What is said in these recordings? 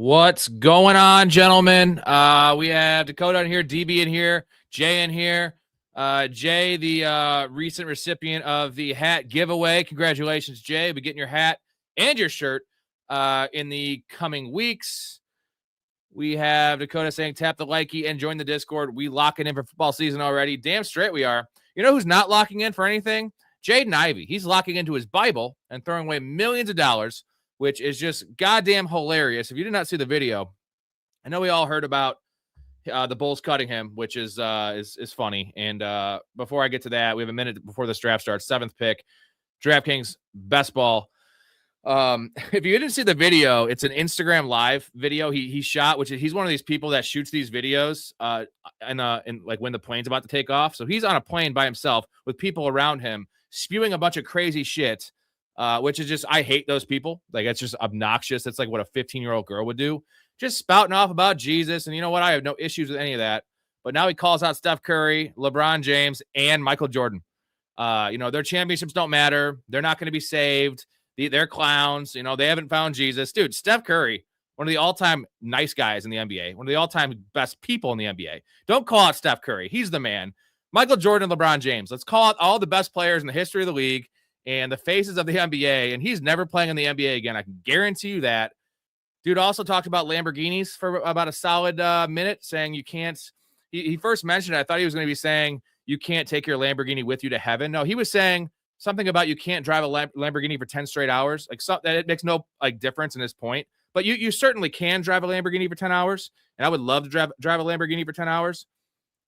What's going on, gentlemen? We have Dakota in here, DB in here, Jay in here. Jay, the recent recipient of the hat giveaway. Congratulations, Jay. We'll be getting your hat and your shirt in the coming weeks. We have Dakota saying, tap the likey and join the Discord. We locking in for football season already. Damn straight we are. You know who's not locking in for anything? Jaden Ivey. He's locking into his Bible and throwing away millions of dollars, which is just goddamn hilarious. If you did not see the video, I know we all heard about the Bulls cutting him, which is funny. And before I get to that, we have a minute before this draft starts. 7th pick, DraftKings best ball. If you didn't see the video, it's an Instagram live video he shot, which is, he's one of these people that shoots these videos and like when the plane's about to take off. So he's on a plane by himself with people around him spewing a bunch of crazy shit. Which is just, I hate those people. Like, it's just obnoxious. It's like what a 15-year-old girl would do. Just spouting off about Jesus. And you know what? I have no issues with any of that. But now he calls out Steph Curry, LeBron James, and Michael Jordan. Their championships don't matter. They're not going to be saved. They're clowns. They haven't found Jesus. Dude, Steph Curry, one of the all-time nice guys in the NBA, one of the all-time best people in the NBA. Don't call out Steph Curry. He's the man. Michael Jordan and LeBron James. Let's call out all the best players in the history of the league and the faces of the NBA, and he's never playing in the NBA again. I can guarantee you that. Dude also talked about Lamborghinis for about a solid minute, saying you can't. He first mentioned it. I thought he was going to be saying you can't take your Lamborghini with you to heaven. No, he was saying something about you can't drive a Lamborghini for 10 straight hours. Like, that it makes no difference in this point. But you certainly can drive a Lamborghini for 10 hours, and I would love to drive a Lamborghini for 10 hours.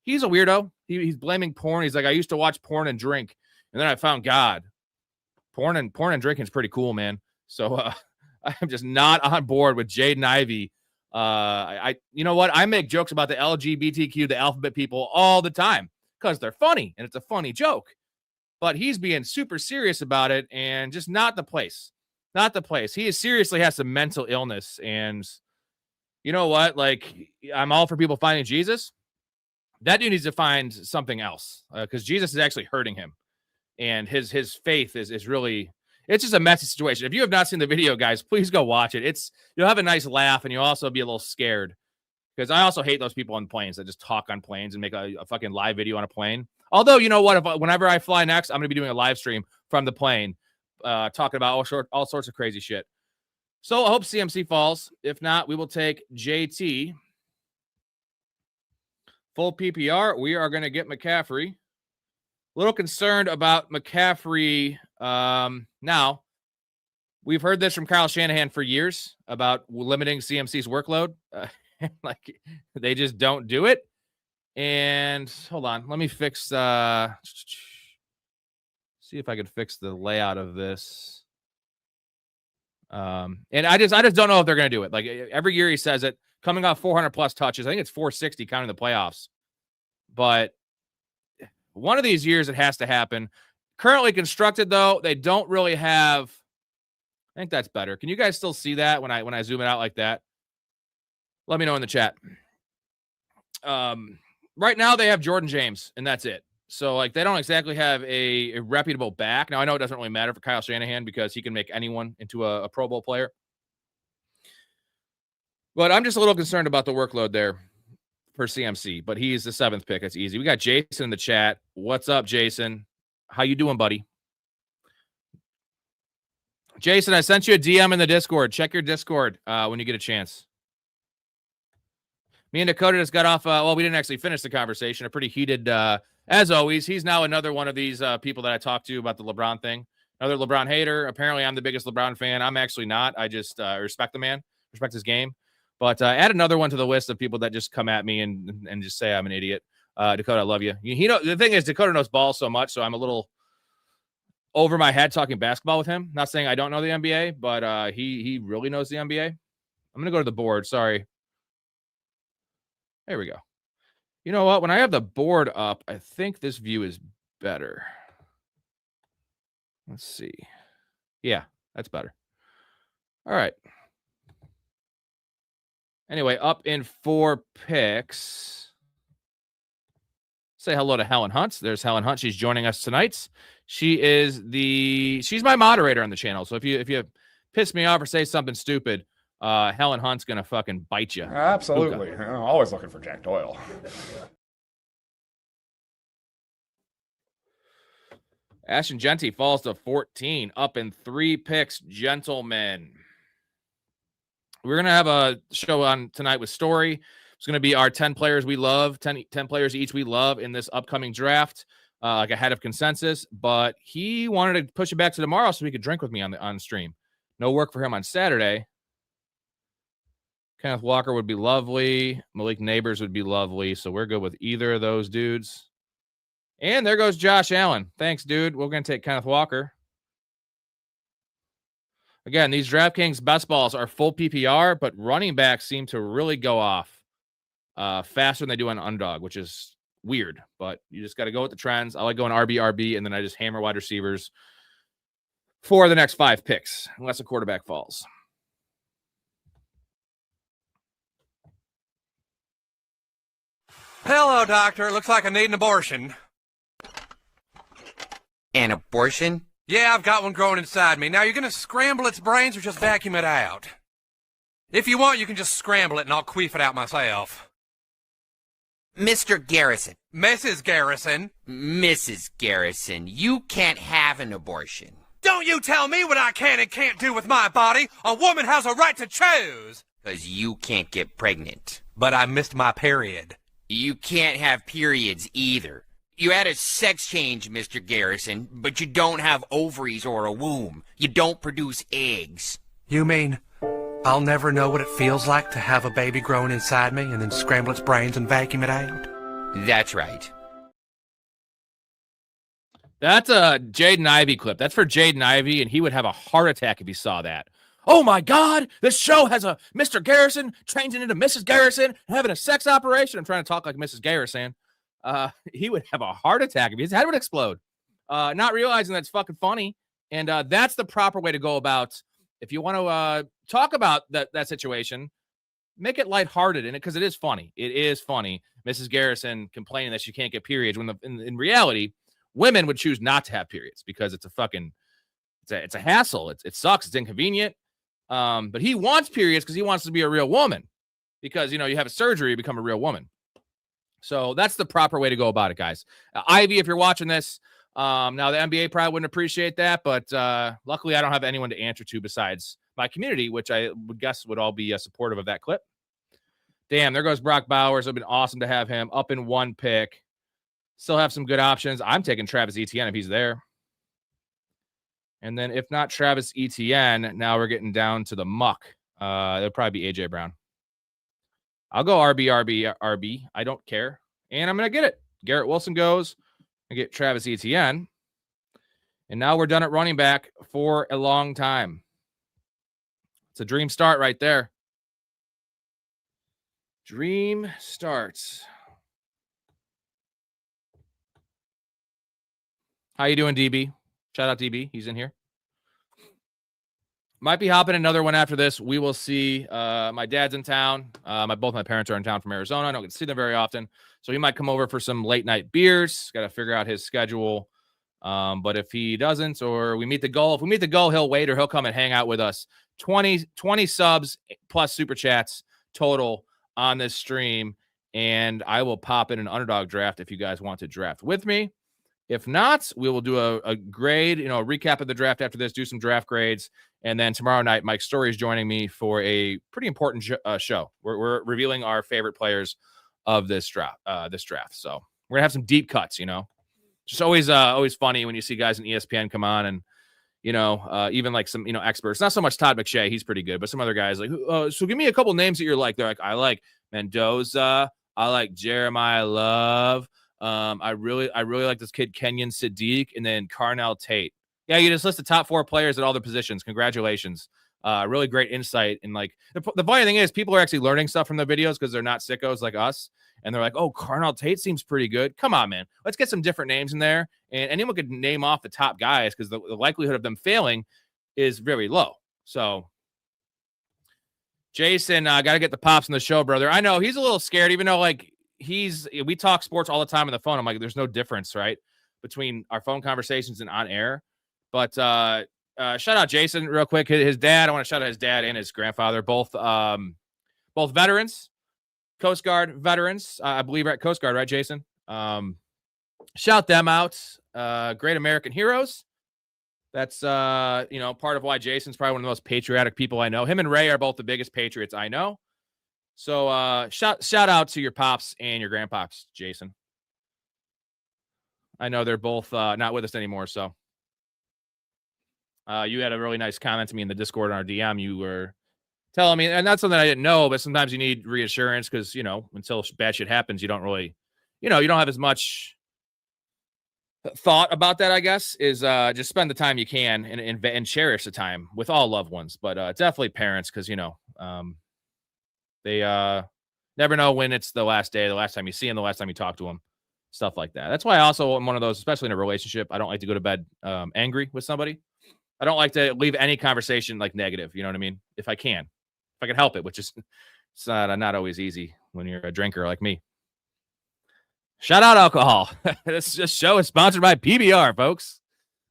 He's a weirdo. He's blaming porn. He's like, I used to watch porn and drink, and then I found God. Porn and drinking is pretty cool, man. So I'm just not on board with Jaden Ivey. You know what? I make jokes about the LGBTQ, the alphabet people, all the time because they're funny and it's a funny joke. But he's being super serious about it and just not the place. Not the place. He seriously has some mental illness. And you know what? Like, I'm all for people finding Jesus. That dude needs to find something else because Jesus is actually hurting him. And his faith is really, it's just a messy situation. If you have not seen the video, guys, please go watch it. You'll have a nice laugh and you'll also be a little scared because I also hate those people on planes that just talk on planes and make a fucking live video on a plane. Although, you know what? Whenever I fly next, I'm going to be doing a live stream from the plane talking about all sorts of crazy shit. So I hope CMC falls. If not, we will take JT. Full PPR. We are going to get McCaffrey. A little concerned about McCaffrey. Now, we've heard this from Kyle Shanahan for years about limiting CMC's workload. Like, they just don't do it. And hold on, let me fix. See if I can fix the layout of this. And I just don't know if they're going to do it. Like, every year he says it. Coming off 400 plus touches, I think it's 460 counting the playoffs. But one of these years it has to happen. Currently constructed, though, they don't really have. I think that's better. Can you guys still see that when I zoom it out like that? Let me know in the chat. Right now they have Jordan James, and that's it. So, like, they don't exactly have a reputable back. Now, I know it doesn't really matter for Kyle Shanahan because he can make anyone into a Pro Bowl player. But I'm just a little concerned about the workload there for CMC. But he's the 7th pick. It's easy. We got Jason in the chat. What's up, Jason? How you doing, buddy? Jason, I sent you a DM in the Discord. Check your Discord when you get a chance. Me and Dakota just got off. We didn't actually finish the conversation. A pretty heated, as always. He's now another one of these people that I talked to about the LeBron thing. Another LeBron hater. Apparently, I'm the biggest LeBron fan. I'm actually not. I just respect the man, respect his game. But add another one to the list of people that just come at me and just say I'm an idiot. Dakota, I love you. The thing is, Dakota knows ball so much, so I'm a little over my head talking basketball with him. Not saying I don't know the NBA, but he really knows the NBA. I'm going to go to the board. Sorry. There we go. You know what? When I have the board up, I think this view is better. Let's see. Yeah, that's better. All right. Anyway, up in 4 picks. Say hello to Helen Hunt. There's Helen Hunt. She's joining us tonight. She's my moderator on the channel. So if you piss me off or say something stupid, Helen Hunt's going to fucking bite you. Absolutely. Always looking for Jack Doyle. Ashton Genty falls to 14, up in 3 picks, gentlemen. We're going to have a show on tonight with Storey. It's going to be our 10 players we love, 10 players each we love in this upcoming draft, like ahead of consensus. But he wanted to push it back to tomorrow so he could drink with me on stream. No work for him on Saturday. Kenneth Walker would be lovely. Malik Neighbors would be lovely. So we're good with either of those dudes. And there goes Josh Allen. Thanks, dude. We're going to take Kenneth Walker. Again, these DraftKings best balls are full PPR, but running backs seem to really go off faster than they do on underdog, which is weird. But you just got to go with the trends. I like going RB, and then I just hammer wide receivers for the next 5 picks, unless a quarterback falls. Hello, doctor. Looks like I need an abortion. An abortion? Yeah, I've got one growing inside me. Now, you're going to scramble its brains or just vacuum it out? If you want, you can just scramble it and I'll queef it out myself. Mr. Garrison. Mrs. Garrison. Mrs. Garrison, you can't have an abortion. Don't you tell me what I can and can't do with my body. A woman has a right to choose. 'Cause you can't get pregnant. But I missed my period. You can't have periods either. You had a sex change, Mr. Garrison, but you don't have ovaries or a womb. You don't produce eggs. You mean I'll never know what it feels like to have a baby growing inside me and then scramble its brains and vacuum it out? That's right. That's a Jaden Ivey clip. That's for Jaden Ivey, and he would have a heart attack if he saw that. Oh my God, this show has a Mr. Garrison changing into Mrs. Garrison, having a sex operation. I'm trying to talk like Mrs. Garrison. He would have a heart attack if his head would explode. Not realizing that's fucking funny. And that's the proper way to go about. If you want to talk about that situation, make it lighthearted in it, because it is funny. It is funny. Mrs. Garrison complaining that she can't get periods when in reality, women would choose not to have periods because it's a fucking it's a hassle. It sucks. It's inconvenient. But he wants periods because he wants to be a real woman. Because you have a surgery, you become a real woman. So that's the proper way to go about it, guys. Ivy, if you're watching this, now the NBA probably wouldn't appreciate that, but luckily I don't have anyone to answer to besides my community, which I would guess would all be supportive of that clip. Damn, there goes Brock Bowers. It would have been awesome to have him up in 1 pick. Still have some good options. I'm taking Travis Etienne if he's there. And then if not Travis Etienne, now we're getting down to the muck. It'll probably be A.J. Brown. I'll go RB. I don't care. And I'm going to get it. Garrett Wilson goes. I get Travis Etienne. And now we're done at running back for a long time. It's a dream start right there. Dream starts. How you doing, DB? Shout out DB. He's in here. Might be hopping another one after this. We will see. My dad's in town. Both my parents are in town from Arizona. I don't get to see them very often. So he might come over for some late night beers. Got to figure out his schedule. But if he doesn't, or we meet the goal, if we meet the goal, he'll wait or he'll come and hang out with us. 20 subs plus super chats total on this stream. And I will pop in an underdog draft if you guys want to draft with me. If not, we will do a grade, a recap of the draft after this, do some draft grades. And then tomorrow night, Mike Storey is joining me for a pretty important show. We're revealing our favorite players of this draft. So we're gonna have some deep cuts. Just always funny when you see guys in ESPN come on and even like some experts. Not so much Todd McShay, he's pretty good, but some other guys like, so give me a couple names that you're like. They're like, I like Mendoza, I like Jeremiah Love. I really like this kid Kenyon Sadiq, and then Carnell Tate. Yeah, you just list the top 4 players at all the positions. Congratulations. Really great insight. And like the funny thing is, people are actually learning stuff from the videos because they're not sickos like us. And they're like, oh, Carnell Tate seems pretty good. Come on, man. Let's get some different names in there. And anyone could name off the top guys because the likelihood of them failing is very low. So, Jason, got to get the pops on the show, brother. I know he's a little scared, even though we talk sports all the time on the phone. I'm like, there's no difference, right, between our phone conversations and on air. But shout out Jason real quick. His dad, I want to shout out his dad and his grandfather, both veterans, Coast Guard veterans. I believe at Coast Guard, right, Jason? Shout them out. Great American heroes. That's part of why Jason's probably one of the most patriotic people I know. Him and Ray are both the biggest patriots I know. So shout out to your pops and your grandpops, Jason. I know they're both not with us anymore, so you had a really nice comment to me in the Discord on our DM. You were telling me, and that's something I didn't know, but sometimes you need reassurance because, until bad shit happens, you don't really, you don't have as much thought about that, I guess, is just spend the time you can and cherish the time with all loved ones, but definitely parents because, they never know when it's the last day, the last time you see them, the last time you talk to them, stuff like that. That's why I also am one of those, especially in a relationship, I don't like to go to bed angry with somebody. I don't like to leave any conversation like negative. You know what I mean? If I can help it, which is it's not always easy when you're a drinker like me. Shout out alcohol. This show is sponsored by PBR, folks.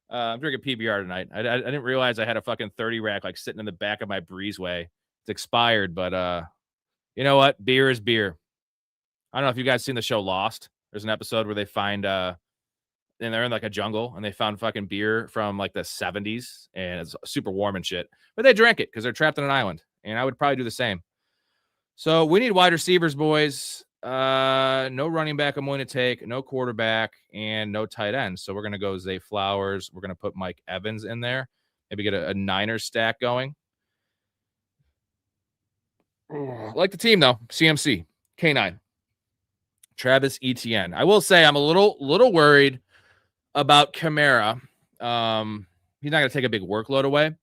I'm drinking PBR tonight. I didn't realize I had a fucking 30 rack like sitting in the back of my breezeway. It's expired, but you know what? Beer is beer. I don't know if you guys seen the show Lost. There's an episode where they find and they're in like a jungle and they found fucking beer from like the 70s and it's super warm and shit. But they drank it because they're trapped on an island. And I would probably do the same. So we need wide receivers, boys. No running back I'm going to take, no quarterback, and no tight end. So we're going to go Zay Flowers. We're going to put Mike Evans in there. Maybe get a Niners stack going. I like the team, though. CMC, K9, Travis Etienne. I will say I'm a little worried about Kamara. He's not going to take a big workload away.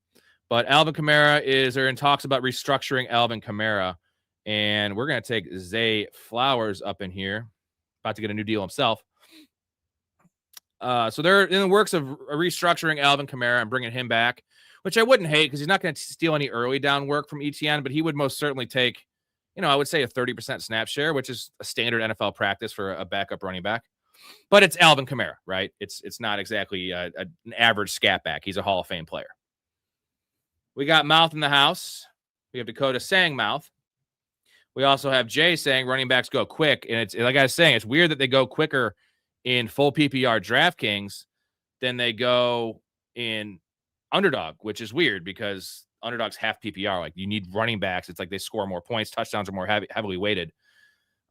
But Alvin Kamara they're in talks about restructuring Alvin Kamara. And we're going to take Zay Flowers up in here. About to get a new deal himself. So they're in the works of restructuring Alvin Kamara and bringing him back, which I wouldn't hate because he's not going to steal any early down work from ETN, but he would most certainly take, I would say a 30% snap share, which is a standard NFL practice for a backup running back. But it's Alvin Kamara, right? It's not exactly an average scat back. He's a Hall of Fame player. We got Mouth in the house. We have Dakota saying Mouth. We also have Jay saying running backs go quick. And it's like I was saying, it's weird that they go quicker in full PPR DraftKings than they go in Underdog, which is weird because Underdog's half PPR. Like you need running backs. It's like they score more points. Touchdowns are more heavily weighted.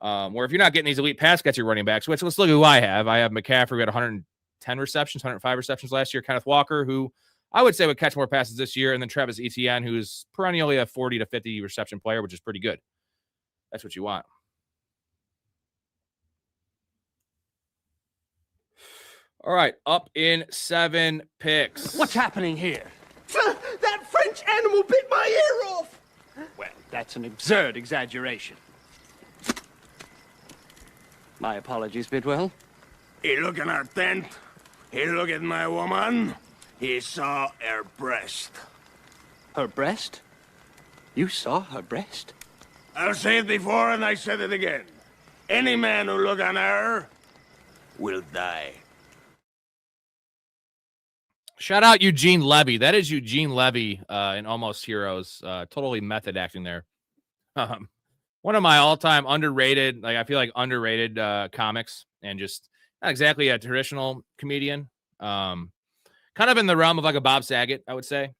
Where if you're not getting these elite pass catcher running backs, which let's look at who I have. I have McCaffrey who had 110 receptions, 105 receptions last year. Kenneth Walker, who I would say would catch more passes this year. And then Travis Etienne, who's perennially a 40 to 50 reception player, which is pretty good. That's what you want. All right, up in 7 picks. What's happening here? That French animal bit my ear off! Well, that's an absurd exaggeration. My apologies, Bidwell. He look in our tent. He look at my woman. He saw her breast. Her breast? You saw her breast? I've said it before and I said it again. Any man who look on her will die. Shout out Eugene Levy. That is Eugene Levy in Almost Heroes. Totally method acting there. One of my all-time underrated, I feel like underrated comics, and just not exactly a traditional comedian. Kind of in the realm of like a Bob Saget, I would say.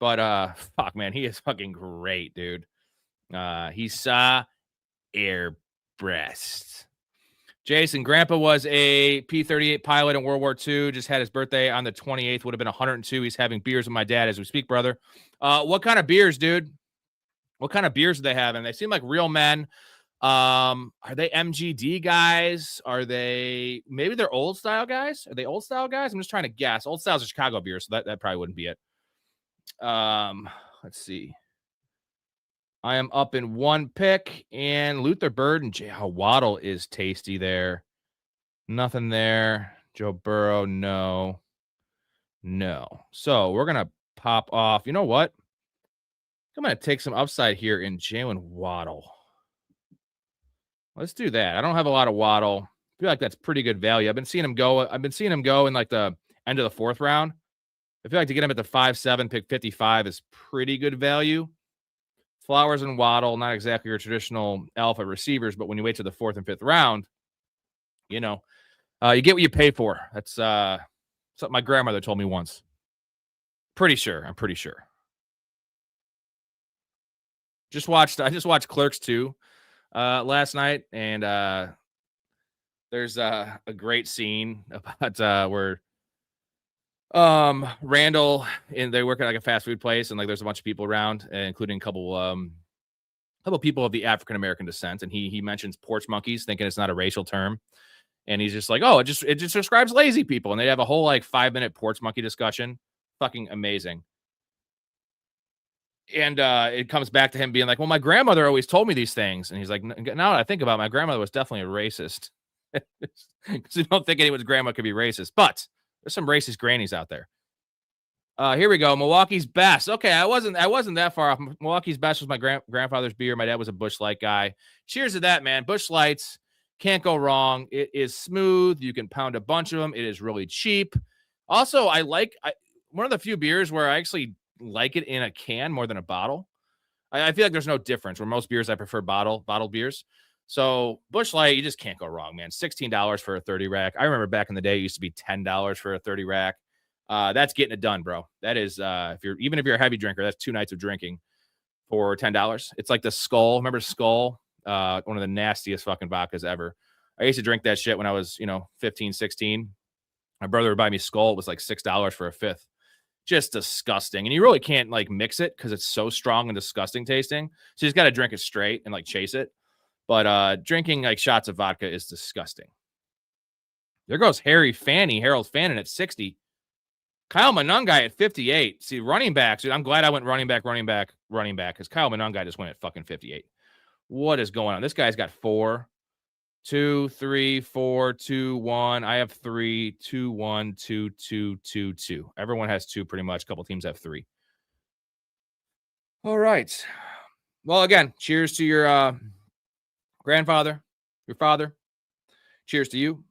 But fuck, man, he is fucking great, dude. He saw air breast. Jason, Grandpa was a P-38 pilot in World War II. Just had his birthday on the 28th. Would have been 102. He's having beers with my dad as we speak, brother. What kind of beers, dude? What kind of beers do they have? And they seem like real men. Are they MGD guys? Are they maybe they're old style guys? Are they old style guys? I'm just trying to guess. Old style's a Chicago beer, so that probably wouldn't be it. Let's see. I am up in 1 pick, and Luther Bird and J.H. Waddle is tasty there. Nothing there. Joe Burrow, no. So we're going to pop off. You know what? I'm going to take some upside here in Jalen Waddle. Let's do that. I don't have a lot of Waddle. I feel like that's pretty good value. I've been seeing him go in like the end of the 4th round. I feel like to get him at the 5-7, pick 55 is pretty good value. Flowers and Waddle, not exactly your traditional alpha receivers, but when you wait to the 4th and 5th round, you know, you get what you pay for. That's something my grandmother told me once. I'm pretty sure. I just watched Clerks 2 last night, and there's a great scene about where Randall, and they work at like a fast food place, and like there's a bunch of people around, including a couple people of the African American descent, and he mentions porch monkeys, thinking it's not a racial term, and he's just like, oh, it just describes lazy people, and they have a whole like 5-minute porch monkey discussion. Fucking amazing. And it comes back to him being like, well, my grandmother always told me these things, and he's like, now that I think about it, my grandmother was definitely a racist, because you don't think anyone's grandma could be racist, but there's some racist grannies out there. Here we go. Milwaukee's Best. Okay, I wasn't that far off. Milwaukee's Best was my grandfather's beer. My dad was a Busch Light guy. Cheers to that, man. Busch Lights, can't go wrong. It is smooth. You can pound a bunch of them. It is really cheap. Also, one of the few beers where I actually like it in a can more than a bottle. I feel like there's no difference. Where most beers I prefer bottled beers. So Busch Light, you just can't go wrong, man. $16 for a 30 rack. I remember back in the day, it used to be $10 for a 30 rack. That's getting it done, bro. That is, if you're a heavy drinker, that's 2 nights of drinking for $10. It's like the Skull. Remember Skull? One of the nastiest fucking vodkas ever. I used to drink that shit when I was, 15, 16. My brother would buy me Skull. It was like $6 for a 5th. Just disgusting. And you really can't like mix it because it's so strong and disgusting tasting. So you just got to drink it straight and like chase it. But drinking like shots of vodka is disgusting. There goes Harold Fannin at 60. Kyle Monangai at 58. See, running backs, dude, I'm glad I went running back, because Kyle Monangai just went at fucking 58. What is going on? This guy's got 4, 2, 3, 4, 2, 1. I have 3, 2, 1, 2, 2, 2, 2. Everyone has 2 pretty much. A couple teams have 3. All right. Well, again, cheers to your grandfather, your father. Cheers to you.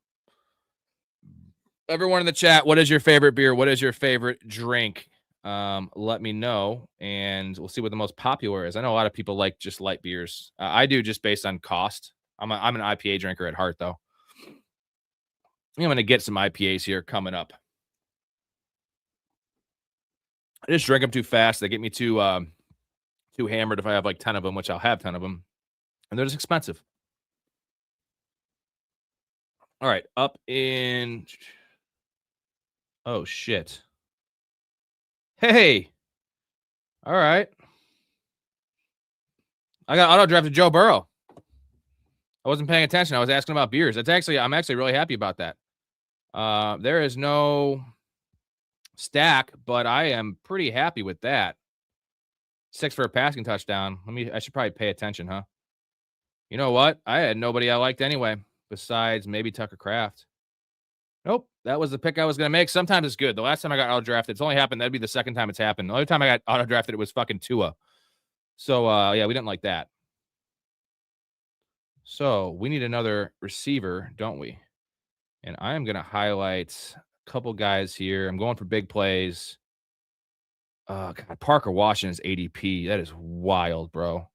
Everyone in the chat, what is your favorite beer? What is your favorite drink? Let me know, and we'll see what the most popular is. I know a lot of people like just light beers. I do, just based on cost. I'm an IPA drinker at heart, though. I'm going to get some IPAs here coming up. I just drink them too fast. They get me too hammered if I have like 10 of them, which I'll have 10 of them. And they're just expensive. All right, up in... Oh, shit. Hey. All right. I got auto-drafted Joe Burrow. I wasn't paying attention. I was asking about beers. I'm actually really happy about that. There is no stack, but I am pretty happy with that. 6 for a passing touchdown. I should probably pay attention, huh? You know what? I had nobody I liked anyway, besides maybe Tucker Kraft. Nope. That was the pick I was going to make. Sometimes it's good. The last time I got auto-drafted, it's only happened. That'd be the second time it's happened. The only time I got auto-drafted, it was fucking Tua. So, yeah, we didn't like that. So, we need another receiver, don't we? And I am going to highlight a couple guys here. I'm going for big plays. God, Parker Washington's ADP. That is wild, bro.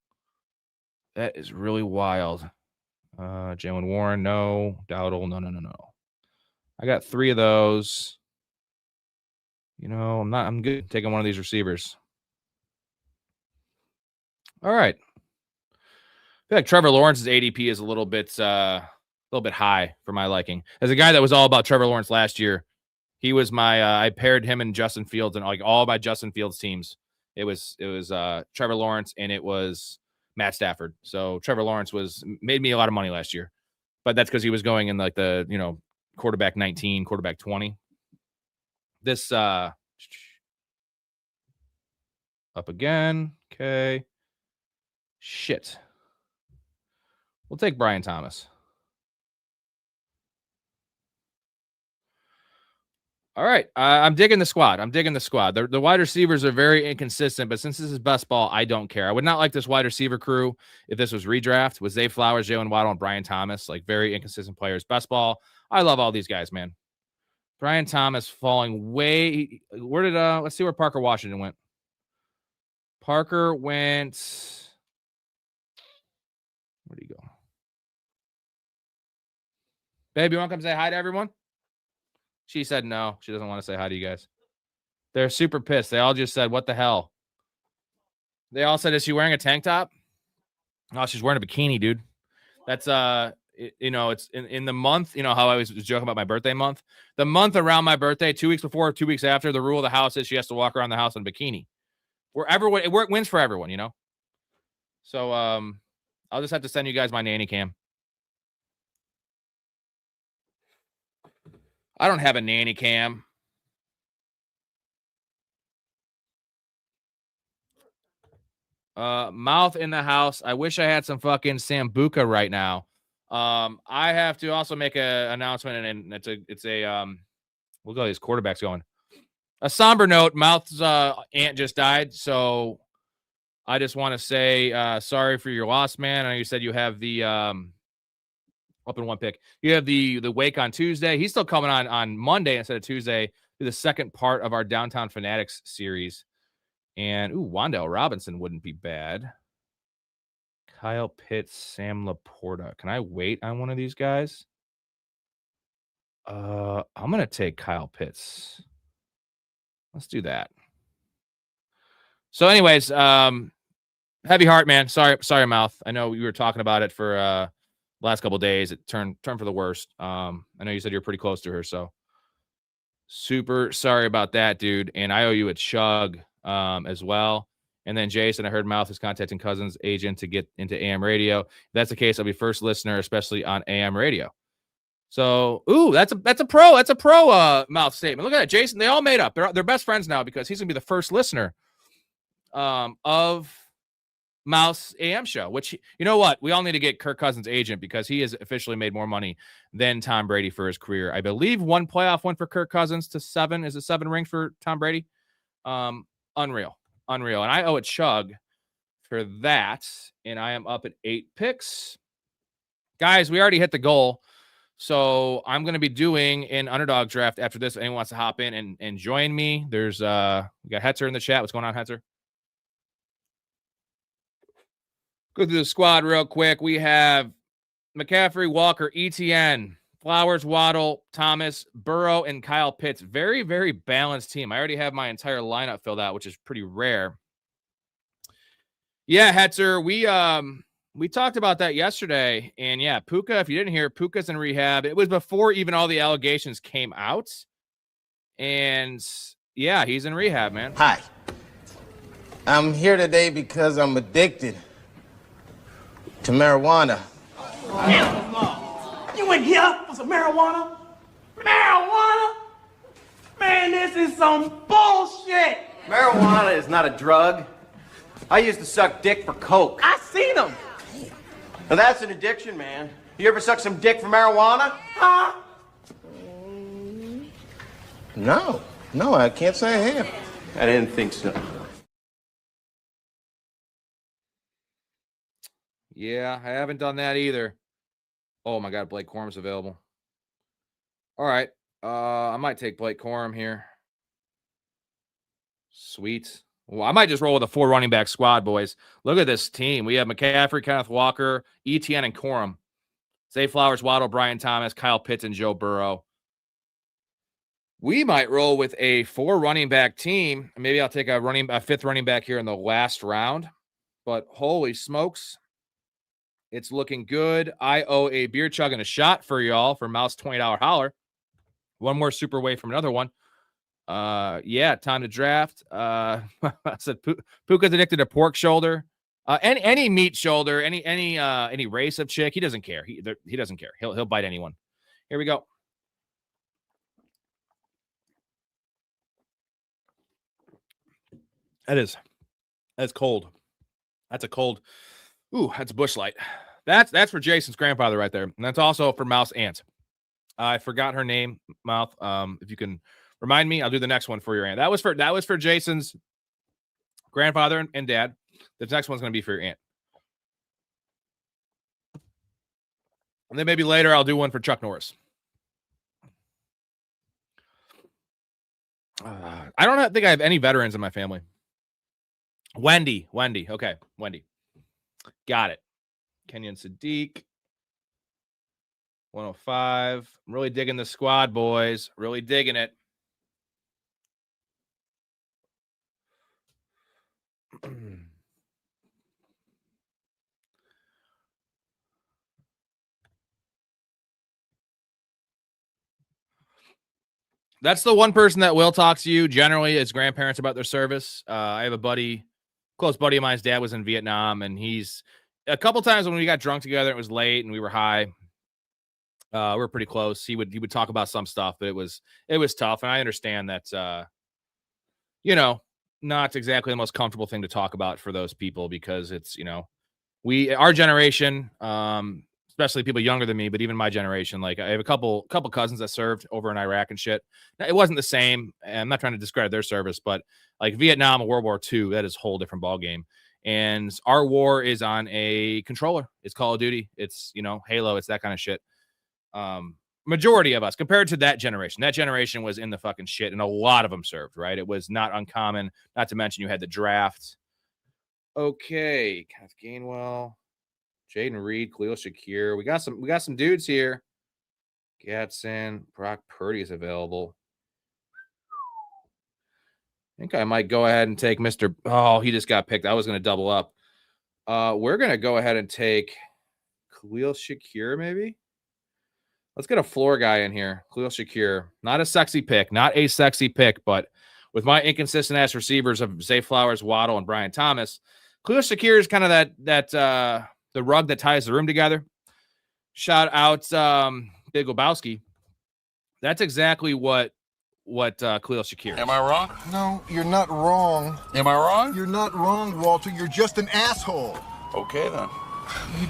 That is really wild. Jalen Warren, no. Dowdle, no. I got 3 of those. I'm good taking one of these receivers. All right. I feel like Trevor Lawrence's ADP is a little bit high for my liking. As a guy that was all about Trevor Lawrence last year, he was my I paired him and Justin Fields and like all my Justin Fields teams. It was Trevor Lawrence and it was Matt Stafford. So Trevor Lawrence made me a lot of money last year. But that's because he was going in like the, quarterback 19, quarterback 20. This up again. Okay. Shit. We'll take Brian Thomas. All right. I'm digging the squad. The wide receivers are very inconsistent, but since this is best ball, I don't care. I would not like this wide receiver crew if this was redraft with Zay Flowers, Jalen Waddle, and Brian Thomas. Like very inconsistent players. Best ball. I love all these guys, man. Brian Thomas falling way. Where did let's see where Parker Washington went. Parker went. Where'd he go? Babe, you want to come say hi to everyone? She said no. She doesn't want to say hi to you guys. They're super pissed. They all just said, what the hell? They all said, is she wearing a tank top? No, she's wearing a bikini, dude. That's, it's in the month, how I was joking about my birthday month. The month around my birthday, 2 weeks before, 2 weeks after, the rule of the house is she has to walk around the house in a bikini. It wins for everyone, So, I'll just have to send you guys my nanny cam. I don't have a nanny cam. Mouth in the house. I wish I had some fucking Sambuca right now. I have to also make an announcement, and it's a we'll go these quarterbacks going. A somber note. Mouth's aunt just died, so I just want to say sorry for your loss, man. I know you said you have the up in one pick. You have the wake on Tuesday. He's still coming on Monday instead of Tuesday to the second part of our Downtown Fanatics series. And Wandale Robinson wouldn't be bad. Kyle Pitts, Sam Laporta. Can I wait on one of these guys? I'm gonna take Kyle Pitts. Let's do that. So, anyways, heavy heart, man. Sorry, Mouth. I know we were talking about it for last couple of days. It turned for the worst. I know you said you're pretty close to her, so super sorry about that, dude. And I owe you a chug as well. And then Jason, I heard Mouth is contacting Cousins' agent to get into AM radio. If that's the case, I'll be first listener, especially on AM radio. So, that's a pro Mouth statement. Look at that, Jason. They all made up. They're best friends now because he's gonna be the first listener of Mouth's AM show. Which, you know what, we all need to get Kirk Cousins' agent because he has officially made more money than Tom Brady for his career. I believe one playoff went for Kirk Cousins to 7. Is it 7 rings for Tom Brady? Unreal. And I owe a chug for that. And I am up at 8 picks. Guys, we already hit the goal. So I'm going to be doing an underdog draft after this. If anyone wants to hop in and join me, there's we got Hetzer in the chat. What's going on, Hetzer? Go through the squad real quick. We have McCaffrey, Walker, ETN, Flowers, Waddle, Thomas, Burrow, and Kyle Pitts. Very, very balanced team. I already have my entire lineup filled out, which is pretty rare. Yeah, Hetzer, we talked about that yesterday. And yeah, Puka, if you didn't hear, Puka's in rehab. It was before even all the allegations came out. And yeah, he's in rehab, man. Hi. I'm here today because I'm addicted to marijuana. You in here for some marijuana? Marijuana? Man, this is some bullshit. Marijuana is not a drug. I used to suck dick for coke. I seen them. Now that's an addiction, man. You ever suck some dick for marijuana? Huh? No, I can't say I have. I didn't think so. Yeah, I haven't done that either. Oh my God, Blake Corum's available. All right. I might take Blake Corum here. Sweet. Well, I might just roll with a 4 running back squad, boys. Look at this team. We have McCaffrey, Kenneth Walker, ETN, and Corum. Zay Flowers, Waddle, Brian Thomas, Kyle Pitts, and Joe Burrow. We might roll with a 4 running back team. Maybe I'll take a 5th running back here in the last round. But holy smokes. It's looking good. I owe a beer chug and a shot for y'all for Mouse $20 holler. One more super away from another one. Yeah, time to draft. I said Puka's addicted to pork shoulder. Any meat shoulder, any race of chick. He doesn't care. He doesn't care. He'll bite anyone. Here we go. That's cold. That's a cold. Ooh, that's Busch Light. That's for Jason's grandfather right there. And that's also for Mouth's aunt. I forgot her name, Mouth. If you can remind me, I'll do the next one for your aunt. That was for Jason's grandfather and dad. The next one's going to be for your aunt. And then maybe later I'll do one for Chuck Norris. I don't think I have any veterans in my family. Wendy. Okay, Wendy. Got it. Kenyon Sadiq. 105. I'm really digging the squad, boys. Really digging it. That's the one person that will talk to you generally as grandparents about their service. I have a buddy, close buddy of mine's dad was in Vietnam, and he's a couple times when we got drunk together, it was late and we were high. We were pretty close. He would talk about some stuff, but it was tough. And I understand that, not exactly the most comfortable thing to talk about for those people because it's, our generation, especially people younger than me, but even my generation, like I have a couple cousins that served over in Iraq and shit. Now, it wasn't the same. And I'm not trying to discredit their service, but like Vietnam and World War II, that is a whole different ballgame. And our war is on a controller. It's Call of Duty. It's, Halo. It's that kind of shit. Majority of us compared to that generation was in the fucking shit, and a lot of them served, right? It was not uncommon, not to mention you had the draft. Okay. Kenneth Gainwell. Jaden Reed, Khalil Shakir. We got some dudes here. Gatson, Brock Purdy is available. I think I might go ahead and take Mr. Oh, he just got picked. I was going to double up. We're going to go ahead and take Khalil Shakir, maybe. Let's get a floor guy in here. Khalil Shakir. Not a sexy pick, but with my inconsistent ass receivers of Zay Flowers, Waddle, and Brian Thomas, Khalil Shakir is kind of that the rug that ties the room together. Shout out Big Lebowski. That's exactly what Khalil Shakir is. Am I wrong? No, you're not wrong. Am I wrong? You're not wrong, Walter. You're just an asshole. Okay, then. You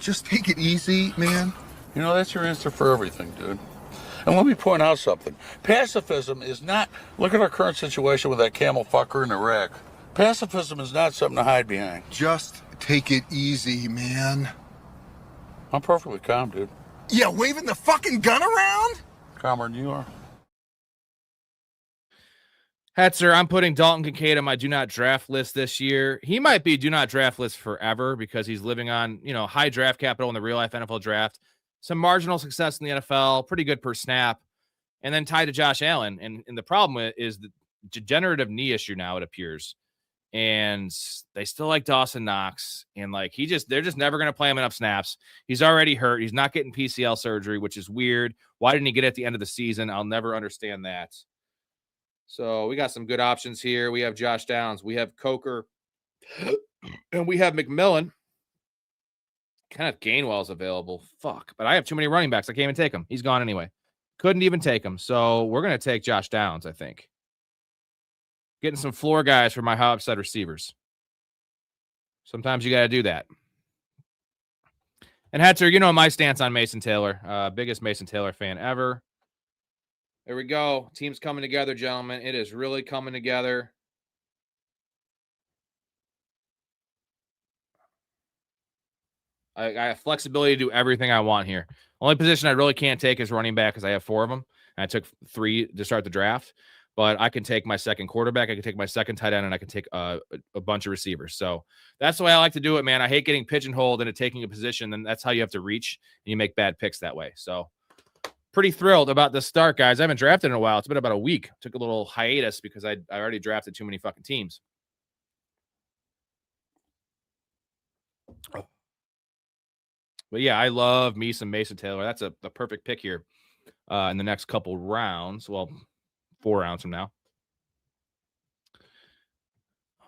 just take it easy, man. That's your answer for everything, dude. And let me point out something. Pacifism is not... Look at our current situation with that camel fucker in Iraq. Pacifism is not something to hide behind. Just take it easy, man. I'm perfectly calm, dude. Yeah, waving the fucking gun around? Calmer than you are. Hetzer, I'm putting Dalton Kincaid on my do not draft list this year. He might be do not draft list forever because he's living on, high draft capital in the real life NFL draft. Some marginal success in the NFL, pretty good per snap, and then tied to Josh Allen. And the problem is the degenerative knee issue now, it appears. And they still like Dawson Knox. And they're just never going to play him enough snaps. He's already hurt. He's not getting PCL surgery, which is weird. Why didn't he get it at the end of the season? I'll never understand that. So we got some good options here. We have Josh Downs. We have Coker. And we have McMillan. Kenneth Gainwell's available. Fuck. But I have too many running backs. I can't even take him. He's gone anyway. Couldn't even take him. So we're going to take Josh Downs, I think. Getting some floor guys for my high upside receivers. Sometimes you got to do that. And Hetzer, my stance on Mason Taylor. Biggest Mason Taylor fan ever. There we go. Team's coming together, gentlemen. It is really coming together. I have flexibility to do everything I want here. Only position I really can't take is running back because I have 4 of them. And I took 3 to start the draft. But I can take my second quarterback. I can take my second tight end, and I can take a bunch of receivers. So that's the way I like to do it, man. I hate getting pigeonholed into taking a position, and that's how you have to reach, and you make bad picks that way. So pretty thrilled about this start, guys. I haven't drafted in a while. It's been about a week. Took a little hiatus because I already drafted too many fucking teams. But yeah, I love me some Mason Taylor. That's a perfect pick here in the next couple rounds. Well, 4 rounds from now.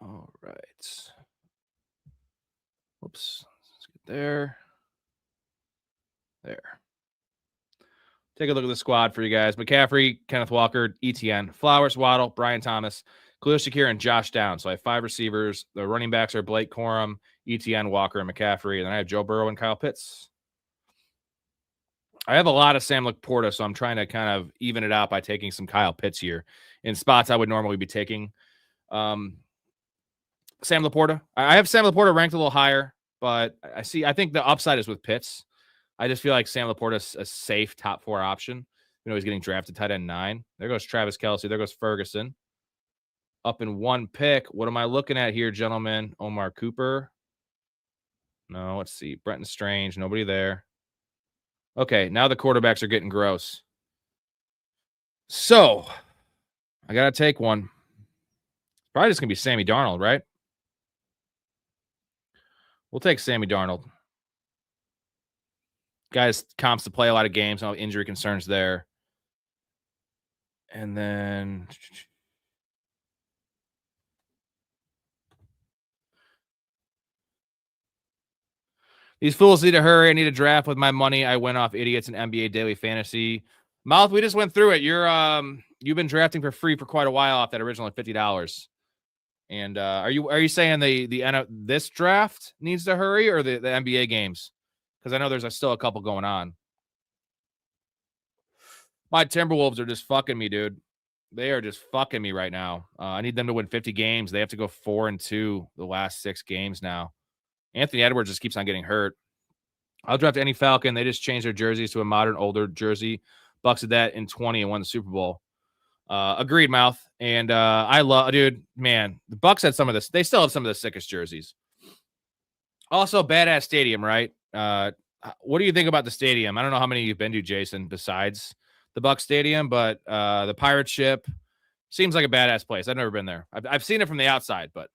All right. Whoops. Let's get there. There. Take a look at the squad for you guys. McCaffrey, Kenneth Walker, ETN, Flowers, Waddle, Brian Thomas, Khalil Shakir, and Josh Downs. So I have 5 receivers. The running backs are Blake Corum, ETN, Walker, and McCaffrey. And then I have Joe Burrow and Kyle Pitts. I have a lot of Sam Laporta, so I'm trying to kind of even it out by taking some Kyle Pitts here in spots I would normally be taking. Sam Laporta. I have Sam Laporta ranked a little higher, but I think the upside is with Pitts. I just feel like Sam Laporta is a safe top 4 option. You know, he's getting drafted tight end 9. There goes Travis Kelce. There goes Ferguson. Up in 1 pick. What am I looking at here, gentlemen? Omar Cooper. No, let's see. Brenton Strange. Nobody there. Okay, now the quarterbacks are getting gross. So, I got to take one. Probably just going to be Sammy Darnold, right? We'll take Sammy Darnold. Guys comps to play a lot of games. No injury concerns there. And then these fools need to hurry. I need a draft with my money. I went off idiots in NBA Daily Fantasy. Mouth, we just went through it. You've been drafting for free for quite a while off that original $50. And are you saying this draft needs to hurry or the NBA games? Because I know there's still a couple going on. My Timberwolves are just fucking me, dude. They are just fucking me right now. I need them to win 50 games. They have to go 4-2 the last 6 games now. Anthony Edwards just keeps on getting hurt. I'll draft any Falcon. They just changed their jerseys to a modern, older jersey. Bucks did that in 20 and won the Super Bowl. Agreed, Mouth. And I love, dude, man, the Bucks had some of this. They still have some of the sickest jerseys. Also, badass stadium, right? What do you think about the stadium? I don't know how many you've been to, Jason, besides the Bucks Stadium, but the pirate ship seems like a badass place. I've never been there. I've seen it from the outside, but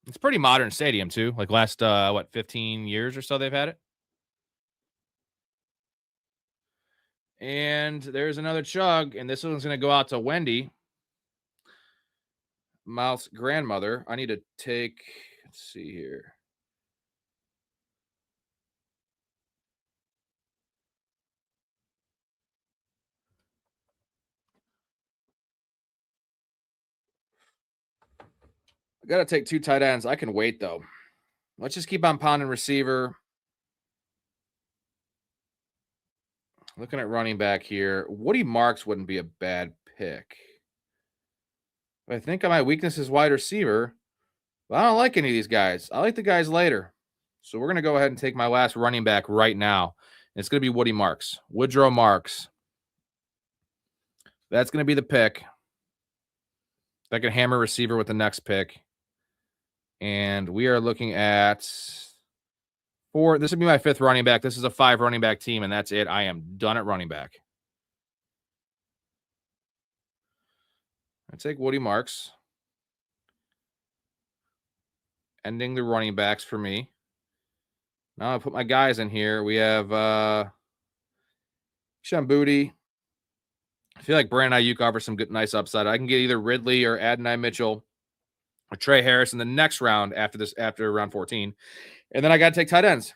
it's a pretty modern stadium too. Like last 15 years or so they've had it. And there's another chug, and this one's going to go out to Wendy, Mouth's grandmother. I need to take, let's see here. I got to take 2 tight ends. I can wait, though. Let's just keep on pounding receiver. Looking at running back here. Woody Marks wouldn't be a bad pick. I think my weakness is wide receiver. But I don't like any of these guys. I like the guys later. So we're going to go ahead and take my last running back right now. And it's going to be Woody Marks. Woodrow Marks. That's going to be the pick. I can hammer receiver with the next pick. And we are looking at 4. This would be my 5th running back. This is a 5 running back team, and that's it. I am done at running back. I take Woody Marks. Ending the running backs for me. Now I put my guys in here. We have Shamboudi. I feel like Brandon Ayuk offers some good, nice upside. I can get either Ridley or Adonai Mitchell or Trey Harris in the next round after round 14. And then I got to take tight ends.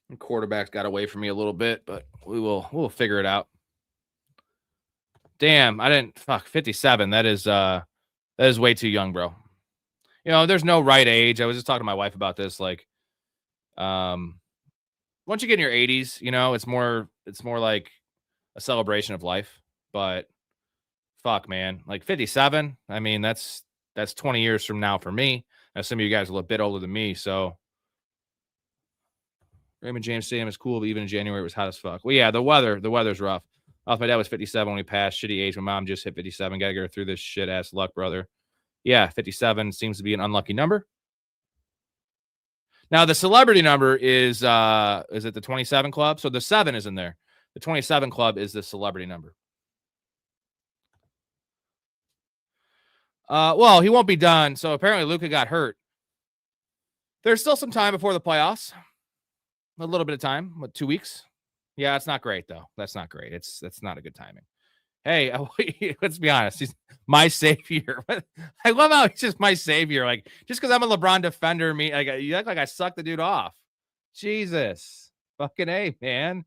And quarterbacks got away from me a little bit, but we'll figure it out. Damn, I didn't 57. That is way too young, bro. You know, there's no right age. I was just talking to my wife about this. Like, once you get in your 80s, you know, it's more like a celebration of life. But fuck, man, like 57. I mean, that's 20 years from now for me. Now, some of you guys are a little bit older than me, so Raymond James Stadium is cool, but even in January it was hot as fuck. Well, yeah, the weather's rough. My dad was 57 when he passed. Shitty age. My mom just hit 57. Gotta get her through this shit ass luck, brother. Yeah, 57 seems to be an unlucky number. Now the celebrity number is it the 27 club? So the 7 is in there. The 27 club is the celebrity number. Well, he won't be done. So apparently Luka got hurt. There's still some time before the playoffs. A little bit of time. What, 2 weeks? Yeah, it's not great though. That's not great. That's not a good timing. Hey, let's be honest. He's my savior. I love how he's just my savior. Like, just because I'm a LeBron defender, you act like I suck the dude off. Jesus. Fucking A, man.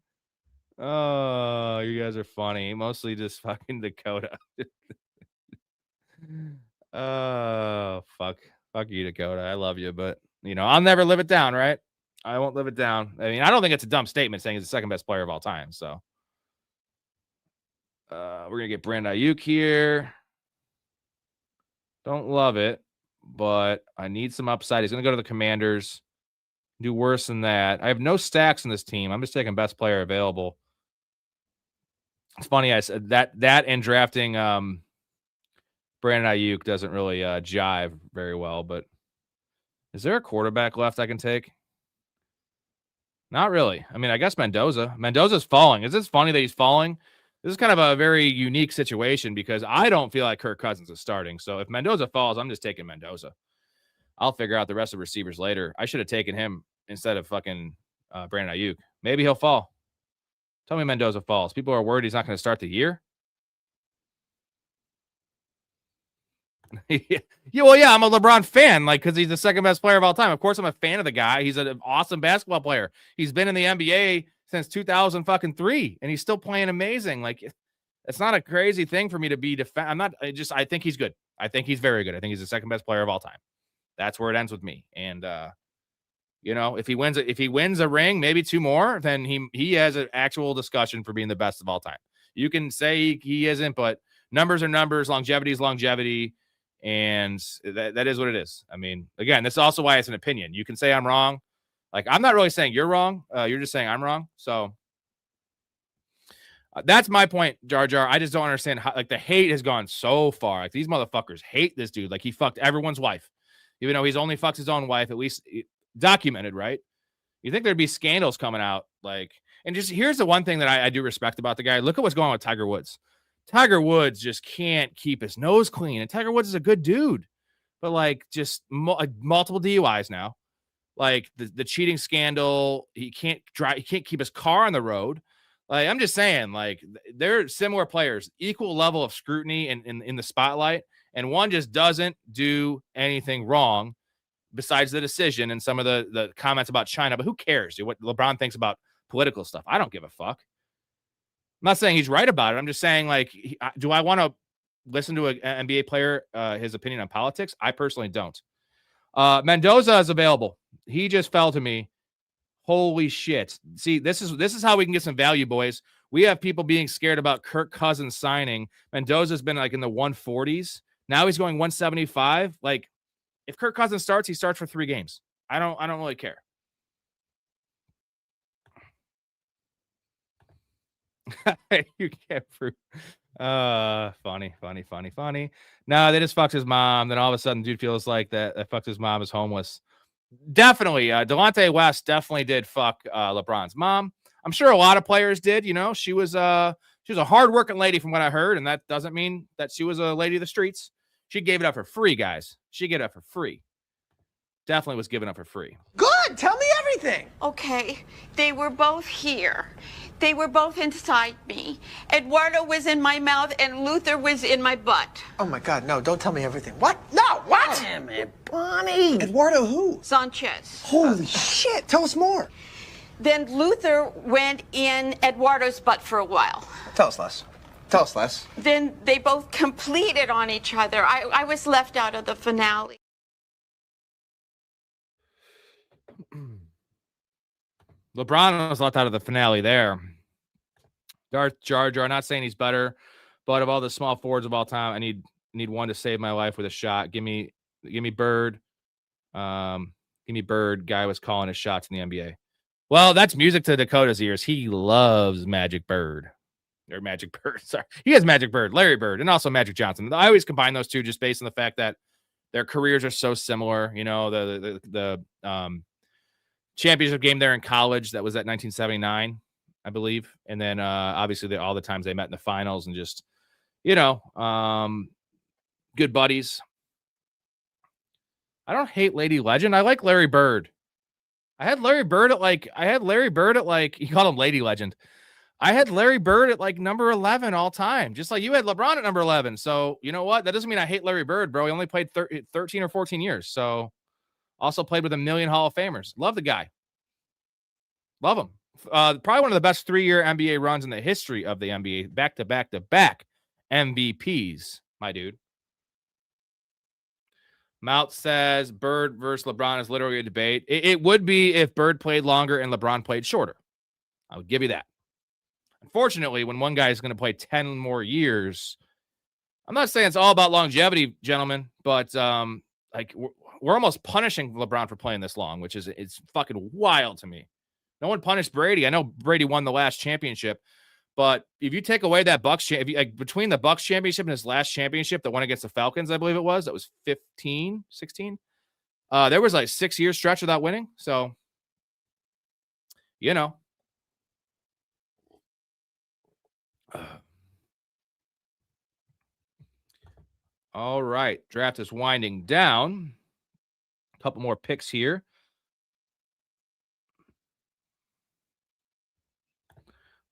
Oh, you guys are funny. Mostly just fucking Dakota. Oh, fuck. Fuck you, Dakota. I love you, but, you know, I'll never live it down, right? I won't live it down. I mean, I don't think it's a dumb statement saying he's the second best player of all time, so. We're going to get Brandon Ayuk here. Don't love it, but I need some upside. He's going to go to the Commanders. Do worse than that. I have no stacks in this team. I'm just taking best player available. It's funny I said that and drafting Brandon Ayuk doesn't really jive very well, but is there a quarterback left I can take? Not really. I mean, I guess Mendoza. Mendoza's falling. Is this funny that he's falling? This is kind of a very unique situation because I don't feel like Kirk Cousins is starting. So if Mendoza falls, I'm just taking Mendoza. I'll figure out the rest of the receivers later. I should have taken him instead of fucking Brandon Ayuk. Maybe he'll fall. Tell me Mendoza falls. People are worried he's not going to start the year. Yeah, well, yeah, I'm a LeBron fan, like, because he's the second best player of all time. Of course, I'm a fan of the guy. He's an awesome basketball player. He's been in the NBA since 2003, and he's still playing amazing. Like, it's not a crazy thing for me to be I think he's good. I think he's very good. I think he's the second best player of all time. That's where it ends with me. And if he wins a ring, maybe two more, then he has an actual discussion for being the best of all time. You can say he isn't, but numbers are numbers, longevity is longevity. And that is what it is. I mean, again, that's also why it's an opinion. You can say I'm wrong. Like, I'm not really saying you're wrong. You're just saying I'm wrong. So that's my point, Jar Jar. I just don't understand how, like, the hate has gone so far. Like, these motherfuckers hate this dude. Like, he fucked everyone's wife, even though he's only fucked his own wife, at least documented, right? You think there'd be scandals coming out, like, and just here's the one thing that I do respect about the guy. Look at what's going on with Tiger Woods. Tiger Woods just can't keep his nose clean. And Tiger Woods is a good dude, but like just multiple DUIs now, like the cheating scandal. He can't drive. He can't keep his car on the road. Like, I'm just saying, like, they're similar players, equal level of scrutiny in the spotlight. And one just doesn't do anything wrong besides the decision and some of the comments about China. But who cares what LeBron thinks about political stuff? I don't give a fuck. I'm not saying he's right about it. I'm just saying, like, do I want to listen to an NBA player, his opinion on politics? I personally don't. Mendoza is available. He just fell to me. Holy shit. See, this is how we can get some value, boys. We have people being scared about Kirk Cousins signing. Mendoza's been like in the 140s. Now he's going 175. Like, if Kirk Cousins starts, he starts for 3 games. I don't really care. You can't prove. Funny. No, they just fucked his mom. Then all of a sudden, dude feels like that fucked his mom is homeless. Definitely, Delonte West definitely did fuck LeBron's mom. I'm sure a lot of players did. You know, she was a hardworking lady from what I heard, and that doesn't mean that she was a lady of the streets. She gave it up for free, guys. She gave it up for free. Definitely was given up for free. Good. Tell me everything. Okay, they were both here. They were both inside me. Eduardo was in my mouth and Luther was in my butt. Oh my God, no, don't tell me everything. What? No, what? Damn it, Bonnie. Eduardo who? Sanchez. Holy shit, tell us more. Then Luther went in Eduardo's butt for a while. Tell us less. Tell us less. Then they both completed on each other. I was left out of the finale. LeBron was left out of the finale there. Jar Jar, not saying he's better, but of all the small forwards of all time, I need one to save my life with a shot. Give me Bird. Give me Bird. Guy was calling his shots in the NBA. Well, that's music to Dakota's ears. He loves Magic Bird. Or Magic Bird. Sorry. He has Magic Bird, Larry Bird, and also Magic Johnson. I always combine those two just based on the fact that their careers are so similar. You know, the championship game there in college, that was at 1979, I believe. And then obviously all the times they met in the finals and just, you know, good buddies. I don't hate Lady Legend. I like Larry Bird. I had Larry Bird at like, you call him Lady Legend. I had Larry Bird at like number 11 all time, just like you had LeBron at number 11. So you know what? That doesn't mean I hate Larry Bird, bro. He only played 13 or 14 years. So also played with a million Hall of Famers. Love the guy. Love him. Probably one of the best 3-year NBA runs in the history of the NBA. Back-to-back MVPs, my dude. Mount says Bird versus LeBron is literally a debate. It would be if Bird played longer and LeBron played shorter. I would give you that. Unfortunately, when one guy is going to play 10 more years, I'm not saying it's all about longevity, gentlemen, but like we're almost punishing LeBron for playing this long, which is it's fucking wild to me. No one punished Brady. I know Brady won the last championship, but if you take away that Bucks, if you, like, between the Bucks championship and his last championship, the one against the Falcons, I believe it was, that was 15, 16. There was like 6 year stretch without winning. So, you know. All right. Draft is winding down. A couple more picks here.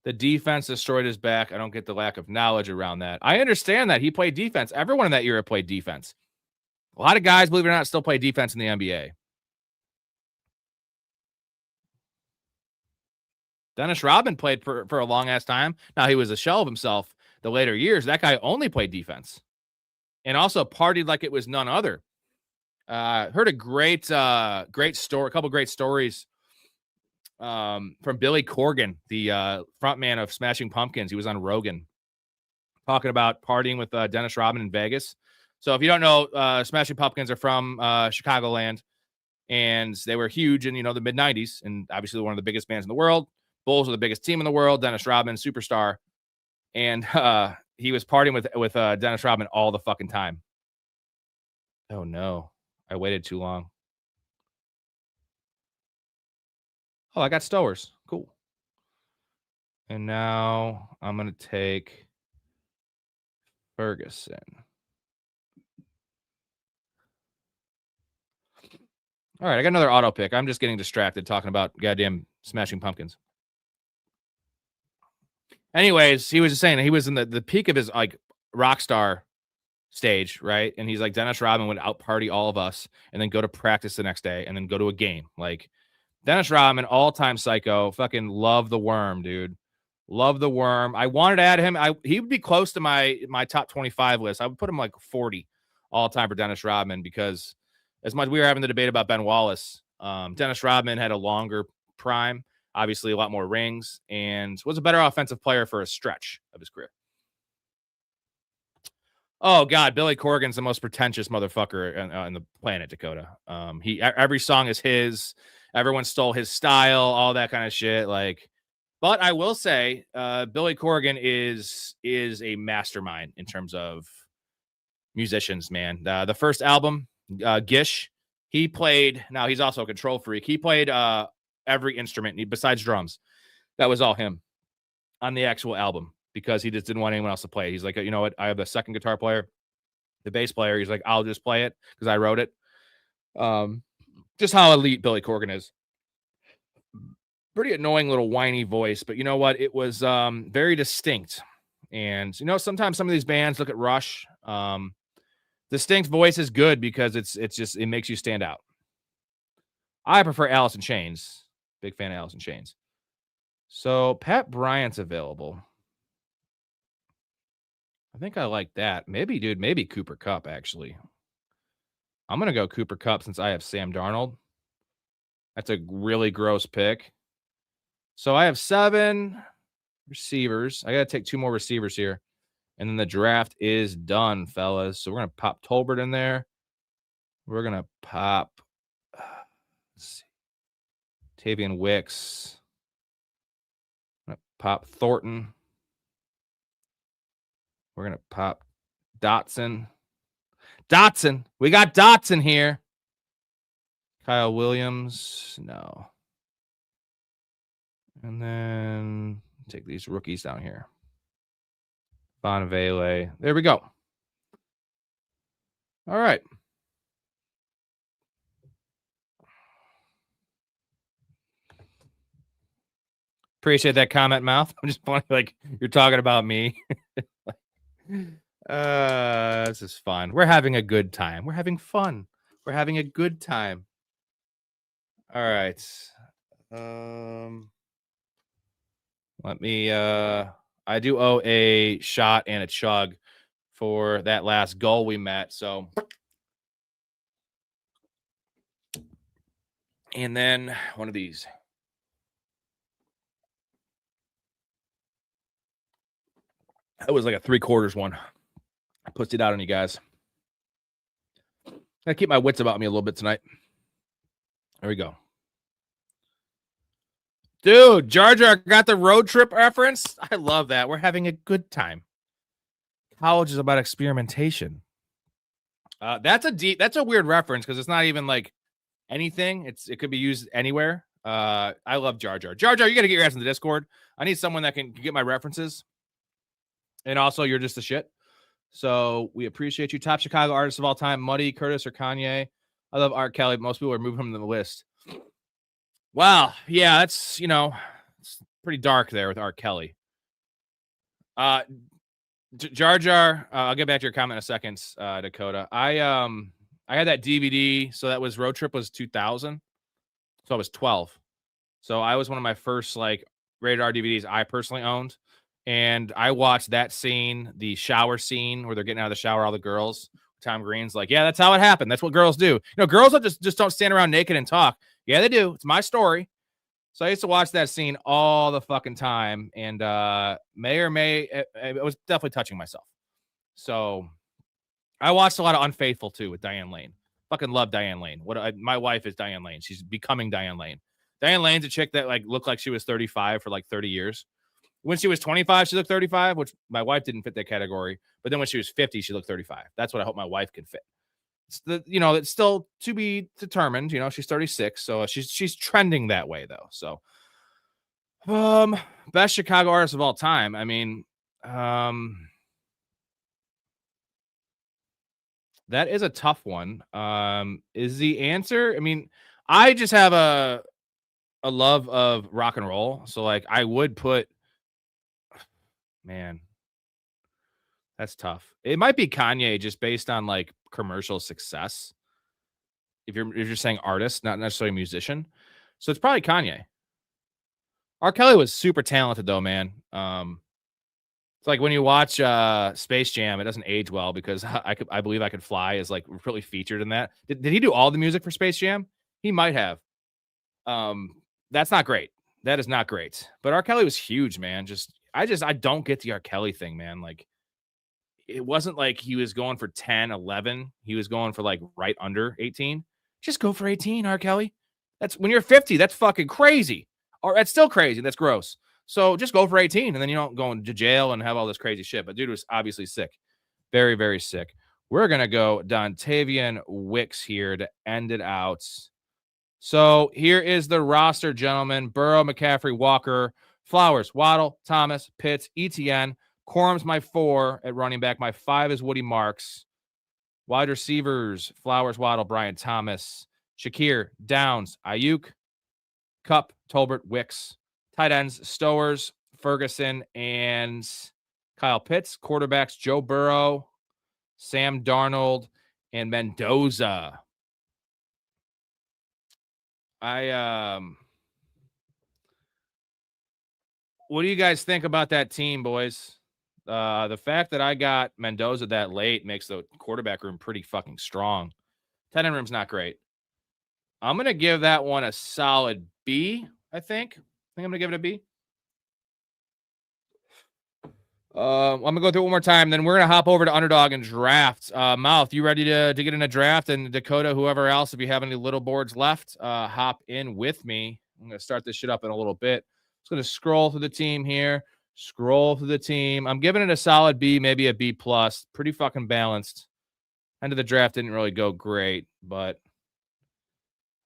The defense destroyed his back. I don't get the lack of knowledge around that. I understand that he played defense. Everyone in that era played defense. A lot of guys, believe it or not, still play defense in the NBA. Dennis Rodman played for a long ass time. Now he was a shell of himself the later years. That guy only played defense and also partied like it was none other. Heard a great story, a couple great stories from Billy Corgan, the front man of Smashing Pumpkins. He was on Rogan talking about partying with Dennis Rodman in Vegas. So if you don't know, Smashing Pumpkins are from Chicagoland, and they were huge in, the mid 90s, and obviously one of the biggest bands in the world. Bulls are the biggest team in the world. Dennis Rodman, superstar. And he was partying with Dennis Rodman all the fucking time. Oh no, I waited too long. Oh, I got Stowers. Cool. And now I'm going to take Ferguson. All right, I got another auto pick. I'm just getting distracted talking about goddamn Smashing Pumpkins. Anyways, he was just saying he was in the peak of his like rock star stage, right? And he's like, Dennis Rodman would out party all of us and then go to practice the next day and then go to a game. Like, Dennis Rodman, all-time psycho. Fucking love the Worm, dude. Love the Worm. I wanted to add him. He would be close to my top 25 list. I would put him like 40 all-time for Dennis Rodman because as much we were having the debate about Ben Wallace, Dennis Rodman had a longer prime, obviously a lot more rings, and was a better offensive player for a stretch of his career. Oh, God, Billy Corgan's the most pretentious motherfucker on the planet, Dakota. Every song is his. Everyone stole his style, all that kind of shit. But I will say, Billy Corgan is a mastermind in terms of musicians, man. The first album, Gish, he played. Now he's also a control freak. He played every instrument besides drums. That was all him on the actual album because he just didn't want anyone else to play it. He's like, you know what? I have the second guitar player, the bass player. He's like, I'll just play it because I wrote it. Just how elite Billy Corgan is. Pretty annoying little whiny voice, but you know what? It was very distinct. And, sometimes some of these bands look at Rush. Distinct voice is good because it makes you stand out. I prefer Alice in Chains. Big fan of Alice in Chains. So Pat Bryant's available. I think I like that. Maybe Cooper Kupp, actually. I'm going to go Cooper Kupp since I have Sam Darnold. That's a really gross pick. So I have 7 receivers. I got to take 2 more receivers here. And then the draft is done, fellas. So we're going to pop Tolbert in there. We're going to pop Tavian Wicks. I'm going to pop Thornton. We're going to pop Dotson. We got Dotson here. Kyle Williams. No. And then take these rookies down here. Bonavele. There we go. All right. Appreciate that comment, Mouth. I'm just funny, like you're talking about me. This is fun. We're having a good time. We're having fun. We're having a good time. All right. Let me I do owe a shot and a chug for that last goal we met. So and then one of these. That was like a 3/4 one. I pushed it out on you guys. I keep my wits about me a little bit tonight. There we go. Dude, Jar Jar got the road trip reference. I love that. We're having a good time. College is about experimentation. That's a weird reference because it's not even like anything. It could be used anywhere. I love Jar Jar. Jar Jar, you got to get your ass in the Discord. I need someone that can get my references. And also, you're just the shit. So we appreciate you. Top Chicago artists of all time, Muddy, Curtis, or Kanye. I love R. Kelly. Most people are moving him to the list. Wow. Yeah, that's, it's pretty dark there with R. Kelly. Jar Jar, I'll get back to your comment in a second, Dakota. I had that DVD, so that was Road Trip was 2000. So I was 12. So I was one of my first like rated R DVDs I personally owned. And I watched that scene, the shower scene where they're getting out of the shower, all the girls. Tom Green's like, yeah, that's how it happened. That's what girls do. Girls don't just don't stand around naked and talk. Yeah, they do. It's my story. So I used to watch that scene all the fucking time. And it was definitely touching myself. So I watched a lot of Unfaithful too with Diane Lane. Fucking love Diane Lane. My wife is Diane Lane. She's becoming Diane Lane. Diane Lane's a chick that like looked like she was 35 for like 30 years. When she was 25, she looked 35, which my wife didn't fit that category. But then when she was 50, she looked 35. That's what I hope my wife can fit. It's still to be determined. She's 36, so she's trending that way though. So, best Chicago artist of all time. I mean, that is a tough one. Is the answer? I mean, I just have a love of rock and roll, so like I would put. Man, that's tough. It might be Kanye just based on like commercial success. If you're saying artist, not necessarily musician. So it's probably Kanye. R. Kelly was super talented though, man. It's like when you watch Space Jam, it doesn't age well because I believe I Could Fly is like really featured in that. Did he do all the music for Space Jam? He might have. That's not great. That is not great. But R. Kelly was huge, man. I don't get the R. Kelly thing, man. Like, it wasn't like he was going for 10, 11. He was going for like right under 18. Just go for 18, R. Kelly. That's when you're 50. That's fucking crazy. Or that's still crazy. That's gross. So just go for 18 and then you don't go into jail and have all this crazy shit. But dude was obviously sick. Very, very sick. We're going to go Dontavian Wicks here to end it out. So here is the roster, gentlemen. Burrow, McCaffrey, Walker, Flowers, Waddle, Thomas, Pitts, ETN. Corum's my 4 at running back. My 5 is Woody Marks. Wide receivers, Flowers, Waddle, Brian Thomas, Shakir, Downs, Ayuk, Kupp, Tolbert, Wicks. Tight ends, Stowers, Ferguson, and Kyle Pitts. Quarterbacks, Joe Burrow, Sam Darnold, and Mendoza. What do you guys think about that team, boys? The fact that I got Mendoza that late makes the quarterback room pretty fucking strong. Tight end room's not great. I'm going to give that one a solid B, I think. I'm going to give it a B. I'm going to go through it one more time, then we're going to hop over to Underdog and draft. Mouth, you ready to get in a draft? And Dakota, whoever else, if you have any little boards left, hop in with me. I'm going to start this shit up in a little bit. Just going to scroll through the team here. Scroll through the team. I'm giving it a solid B, maybe a B+. Pretty fucking balanced. End of the draft didn't really go great, but,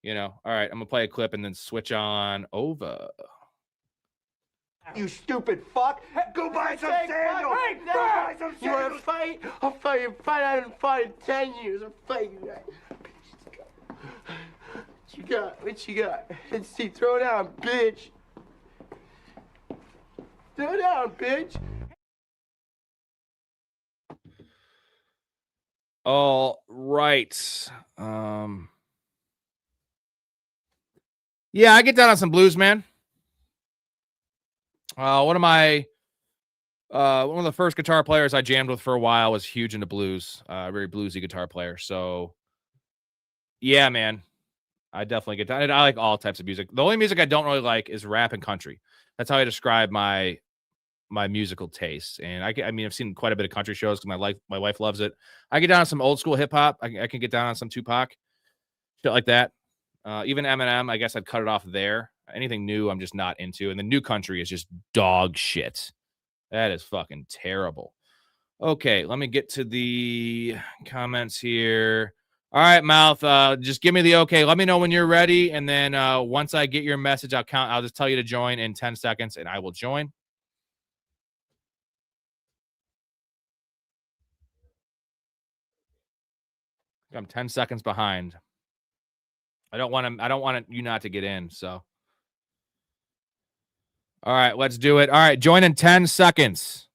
all right, I'm going to play a clip and then switch on over. You stupid fuck! Go buy some sandals! Hey, go buy some sandals! You wanna fight? I'll fight. I haven't fought in 10 years. I'm fighting that. What you got? Let's see. Throw down, bitch. Throw down, bitch. All right. Yeah, I get down on some blues, man. One of the first guitar players I jammed with for a while was huge into blues, very bluesy guitar player. So yeah, man, I definitely get down. I like all types of music. The only music I don't really like is rap and country. That's how I describe my my musical tastes. And I mean, I've seen quite a bit of country shows because my wife loves it. I get down on some old school hip hop. I can get down on some Tupac, shit like that. Even Eminem, I guess I'd cut it off there. Anything new, I'm just not into. And the new country is just dog shit. That is fucking terrible. Okay, let me get to the comments here. All right, Mouth, just give me the okay. Let me know when you're ready, and then once I get your message, I'll just tell you to join in 10 seconds, and I will join. I'm 10 seconds behind. I don't want you not to get in, so. All right, let's do it. All right, join in 10 seconds.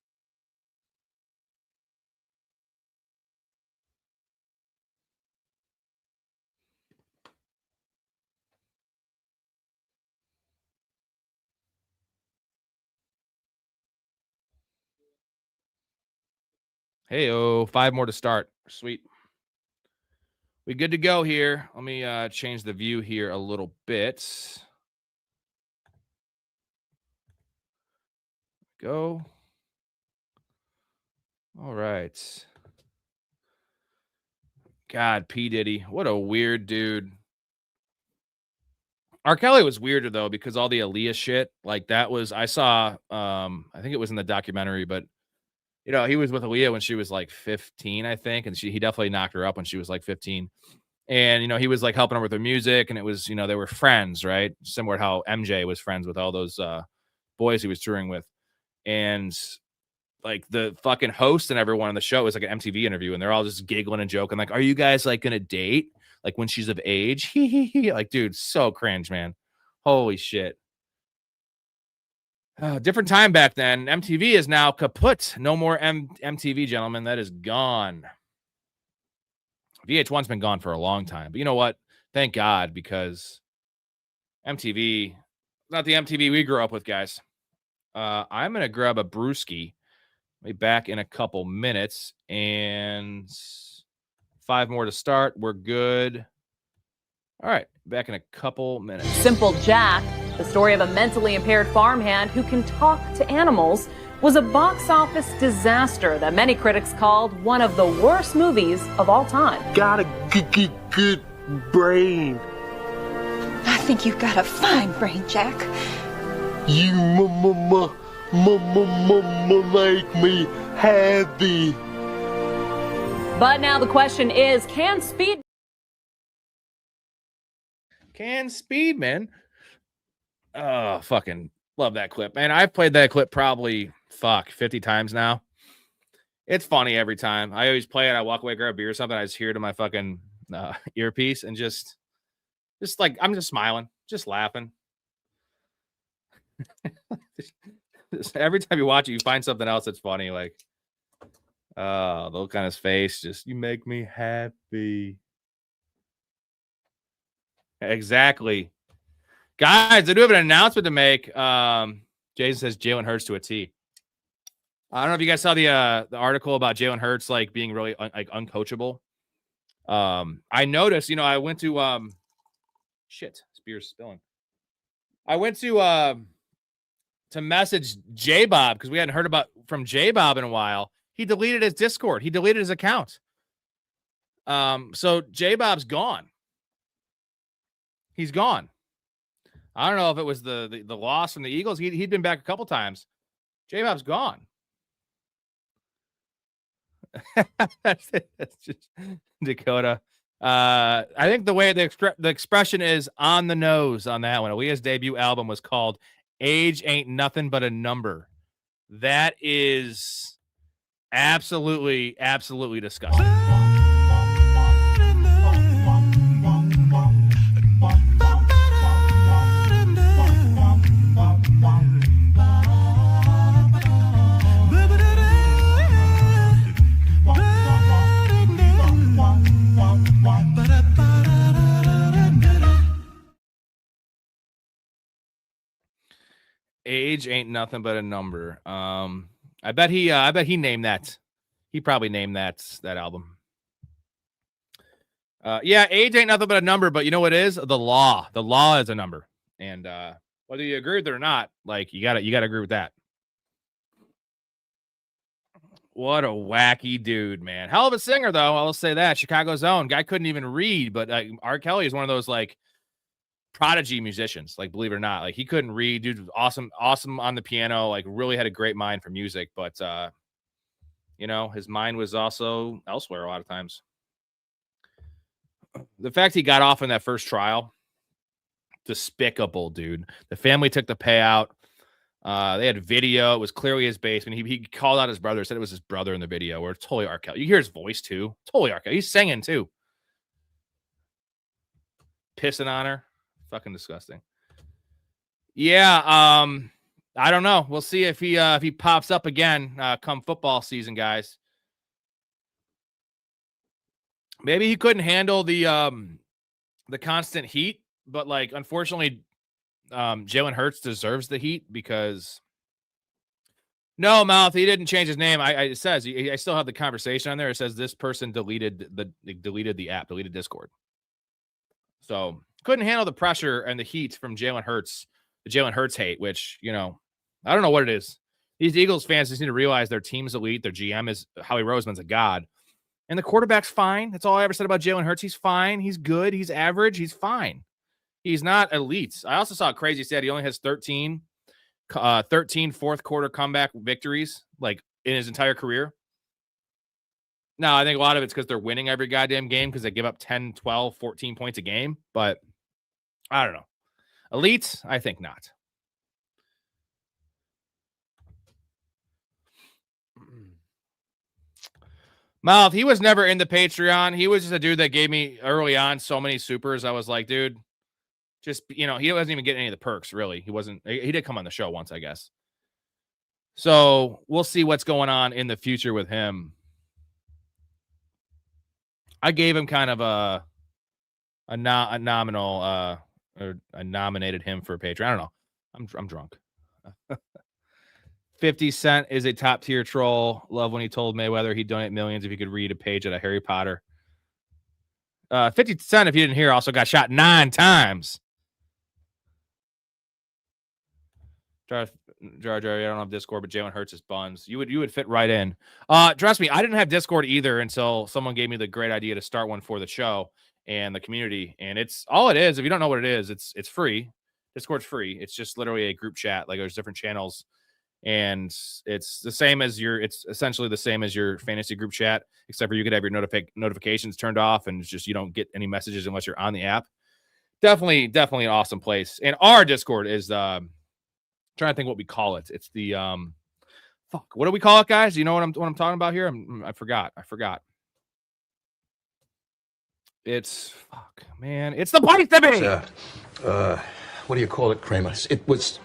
Hey, 5 more to start. Sweet. We good to go here. Let me change the view here a little bit. Go. All right. God, P. Diddy. What a weird dude. R. Kelly was weirder, though, because all the Aaliyah shit, like that was, I saw, I think it was in the documentary, but, you know, he was with Aaliyah when she was like 15, I think. And he definitely knocked her up when she was like 15. And, you know, he was like helping her with her music. And it was, you know, they were friends, right? Similar to how MJ was friends with all those boys he was touring with. And like the fucking host and everyone on the show was like an MTV interview, and they're all just giggling and joking. Like, are you guys like going to date? Like when she's of age? Like, dude, so cringe, man. Holy shit. Different time back then. MTV is now kaput. No more MTV, gentlemen. That is gone. VH1's been gone for a long time. But you know what? Thank God, because MTV, not the MTV we grew up with, guys. I'm going to grab a brewski. I'll be back in a couple minutes, and 5 more to start. We're good. All right, back in a couple minutes. Simple Jack, the story of a mentally impaired farmhand who can talk to animals, was a box office disaster that many critics called one of the worst movies of all time. Got a good brain. I think you've got a fine brain, Jack. You make me happy. But now the question is, can Speedman? Oh, fucking love that clip, man. I've played that clip probably 50 times now. It's funny every time. I always play it. I walk away, grab a beer or something. I just hear it in my fucking earpiece and just like I'm just smiling, just laughing. Every time you watch it, you find something else that's funny. Like, the look on his face, just you make me happy. Exactly, guys. I do have an announcement to make. Jason says Jalen Hurts to a T. I don't know if you guys saw the article about Jalen Hurts like being really uncoachable. I noticed, you know, I went to shit, beer's spilling. I went to message J Bob because we hadn't heard from J Bob in a while. He deleted his Discord. He deleted his account. So J Bob's gone. He's gone. I don't know if it was the loss from the Eagles. He'd been back a couple times. J Bob's gone. That's just Dakota. I think the way the expression is on the nose on that one. Aaliyah's debut album was called Age Ain't Nothing But a Number. That is absolutely disgusting. Age ain't nothing but a number. I bet he named that. He probably named that album. Yeah, age ain't nothing but a number, but you know what it is? The law. The law is a number. And whether you agree with it or not, like you gotta agree with that. What a wacky dude, man. Hell of a singer, though. I'll say that. Chicago's own. Guy couldn't even read, but R. Kelly is one of those, like, prodigy musicians, like, believe it or not. Like, he couldn't read. Dude was awesome on the piano, like, really had a great mind for music, but, you know, his mind was also elsewhere a lot of times. The fact he got off in that first trial, despicable, dude. The family took the payout. They had video. It was clearly his basement. He called out his brother, said it was his brother in the video, where it's totally R. Kelly. You hear his voice, too. Totally R. Kelly. He's singing, too. Pissing on her. Fucking disgusting. Yeah, I don't know. We'll see if he pops up again come football season, guys. Maybe he couldn't handle the constant heat, but, like, unfortunately, Jalen Hurts deserves the heat because no, Mouth, he didn't change his name. It says I still have the conversation on there. It says this person deleted the app, deleted Discord. So couldn't handle the pressure and the heat from Jalen Hurts, the Jalen Hurts hate, which, you know, I don't know what it is. These Eagles fans just need to realize their team's elite. Their GM is Howie Roseman's a god. And the quarterback's fine. That's all I ever said about Jalen Hurts. He's fine. He's good. He's average. He's fine. He's not elite. I also saw a crazy stat. He only has 13 fourth quarter comeback victories, like, in his entire career. Now, I think a lot of it's because they're winning every goddamn game because they give up 10, 12, 14 points a game. But I don't know. Elite? I think not. Mouth, he was never in the Patreon. He was just a dude that gave me early on so many supers. I was like, dude, just, you know, he doesn't even get any of the perks, really. He did come on the show once, I guess. So we'll see what's going on in the future with him. I gave him kind of a nominal, or I nominated him for a Patreon. I don't know. I'm drunk. 50 Cent is a top tier troll. Love when he told Mayweather he'd donate millions if he could read a page out of Harry Potter. 50 Cent, if you didn't hear, also got shot 9 times. Jar, I don't have Discord, but Jalen Hurts is buns. You would fit right in. Trust me, I didn't have Discord either until someone gave me the great idea to start one for the show and the community. And it's all it is. If you don't know what it is, it's free. Discord's free. It's just literally a group chat. Like, there's different channels, and it's essentially the same as your fantasy group chat, except for you could have your notifications turned off, and it's just you don't get any messages unless you're on the app. Definitely an awesome place. And our Discord is trying to think what we call it. It's the what do we call it, guys? Do you know what I'm talking about here? I forgot. It's it's the place to be. What do you call it, Kramer? It was.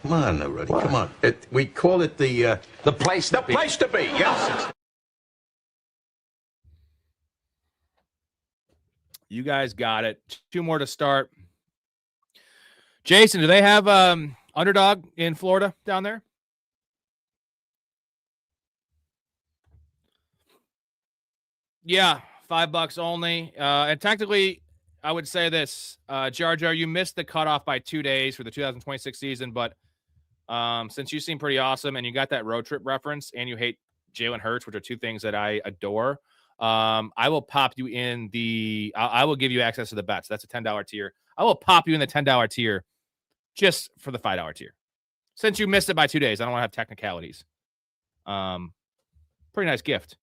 Come on, Rudy. Come on. We call it the place to be. The place to be. Yes. You guys got it. 2 more to start. Jason, do they have Underdog in Florida down there? Yeah, $5 only. And technically, I would say this, Jar Jar, you missed the cutoff by 2 days for the 2026 season, but since you seem pretty awesome and you got that road trip reference and you hate Jalen Hurts, which are 2 things that I adore, I will pop you in I will give you access to the bets. That's a $10 tier. I will pop you in the $10 tier just for the $5 tier. Since you missed it by 2 days, I don't want to have technicalities. Pretty nice gift.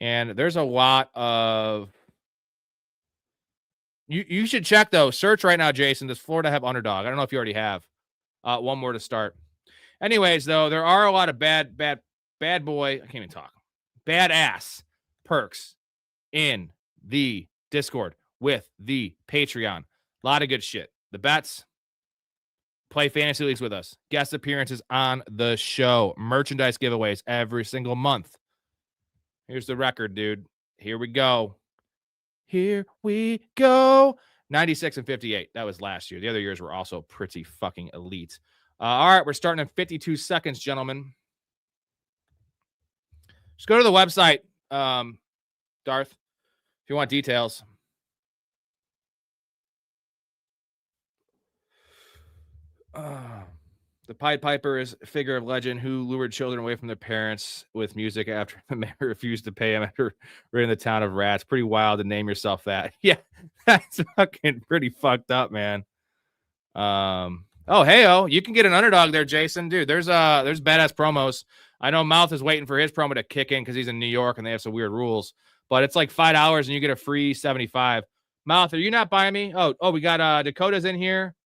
And there's a lot of... You should check, though. Search right now, Jason. Does Florida have Underdog? I don't know if you already have. 1 more to start. Anyways, though, there are a lot of bad boy... I can't even talk. Badass perks in the Discord with the Patreon. A lot of good shit. The bets... Play fantasy leagues with us. Guest appearances on the show. Merchandise giveaways every single month. Here's the record, dude. Here we go. 96 and 58. That was last year. The other years were also pretty fucking elite. All right, we're starting in 52 seconds, gentlemen. Just go to the website, Darth, if you want details. The Pied Piper is a figure of legend who lured children away from their parents with music after the mayor refused to pay him after we're in the town of rats. Pretty wild to name yourself that. Yeah, that's fucking pretty fucked up, man. Oh, hey, you can get an underdog there, Jason. Dude, there's badass promos. I know Mouth is waiting for his promo to kick in because he's in New York and they have some weird rules. But it's like $5 and you get a free 75. Mouth, are you not buying me? Oh, we got Dakota's in here.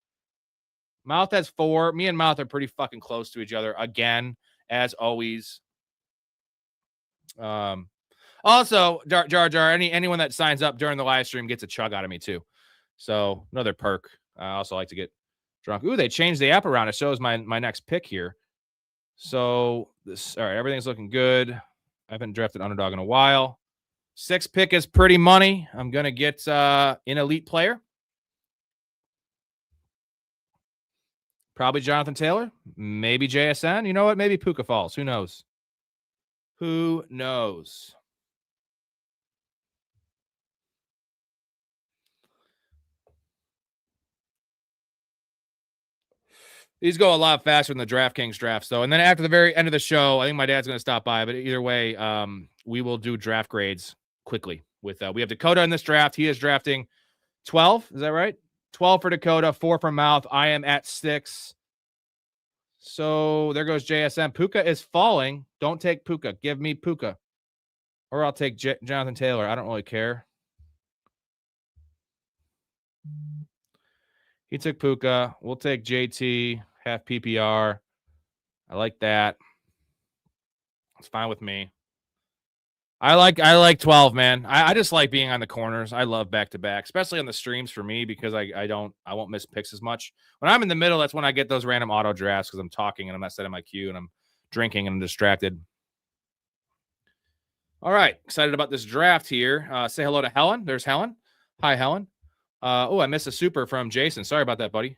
Mouth has 4. Me and Mouth are pretty fucking close to each other again, as always. Also, Jar Jar, anyone that signs up during the live stream gets a chug out of me too. So another perk. I also like to get drunk. Ooh, they changed the app around. It shows my next pick here. So all right, everything's looking good. I haven't drafted underdog in a while. 6 pick is pretty money. I'm gonna get an elite player. Probably Jonathan Taylor. Maybe JSN. You know what? Maybe Puka Falls. Who knows? Who knows? These go a lot faster than the DraftKings drafts, though. And then after the very end of the show, I think my dad's going to stop by. But either way, we will do draft grades quickly. We have Dakota in this draft. He is drafting 12. Is that right? 12 for Dakota, 4 for Mouth. I am at 6. So there goes JSM. Puka is falling. Don't take Puka. Give me Puka. Or I'll take Jonathan Taylor. I don't really care. He took Puka. We'll take JT. Half PPR. I like that. It's fine with me. I like 12, man. I just like being on the corners. I love back-to-back, especially on the streams for me because I won't miss picks as much. When I'm in the middle, that's when I get those random auto drafts because I'm talking and I'm not setting my cue and I'm drinking and I'm distracted. All right. Excited about this draft here. Say hello to Helen. There's Helen. Hi, Helen. I missed a super from Jason. Sorry about that, buddy.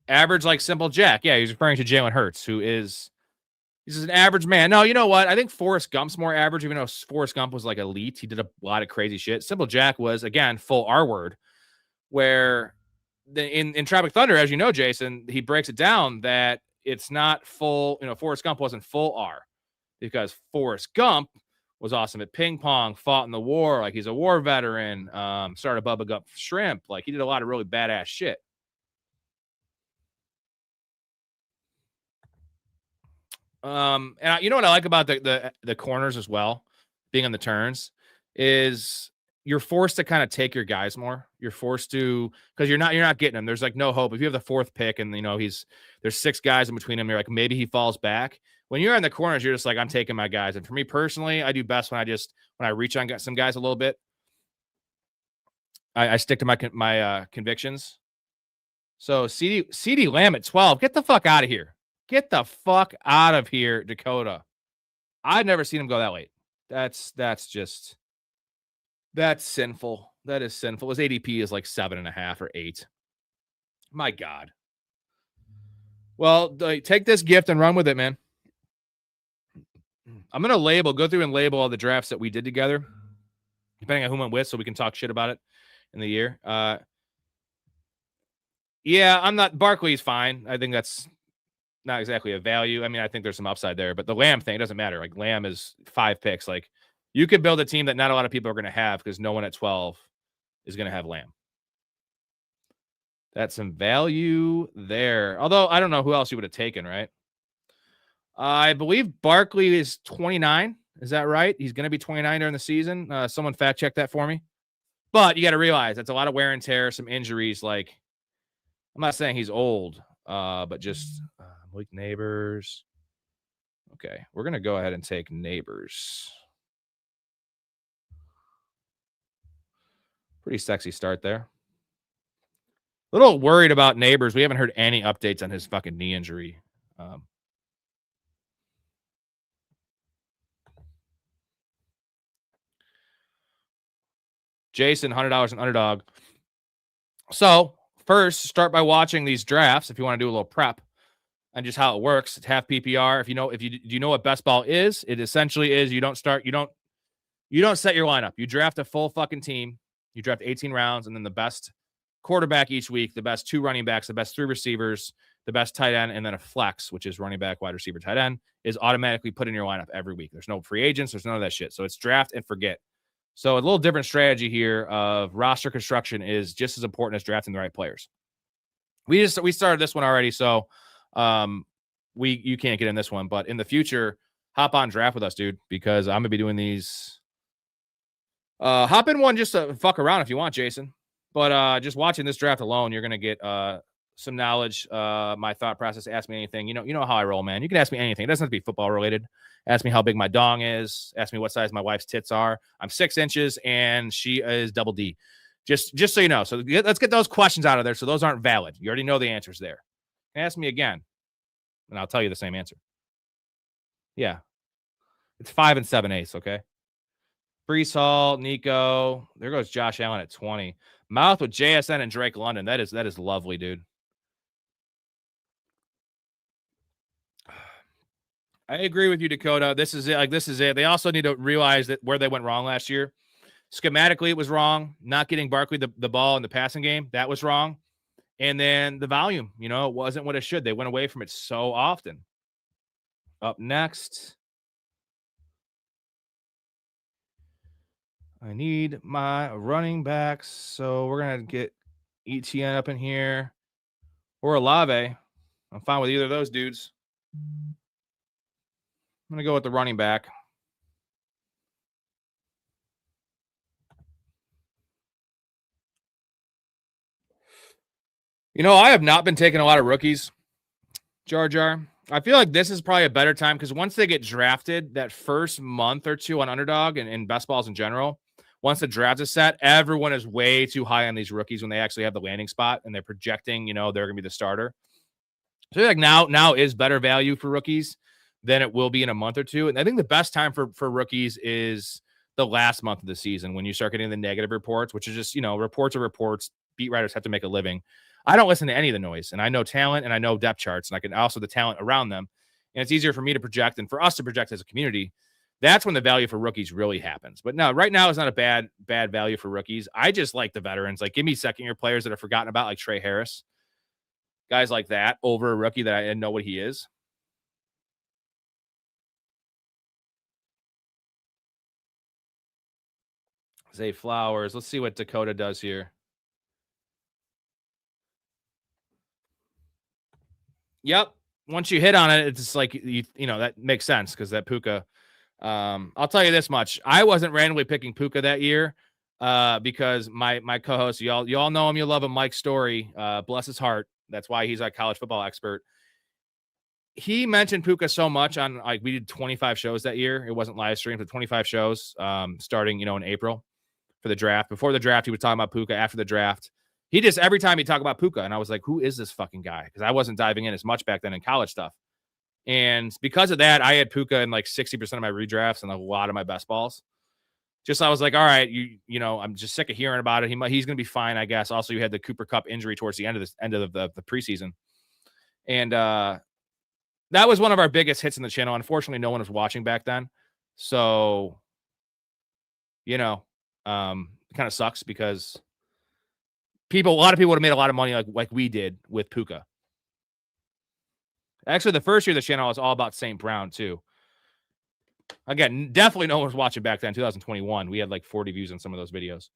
Average like Simple Jack. Yeah, he's referring to Jalen Hurts, he's an average man. No, you know what? I think Forrest Gump's more average, even though Forrest Gump was like elite. He did a lot of crazy shit. Simple Jack was, again, full R word, where in Tropic Thunder, as you know, Jason, he breaks it down that it's not full, Forrest Gump wasn't full R because Forrest Gump was awesome at ping pong, fought in the war. Like he's a war veteran, started Bubba Gump Shrimp. Like he did a lot of really badass shit. And you know what I like about the corners as well, being on the turns, is you're forced to kind of take your guys more. You're forced to, because you're not getting them. There's like no hope. If you have the 4th pick and there's 6 guys in between him, you're like maybe he falls back. When you're in the corners, you're just like I'm taking my guys. And for me personally, I do best when I reach on some guys a little bit. I stick to my convictions. So CD Lamb at 12. Get the fuck out of here. Get the fuck out of here, Dakota. I've never seen him go that late. That's sinful. That is sinful. His ADP is like 7.5 or 8. My God. Well, take this gift and run with it, man. I'm going to go through and label all the drafts that we did together, depending on who I'm with, so we can talk shit about it in the year. Yeah, Barkley's fine. I think that's not exactly a value. I mean, I think there's some upside there, but the Lamb thing doesn't matter. Like Lamb is 5 picks. Like you could build a team that not a lot of people are going to have because no one at 12 is going to have Lamb. That's some value there. Although I don't know who else you would have taken, right? I believe Barkley is 29. Is that right? He's going to be 29 during the season. Someone fact check that for me. But you got to realize that's a lot of wear and tear, some injuries. Like I'm not saying he's old, but just Malik Neighbors. Okay, we're going to go ahead and take Neighbors. Pretty sexy start there. A little worried about Neighbors. We haven't heard any updates on his fucking knee injury. Jason, $100 an underdog. So first, start by watching these drafts if you want to do a little prep and just how it works. It's half PPR. Do you know what best ball is? It essentially is you don't set your lineup. You draft a full fucking team. You draft 18 rounds, and then the best quarterback each week, the best 2 running backs, the best 3 receivers, the best tight end, and then a flex, which is running back, wide receiver, tight end, is automatically put in your lineup every week. There's no free agents. There's none of that shit. So it's draft and forget. So a little different strategy here of roster construction is just as important as drafting the right players. We started this one already, so you can't get in this one. But in the future, hop on draft with us, dude, because I'm gonna be doing these. Hop in one just to fuck around if you want, Jason. But just watching this draft alone, you're gonna get some knowledge, my thought process. Ask me anything. You know how I roll, man. You can ask me anything. It doesn't have to be football related. Ask me how big my dong is. Ask me what size my wife's tits are. I'm 6 inches and she is double D. Just so you know. So let's get those questions out of there. So those aren't valid. You already know the answers there. Ask me again, and I'll tell you the same answer. Yeah, it's 5 and 7/8. Okay. Brees Hall, Nico. There goes Josh Allen at 20. Mouth with JSN and Drake London. That is lovely, dude. I agree with you, Dakota. This is it. This is it. They also need to realize that where they went wrong last year. Schematically, it was wrong. Not getting Barkley the ball in the passing game, that was wrong. And then the volume, it wasn't what it should. They went away from it so often. Up next, I need my running backs. So we're going to get ETN up in here or Olave. I'm fine with either of those dudes. I'm going to go with the running back. I have not been taking a lot of rookies, Jar Jar. I feel like this is probably a better time because once they get drafted, that first month or two on Underdog and best balls in general, once the draft is set, everyone is way too high on these rookies when they actually have the landing spot and they're projecting, they're going to be the starter. So I feel like now is better value for rookies than it will be in a month or two. And I think the best time for rookies is the last month of the season when you start getting the negative reports, which is just, reports are reports. Beat writers have to make a living. I don't listen to any of the noise, and I know talent and I know depth charts, and I can also the talent around them. And it's easier for me to project and for us to project as a community. That's when the value for rookies really happens. But no, right now is not a bad value for rookies. I just like the veterans. Like, give me second-year players that are forgotten about, like Trey Harris. Guys like that over a rookie that I didn't know what he is. Zay Flowers. Let's see what Dakota does here. Yep. Once you hit on it, it's like, that makes sense because that Puka. I'll tell you this much. I wasn't randomly picking Puka that year because my co-host, y'all know him, you love him, Mike Storey, bless his heart. That's why he's our college football expert. He mentioned Puka so much on, we did 25 shows that year. It wasn't live streamed, but 25 shows starting, in April for the draft. Before the draft, he was talking about Puka. After the draft, he just, every time he talked about Puka, and I was like, who is this fucking guy? Because I wasn't diving in as much back then in college stuff. And because of that, I had Puka in like 60% of my redrafts and a lot of my best balls. I was like, all right, I'm just sick of hearing about it. He's going to be fine, I guess. Also, you had the Cooper Kupp injury towards the end of the preseason. And that was one of our biggest hits in the channel. Unfortunately, no one was watching back then. So, it kind of sucks because a lot of people would have made a lot of money like we did with Puka. Actually, the first year of the channel was all about St. Brown, too. Again, definitely no one was watching back then. 2021, we had like 40 views on some of those videos.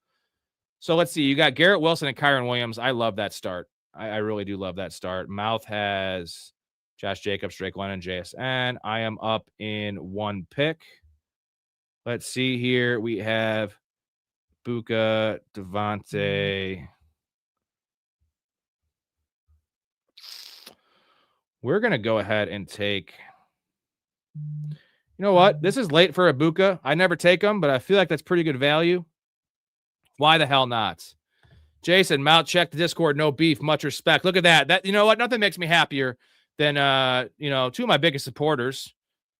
So let's see. You got Garrett Wilson and Kyron Williams. I love that start. I really do love that start. Mouth has Josh Jacobs, Drake London, JSN. I am up in one pick. Let's see here. We have Buka, Devontae. We're going to go ahead and take, you know what? This is late for a Buka. I never take them, but I feel like that's pretty good value. Why the hell not? Jason, Mount, check the Discord. No beef. Much respect. Look at that. You know what? Nothing makes me happier than, two of my biggest supporters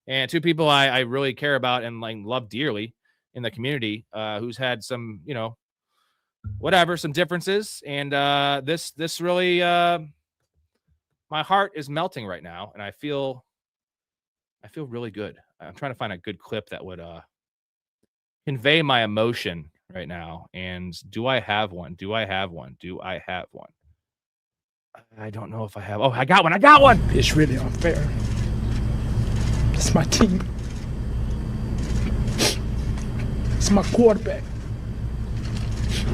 and two people I really care about and love dearly in the community who's had some, some differences. And this really... my heart is melting right now, and I feel really good. I'm trying to find a good clip that would convey my emotion right now. And do I have one? Do I have one? Do I have one? I don't know if I have. Oh, I got one. I got one. It's really unfair. It's my team. It's my quarterback.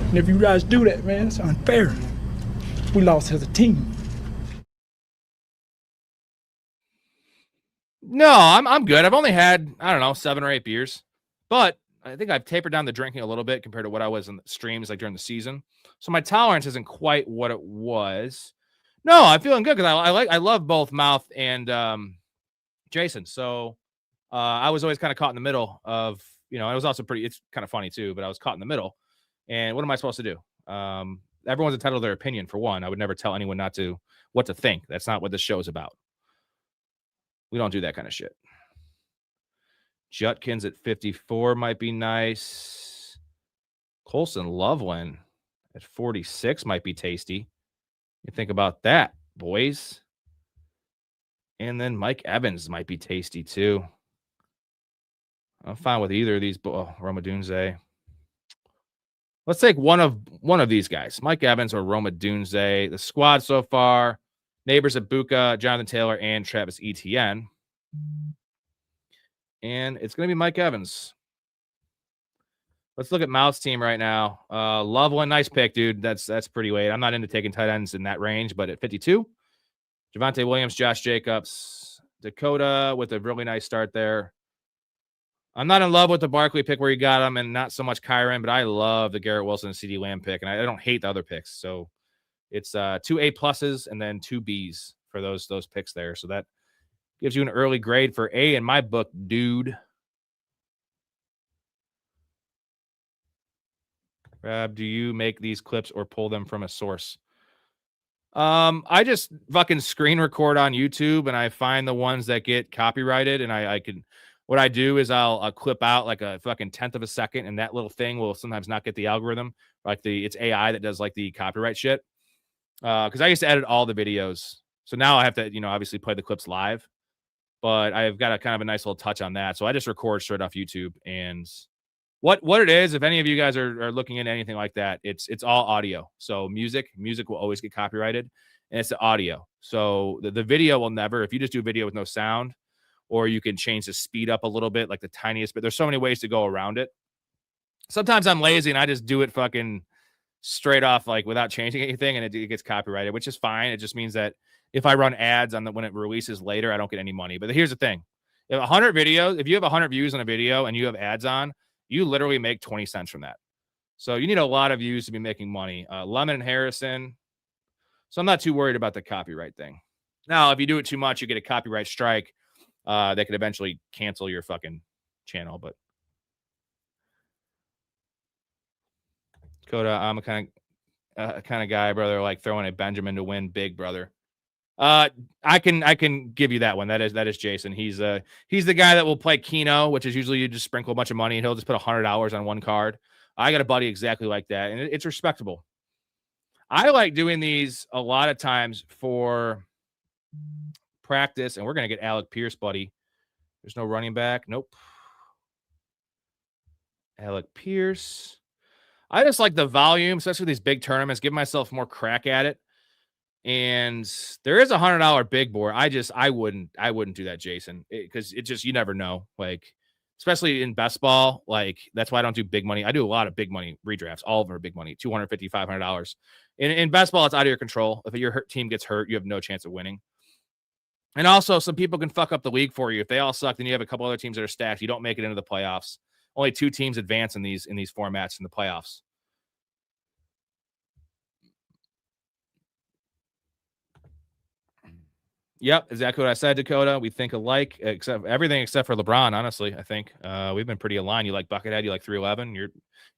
And if you guys do that, man, it's unfair. We lost as a team. No, I'm good. I've only had, I don't know, 7 or 8 beers, but I think I've tapered down the drinking a little bit compared to what I was in the streams like during the season. So my tolerance isn't quite what it was. No, I'm feeling good because I love both Mouth and Jason. So I was always kind of caught in the middle of, it was also it's kind of funny too, but I was caught in the middle. And what am I supposed to do? Everyone's entitled to their opinion, for one. I would never tell anyone what to think. That's not what this show is about. We don't do that kind of shit. Jutkins at 54 might be nice. Colson Loveland at 46 might be tasty. You think about that, boys. And then Mike Evans might be tasty too. I'm fine with either of these. Roma Dunze. Let's take one of these guys, Mike Evans or Roma Dunze. The squad so far: Neighbors at Buka, Jonathan Taylor, and Travis Etienne. And it's going to be Mike Evans. Let's look at Mouth's team right now. Loveland, nice pick, dude. That's pretty weight. I'm not into taking tight ends in that range, but at 52, Javonte Williams, Josh Jacobs, Dakota with a really nice start there. I'm not in love with the Barkley pick where you got him, and not so much Kyron, but I love the Garrett Wilson and CeeDee Lamb pick, and I don't hate the other picks. So it's 2 A pluses and then 2 Bs for those picks there. So that gives you an early grade for A in my book, dude. Rab, do you make these clips or pull them from a source? I just fucking screen record on YouTube, and I find the ones that get copyrighted, and I can. What I do is I'll clip out like a fucking 1/10 of a second, and that little thing will sometimes not get the algorithm. Like it's AI that does like the copyright shit. Because I used to edit all the videos, so now I have to obviously play the clips live. But I've got a kind of a nice little touch on that, so I just record straight off YouTube. And what it is, if any of you guys are looking into anything like that, it's all audio. So music will always get copyrighted, and it's the audio. So the video will never. If you just do a video with no sound, or you can change the speed up a little bit, like the tiniest bit. There's so many ways to go around it. Sometimes I'm lazy and I just do it fucking straight off, like without changing anything, and it gets copyrighted, which is fine. It just means that if I run ads on when it releases later, I don't get any money. But here's the thing: if you have 100 views on a video and you have ads on, you literally make 20 cents from that. So you need a lot of views to be making money. Lemon and Harrison. So I'm not too worried about the copyright thing. Now, if you do it too much, you get a copyright strike. They could eventually cancel your fucking channel, but Coda, I'm a kind of guy, brother, like throwing a Benjamin to win big, brother. I can give you that one. That is Jason. He's the guy that will play Keno, which is usually you just sprinkle a bunch of money and he'll just put $100 on one card. I got a buddy exactly like that, and it's respectable. I like doing these a lot of times for practice, and we're going to get Alec Pierce, buddy. There's no running back. Nope. Alec Pierce. I just like the volume, especially these big tournaments, give myself more crack at it. And there is $100 big board. I wouldn't do that, Jason, because it just, you never know. Like, especially in best ball, like that's why I don't do big money. I do a lot of big money redrafts. All of them are big money, $250, $500. In best ball, it's out of your control. If your team gets hurt, you have no chance of winning. And also, some people can fuck up the league for you. If they all suck, then you have a couple other teams that are stacked. You don't make it into the playoffs. Only 2 teams advance in these formats in the playoffs. Yep, exactly what I said, Dakota. We think alike, except everything except for LeBron, honestly, I think. We've been pretty aligned. You like Buckethead, you like 311. You're a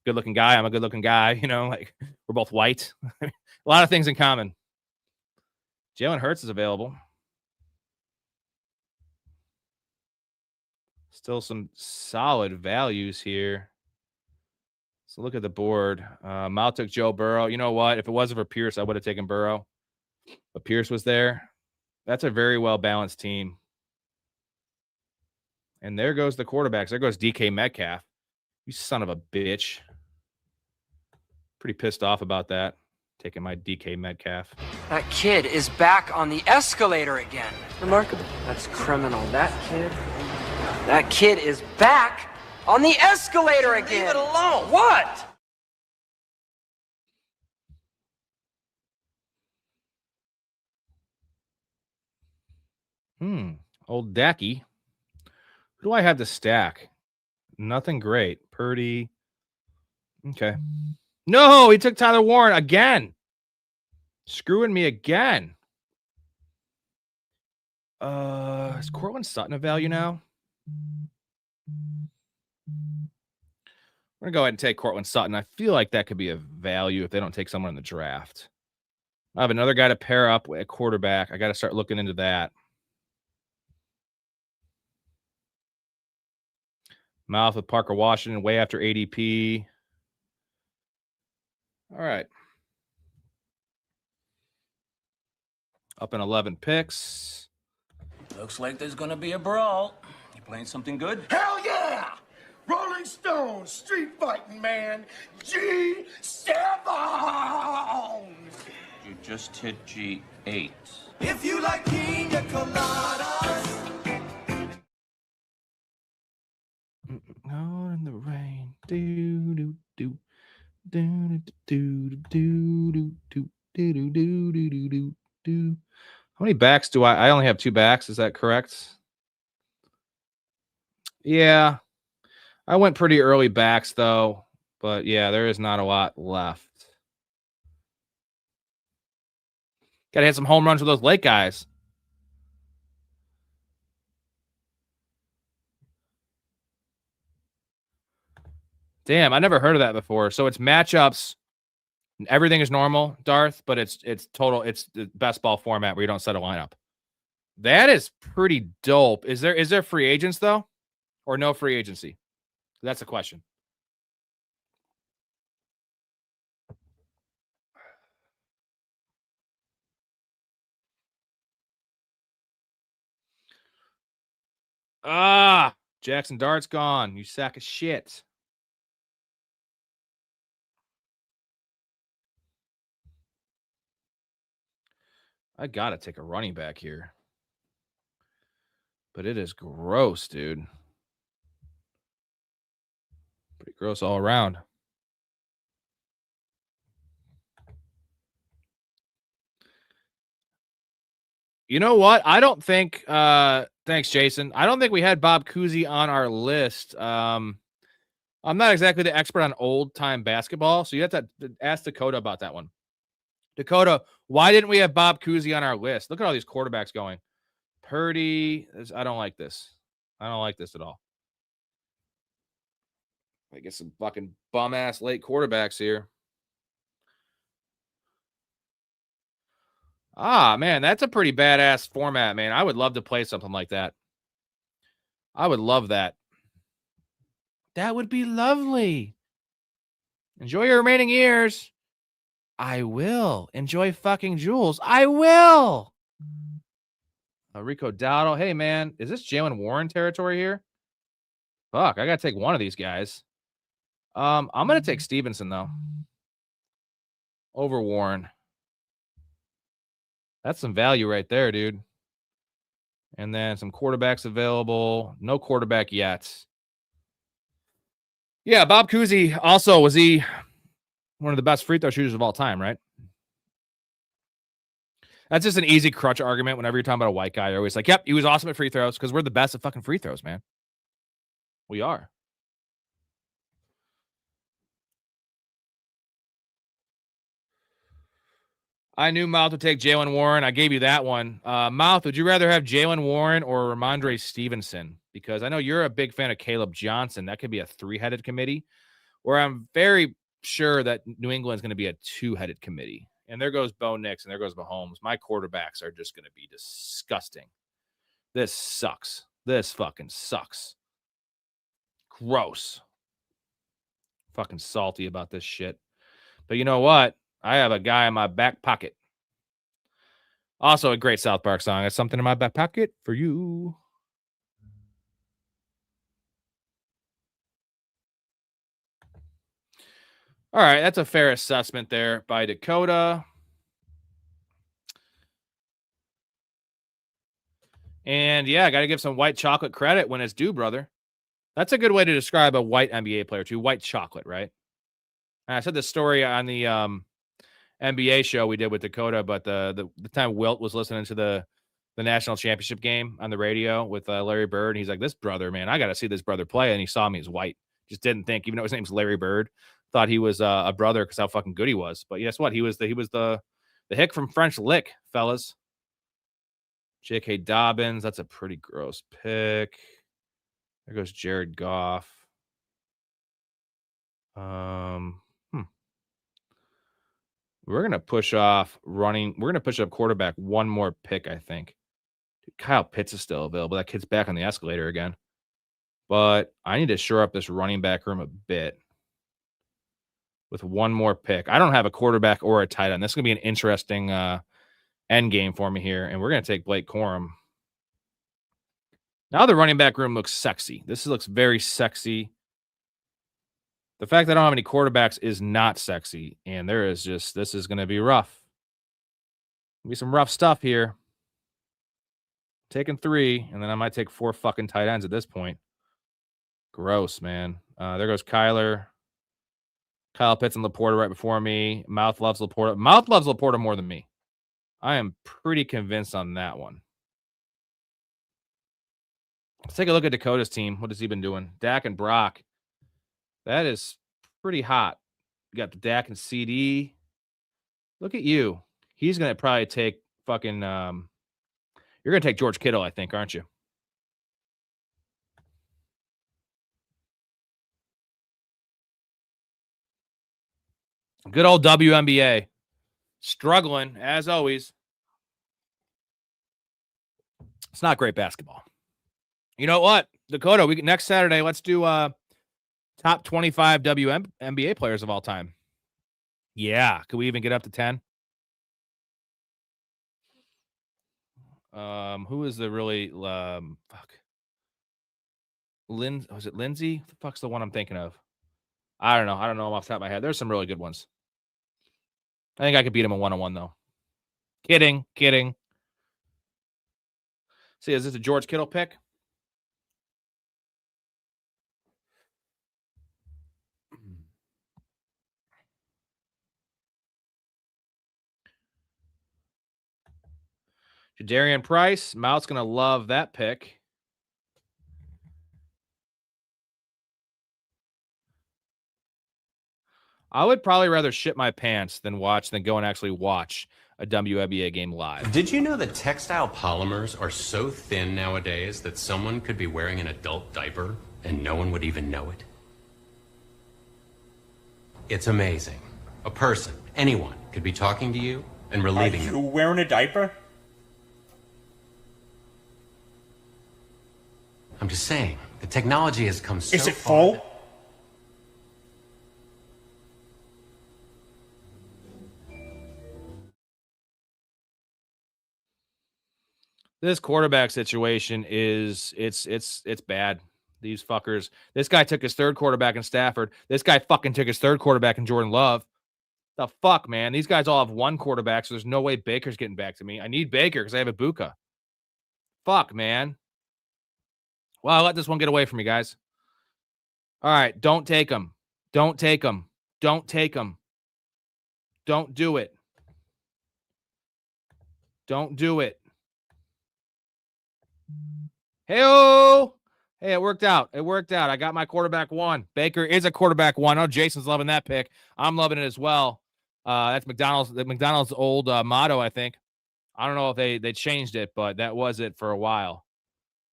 good-looking guy. I'm a good-looking guy. Like we're both white. A lot of things in common. Jalen Hurts is available. Still some solid values here. So look at the board. Mal took Joe Burrow. You know what? If it wasn't for Pierce, I would have taken Burrow. But Pierce was there. That's a very well-balanced team. And there goes the quarterbacks. There goes DK Metcalf. You son of a bitch. Pretty pissed off about that. Taking my DK Metcalf. That kid is back on the escalator again. Remarkable. That's criminal. That kid is back on the escalator again. Leave it alone. What? Old Dacky. Who do I have to stack? Nothing great. Purdy. Okay. No, he took Tyler Warren again. Screwing me again. Is Cortland Sutton a value now? We're going to go ahead and take Cortland Sutton. I feel like that could be a value if they don't take someone in the draft. I have another guy to pair up with a quarterback. I got to start looking into that. Mouth with Parker Washington way after ADP. All right. Up in 11 picks. Looks like there's gonna be a brawl. You playing something good? Hell yeah! Rolling Stones, street fighting, man. G7! You just hit G8. If you like pina coladas. Out in the rain. Do do do. Do do do do do do do do do do do do. How many backs do I only have 2 backs, is that correct? Yeah. I went pretty early backs though, but yeah, there is not a lot left. Gotta hit some home runs with those late guys. Damn, I never heard of that before. So it's matchups. Everything is normal, Darth, but it's total. It's the best ball format where you don't set a lineup. That is pretty dope. Is there free agents though, or no free agency? That's a question. Jackson Dart's gone. You sack of shit. I gotta take a running back here. But it is gross, dude. Pretty gross all around. You know what? I don't think thanks, Jason. I don't think we had Bob Cousy on our list. I'm not exactly the expert on old-time basketball, so you have to ask Dakota about that one. Dakota, why didn't we have Bob Cousy on our list? Look at all these quarterbacks going. Purdy. I don't like this. I don't like this at all. I get some fucking bum-ass late quarterbacks here. Man, that's a pretty badass format, man. I would love to play something like that. I would love that. That would be lovely. Enjoy your remaining years. I will. Enjoy fucking Jules. I will. Rico Dowdle. Hey, man. Is this Jalen Warren territory here? Fuck, I got to take one of these guys. I'm going to take Stevenson, though. Over Warren. That's some value right there, dude. And then some quarterbacks available. No quarterback yet. Yeah, Bob Cousy also, was he one of the best free throw shooters of all time, right? That's just an easy crutch argument. Whenever you're talking about a white guy, you're always like, yep, he was awesome at free throws because we're the best at fucking free throws, man. We are. I knew Mouth would take Jalen Warren. I gave you that one. Mouth, would you rather have Jalen Warren or Ramondre Stevenson? Because I know you're a big fan of Caleb Johnson. That could be a 3-headed committee. Or I'm very sure that New England's going to be a 2-headed committee. And there goes Bo Nix and there goes Mahomes. My quarterbacks are just going to be disgusting. This sucks. This fucking sucks. Gross. Fucking salty about this shit. But you know what? I have a guy in my back pocket. Also a great South Park song. It's something in my back pocket for you. All right, that's a fair assessment there by Dakota. And yeah, I got to give some white chocolate credit when it's due, brother. That's a good way to describe a white NBA player too. White chocolate, right? And I said this story on the NBA show we did with Dakota, but the time Wilt was listening to the national championship game on the radio with Larry Bird, he's like, "This brother, man, I got to see this brother play." And he saw me as white. Just didn't think, even though his name's Larry Bird, thought he was a brother because how fucking good he was. But guess what? He was the hick from French Lick, fellas. J.K. Dobbins, that's a pretty gross pick. There goes Jared Goff. We're gonna push off running. We're gonna push up quarterback one more pick, I think. Dude, Kyle Pitts is still available. That kid's back on the escalator again. But I need to shore up this running back room a bit with one more pick. I don't have a quarterback or a tight end. This is gonna be an interesting end game for me here, and we're gonna take Blake Corum. Now the running back room looks sexy. This looks very sexy. The fact that I don't have any quarterbacks is not sexy, and this is going to be rough. Gonna be some rough stuff here. Taking 3, and then I might take 4 fucking tight ends at this point. Gross, man. There goes Kyler. Kyle Pitts and Laporta right before me. Mouth loves Laporta. Mouth loves Laporta more than me. I am pretty convinced on that one. Let's take a look at Dakota's team. What has he been doing? Dak and Brock. That is pretty hot. You got the Dak and CD. Look at you. He's going to probably take fucking you're going to take George Kittle, I think, aren't you? Good old WNBA. Struggling, as always. It's not great basketball. You know what? Dakota, next Saturday, let's do top 25 WNBA players of all time. Yeah. Could we even get up to 10? Who is the really fuck? Was it Lindsay? What the fuck's the one I'm thinking of? I don't know. I don't know off the top of my head. There's some really good ones. I think I could beat him a 1-on-1 though. Kidding. See, is this a George Kittle pick? Jadarian Price. Mouth's going to love that pick. I would probably rather shit my pants than go and actually watch a WNBA game live. Did you know that textile polymers are so thin nowadays that someone could be wearing an adult diaper and no one would even know it? It's amazing. A person, anyone, could be talking to you and relieving you. Are you wearing a diaper? I'm just saying, the technology has come so far. Is it full? This quarterback situation it's bad. These fuckers. This guy took his 3rd quarterback in Stafford. This guy fucking took his 3rd quarterback in Jordan Love. The fuck, man? These guys all have 1 quarterback, so there's no way Baker's getting back to me. I need Baker because I have Ibuka. Fuck, man. Well, I'll let this one get away from me, guys. All right, don't take him. Don't take him. Don't take him. Don't do it. Don't do it. Hey-oh! Hey, it worked out. It worked out. I got my quarterback 1. Baker is a quarterback 1. Oh, Jason's loving that pick. I'm loving it as well. That's McDonald's old motto, I think. I don't know if they changed it, but that was it for a while.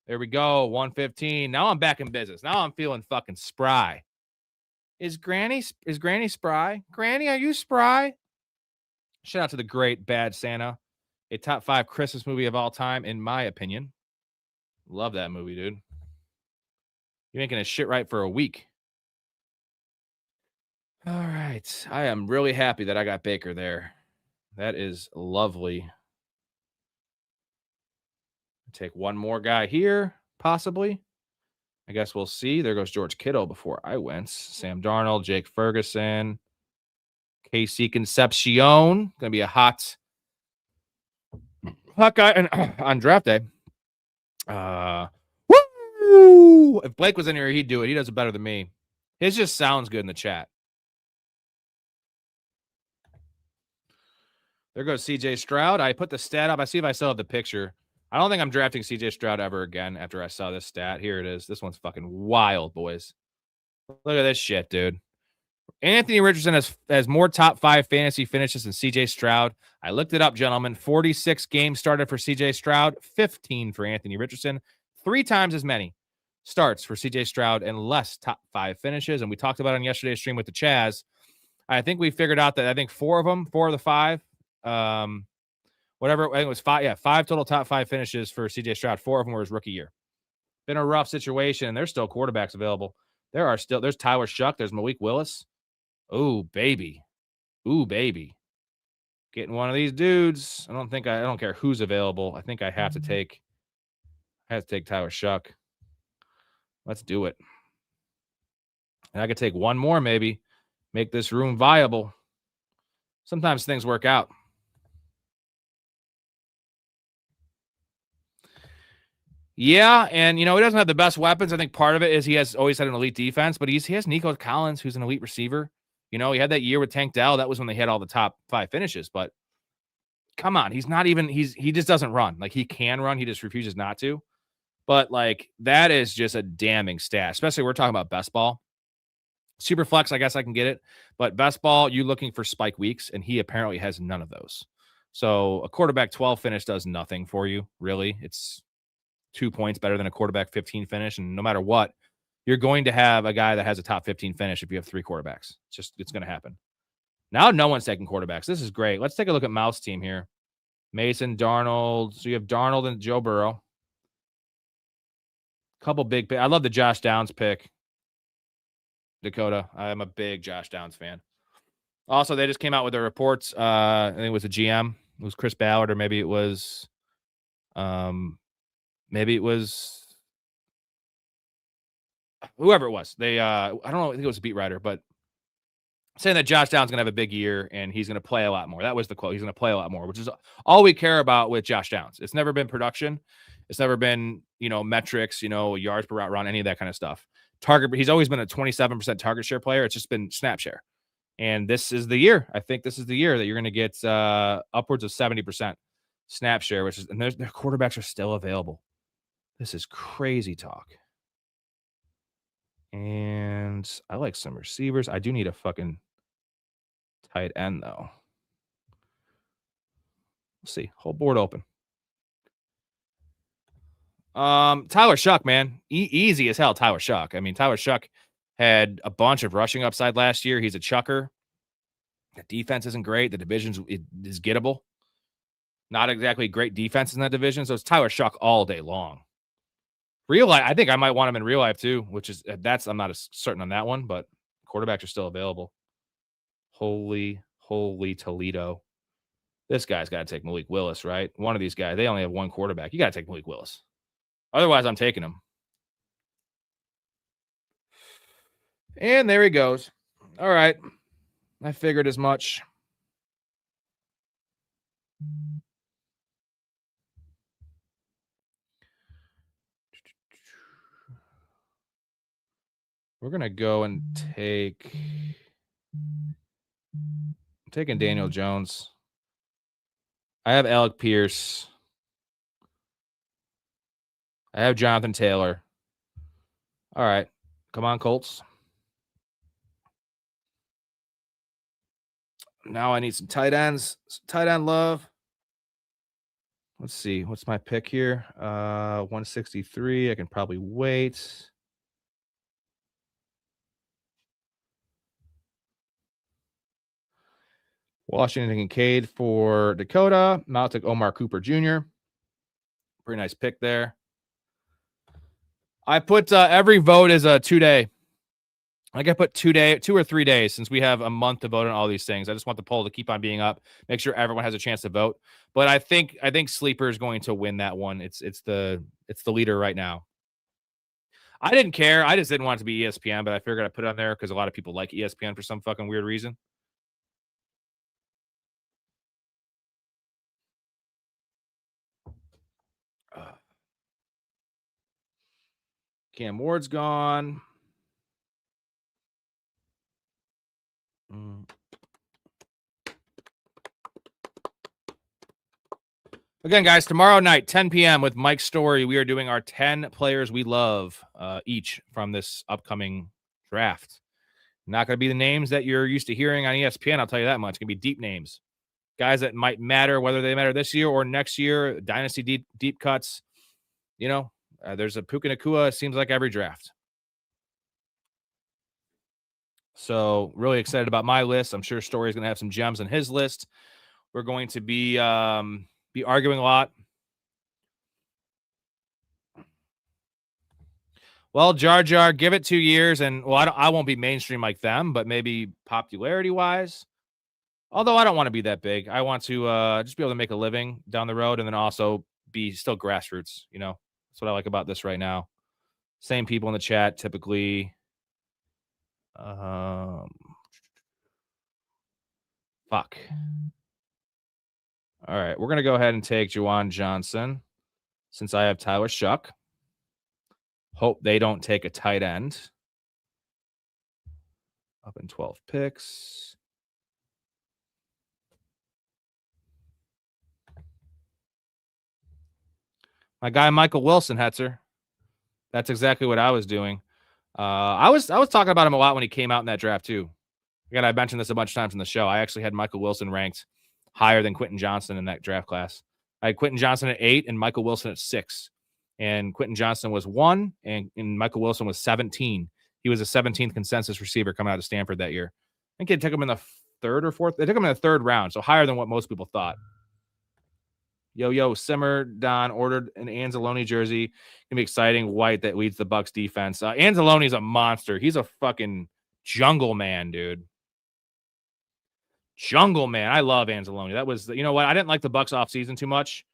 There we go. 115. Now I'm back in business. Now I'm feeling fucking spry. Is Granny spry? Granny, are you spry? Shout out to the great Bad Santa, a top 5 Christmas movie of all time, in my opinion. Love that movie, dude. You're making a shit right for a week. All right. I am really happy that I got Baker there. That is lovely. Take one more guy here, possibly. I guess we'll see. There goes George Kittle before I went. Sam Darnold, Jake Ferguson. KC Concepcion. Gonna be a hot guy on draft day. Woo! If Blake was in here, he'd do it. He does it better than me. His just sounds good in the chat. There goes CJ Stroud. I put the stat up. I see if I still have the picture. I don't think I'm drafting CJ Stroud ever again after I saw this stat. Here it is. This one's fucking wild, boys. Look at this shit, dude. Anthony Richardson has more top 5 fantasy finishes than CJ Stroud. I looked it up, gentlemen. 46 games started for CJ Stroud, 15 for Anthony Richardson, 3 times as many starts for CJ Stroud and less top 5 finishes. And we talked about it on yesterday's stream with the Chaz. I think we figured out that I think 4 of the 5, whatever, I think it was 5. Yeah, 5 total top 5 finishes for CJ Stroud. 4 of them were his rookie year. Been a rough situation, and there's still quarterbacks available. There's Tyler Shuck. There's Malik Willis. Oh, baby. Ooh, baby. Getting one of these dudes. I don't care who's available. I think I have to take Tyler Shuck. Let's do it. And I could take one more, maybe. Make this room viable. Sometimes things work out. Yeah, and he doesn't have the best weapons. I think part of it is he has always had an elite defense, but he has Nico Collins, who's an elite receiver. He had that year with Tank Dell. That was when they had all the top 5 finishes. But come on, he just doesn't run. Like, he can run. He just refuses not to. But, like, that is just a damning stat, especially we're talking about best ball. Super flex, I guess I can get it. But best ball, you looking for spike weeks, and he apparently has none of those. So a quarterback 12 finish does nothing for you, really. It's 2 points better than a quarterback 15 finish. And no matter what, you're going to have a guy that has a top 15 finish if you have 3 quarterbacks. It's going to happen. Now no one's taking quarterbacks. This is great. Let's take a look at Mouth's team here. Mason, Darnold. So you have Darnold and Joe Burrow. Couple big picks. I love the Josh Downs pick. Dakota. I'm a big Josh Downs fan. Also, they just came out with their reports. I think it was a GM. It was Chris Ballard, or maybe it was whoever it was. They I don't know, I think it was a beat writer, but saying that Josh Downs going to have a big year and he's going to play a lot more. That was the quote. He's going to play a lot more, which is all we care about with Josh Downs. It's never been production. It's never been, metrics, yards per route run, any of that kind of stuff. He's always been a 27% target share player. It's just been snap share. And this is the year. I think this is the year that you're going to get upwards of 70% snap share, and their quarterbacks are still available. This is crazy talk. And I like some receivers. I do need a fucking tight end, though. Let's see. Whole board open. Tyler Shuck, man. Easy as hell, Tyler Shuck. I mean, Tyler Shuck had a bunch of rushing upside last year. He's a chucker. The defense isn't great. The division is gettable. Not exactly great defense in that division. So it's Tyler Shuck all day long. Real life, I think I might want him in real life too, I'm not as certain on that one, but quarterbacks are still available. Holy Toledo. This guy's got to take Malik Willis, right? One of these guys, they only have one quarterback. You got to take Malik Willis. Otherwise, I'm taking him. And there he goes. All right. I figured as much. We're going to go and I'm taking Daniel Jones. I have Alec Pierce. I have Jonathan Taylor. All right. Come on, Colts. Now I need some tight ends. Some tight end love. Let's see. What's my pick here? 163. I can probably wait. Washington Kincaid for Dakota. Now I'll take Omar Cooper Jr. Pretty nice pick there. I put every vote is a 2-day. I put 2 or 3 days, since we have a month to vote on all these things. I just want the poll to keep on being up. Make sure everyone has a chance to vote. But I think Sleeper is going to win that one. It's the leader right now. I didn't care. I just didn't want it to be ESPN, but I figured I'd put it on there because a lot of people like ESPN for some fucking weird reason. Cam Ward's gone. Again, guys, tomorrow night, 10 p.m. with Mike Storey, we are doing our 10 players we love each from this upcoming draft. Not going to be the names that you're used to hearing on ESPN, I'll tell you that much. It's going to be deep names. Guys that might matter, whether they matter this year or next year, dynasty deep cuts. You know, there's a Puka Nacua, it seems like every draft. So really excited about my list. I'm sure Storey's going to have some gems on his list. We're going to be arguing a lot. Well, Jar Jar, give it 2 years, and I won't be mainstream like them, but maybe popularity-wise. Although I don't want to be that big. I want to just be able to make a living down the road and then also be still grassroots, you know. That's what I like about this right now. Same people in the chat, typically. Fuck. All right, we're going to go ahead and take Juwan Johnson since I have Tyler Shuck. Hope they don't take a tight end. Up in 12 picks. My guy Michael Wilson, Hetzer. That's exactly what I was doing. I was talking about him a lot when he came out in that draft too. Again, I mentioned this a bunch of times in the show. I actually had Michael Wilson ranked higher than Quentin Johnson in that draft class. I had Quentin Johnson at 8 and Michael Wilson at 6. And Quentin Johnson was 1 and Michael Wilson was 17. He was a 17th consensus receiver coming out of Stanford that year. I think they took him in the 3rd or 4th. They took him in the 3rd round, so higher than what most people thought. Yo, Simmer, Don ordered an Anzalone jersey. Gonna be exciting. White that leads the Bucs defense. Anzalone's a monster. He's a fucking jungle man, dude. Jungle man. I love Anzalone. That was, you know what? I didn't like the Bucs offseason too much,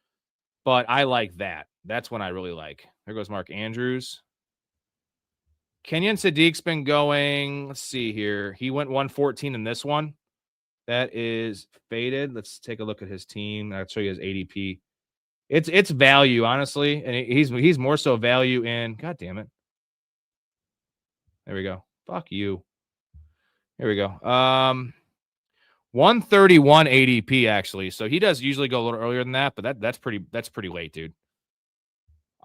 but I like that. That's when I really like. There goes Mark Andrews. Kenyon Sadiq's been going. Let's see here. He went 114 in this one. That is faded. Let's take a look at his team. I'll show you his ADP. It's value, honestly, and he's more so value in. God damn it! There we go. Fuck you. Here we go. 131 ADP actually. So he does usually go a little earlier than that, but that's pretty late, dude.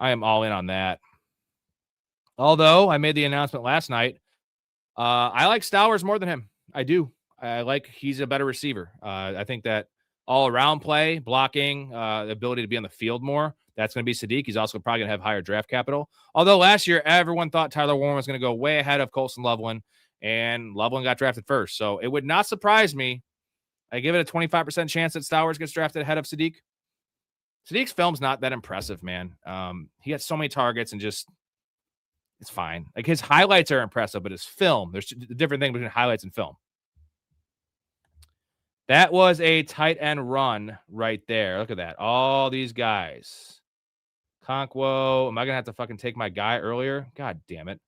I am all in on that. Although I made the announcement last night, I like Stowers more than him. I do. I like he's a better receiver. I think that all-around play, blocking, the ability to be on the field more, that's going to be Sadiq. He's also probably going to have higher draft capital. Although last year, everyone thought Tyler Warren was going to go way ahead of Colson Loveland, and Loveland got drafted first. So it would not surprise me. I give it a 25% chance that Stowers gets drafted ahead of Sadiq. Sadiq's film's not that impressive, man. He had so many targets and just it's fine. Like his highlights are impressive, but his film, there's a different thing between highlights and film. That was a tight end run right there. Look at that. All these guys. Conquo. Am I going to have to fucking take my guy earlier? God damn it.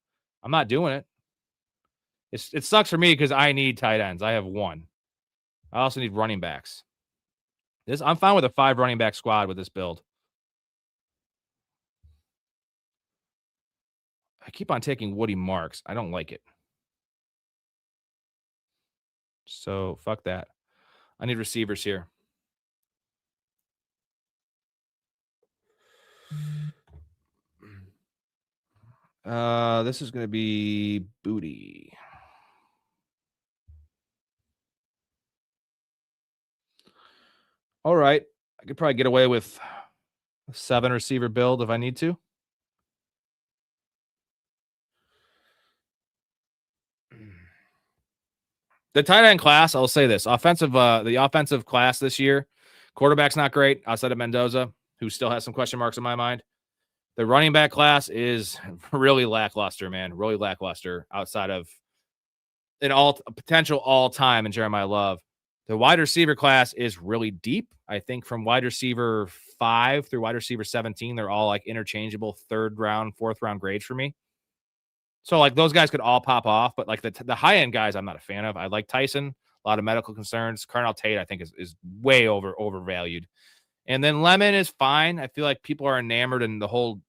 I'm not doing it. It sucks for me because I need tight ends. I have 1. I also need running backs. I'm fine with a 5 running back squad with this build. I keep on taking Woody Marks. I don't like it. So fuck that. I need receivers here. This is going to be Booty. All right. I could probably get away with a 7 receiver build if I need to. The tight end class, I'll say this. The offensive class this year, quarterback's not great outside of Mendoza, who still has some question marks in my mind. The running back class is really lackluster, man. Really lackluster outside of a potential all-time in Jeremiah Love. The wide receiver class is really deep. I think from wide receiver 5 through wide receiver 17, they're all like interchangeable 3rd round, 4th round grades for me. So like those guys could all pop off, but like the high end guys, I'm not a fan of. I like Tyson, a lot of medical concerns. Colonel Tate, I think is way overvalued. And then Lemon is fine. I feel like people are enamored in the whole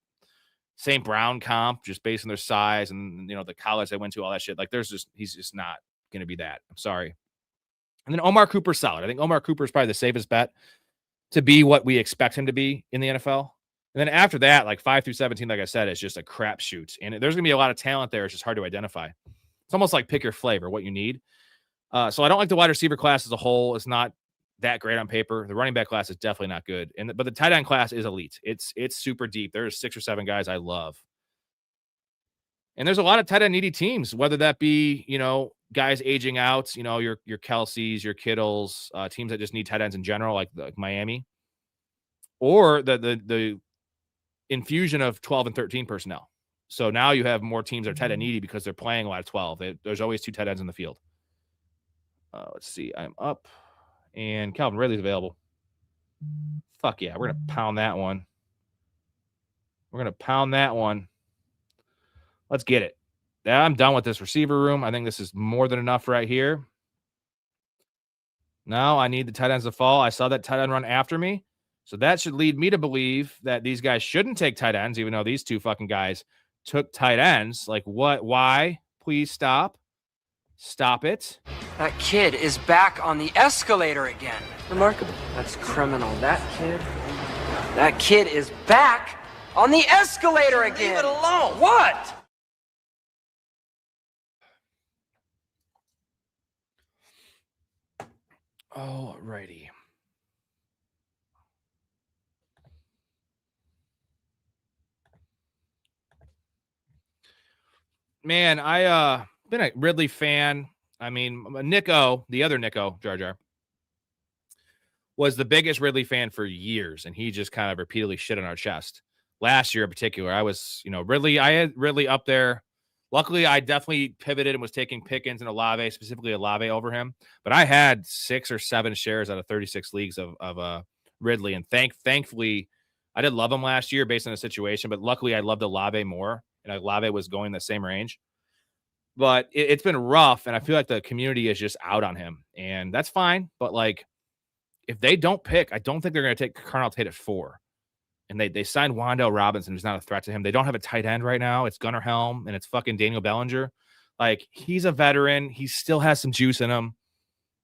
St. Brown comp, just based on their size and, the college they went to, all that shit. Like, he's just not going to be that. I'm sorry. And then Omar Cooper's solid. I think Omar Cooper is probably the safest bet to be what we expect him to be in the NFL. And then after that, like 5 through 17, like I said, it's just a crapshoot. And there's going to be a lot of talent there. It's just hard to identify. It's almost like pick your flavor, what you need. So I don't like the wide receiver class as a whole. It's not that great on paper. The running back class is definitely not good. But the tight end class is elite. It's super deep. There's 6 or 7 guys I love. And there's a lot of tight end needy teams, whether that be, guys aging out, your Kelseys, your Kittles, teams that just need tight ends in general, like Miami, or the infusion of 12 and 13 personnel. So now you have more teams that are tight end needy because they're playing a lot of 12. There's always 2 tight ends in the field. Let's see. I'm up. And Calvin Ridley's available. Fuck yeah. We're going to pound that one. Let's get it. I'm done with this receiver room. I think this is more than enough right here. Now I need the tight ends to fall. I saw that tight end run after me. So that should lead me to believe that these guys shouldn't take tight ends, even though these 2 fucking guys took tight ends. Like, what? Why? Please stop. Stop it. That kid is back on the escalator again. Remarkable. That's criminal. That kid is back on the escalator again. Leave it alone. What? Alrighty. Man, I been a Ridley fan. I mean, Nico, the other Nico, Jar Jar, was the biggest Ridley fan for years, and he just kind of repeatedly shit on our chest. Last year in particular, I was, Ridley, I had Ridley up there. Luckily, I definitely pivoted and was taking Pickens and Olave, specifically Olave over him. But I had 6 or 7 shares out of 36 leagues of Ridley, and thankfully, I did love him last year based on the situation, but luckily I loved Olave more, and Olave was going the same range. But it's been rough, and I feel like the community is just out on him, and that's fine. But, like, if they don't pick, I don't think they're going to take Carnell Tate at 4. And they signed Wan'Dale Robinson, who's not a threat to him. They don't have a tight end right now. It's Gunnar Helm, and it's fucking Daniel Bellinger. Like, he's a veteran. He still has some juice in him.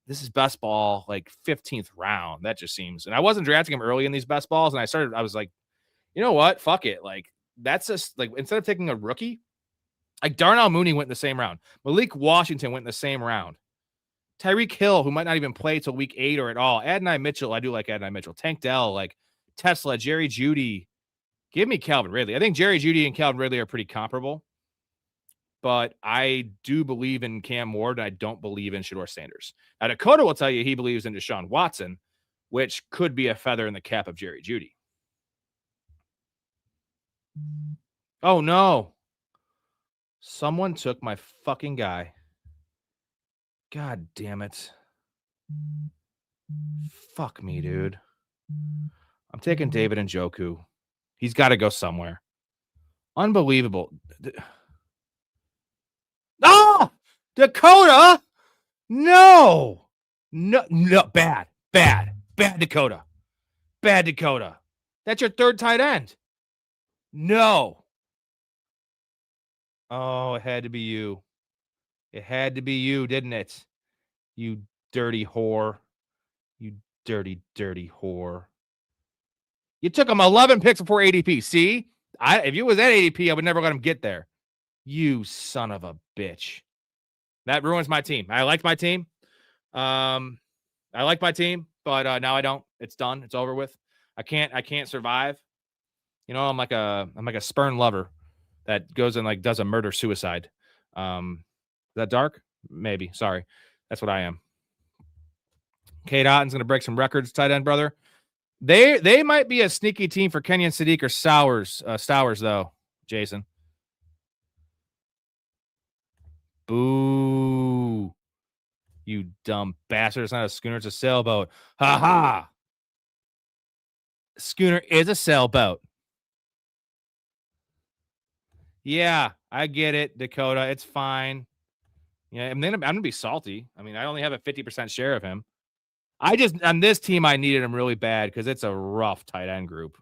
This is best ball, like 15th round. That just seems. And I wasn't drafting him early in these best balls, and I was like, you know what? Fuck it. Like, that's just, like, instead of taking a rookie, like Darnell Mooney went in the same round. Malik Washington went in the same round. Tyreek Hill, who might not even play till week 8 or at all. Adonai Mitchell, I do like Adonai Mitchell. Tank Dell, like Tesla, Jerry Jeudy. Give me Calvin Ridley. I think Jerry Jeudy and Calvin Ridley are pretty comparable. But I do believe in Cam Ward, and I don't believe in Shedeur Sanders. Now, Dakota will tell you he believes in Deshaun Watson, which could be a feather in the cap of Jerry Jeudy. Oh, no. Someone took my fucking guy. God damn it. Fuck me, dude. I'm taking David Njoku. He's got to go somewhere. Unbelievable. Oh! Dakota! No! No, bad. Bad Dakota. Bad Dakota. That's your 3rd tight end. No. Oh, it had to be you. It had to be you, didn't it? You dirty whore. You dirty, dirty whore. You took him 11 picks before ADP. See? If you was at ADP, I would never let him get there. You son of a bitch. That ruins my team. I liked my team. But now I don't. It's done. It's over with. I can't survive. I'm like a spurn lover that goes and like does a murder suicide. Is that dark? Maybe. Sorry. That's what I am. Kate Otton's going to break some records, tight end brother. They might be a sneaky team for Kenyon Sadiq or Stowers, though, Jason. Boo. You dumb bastard. It's not a schooner, it's a sailboat. Ha ha. Schooner is a sailboat. Yeah, I get it, Dakota. It's fine. Yeah, I'm going to be salty. I mean, I only have a 50% share of him. On this team, I needed him really bad because it's a rough tight end group.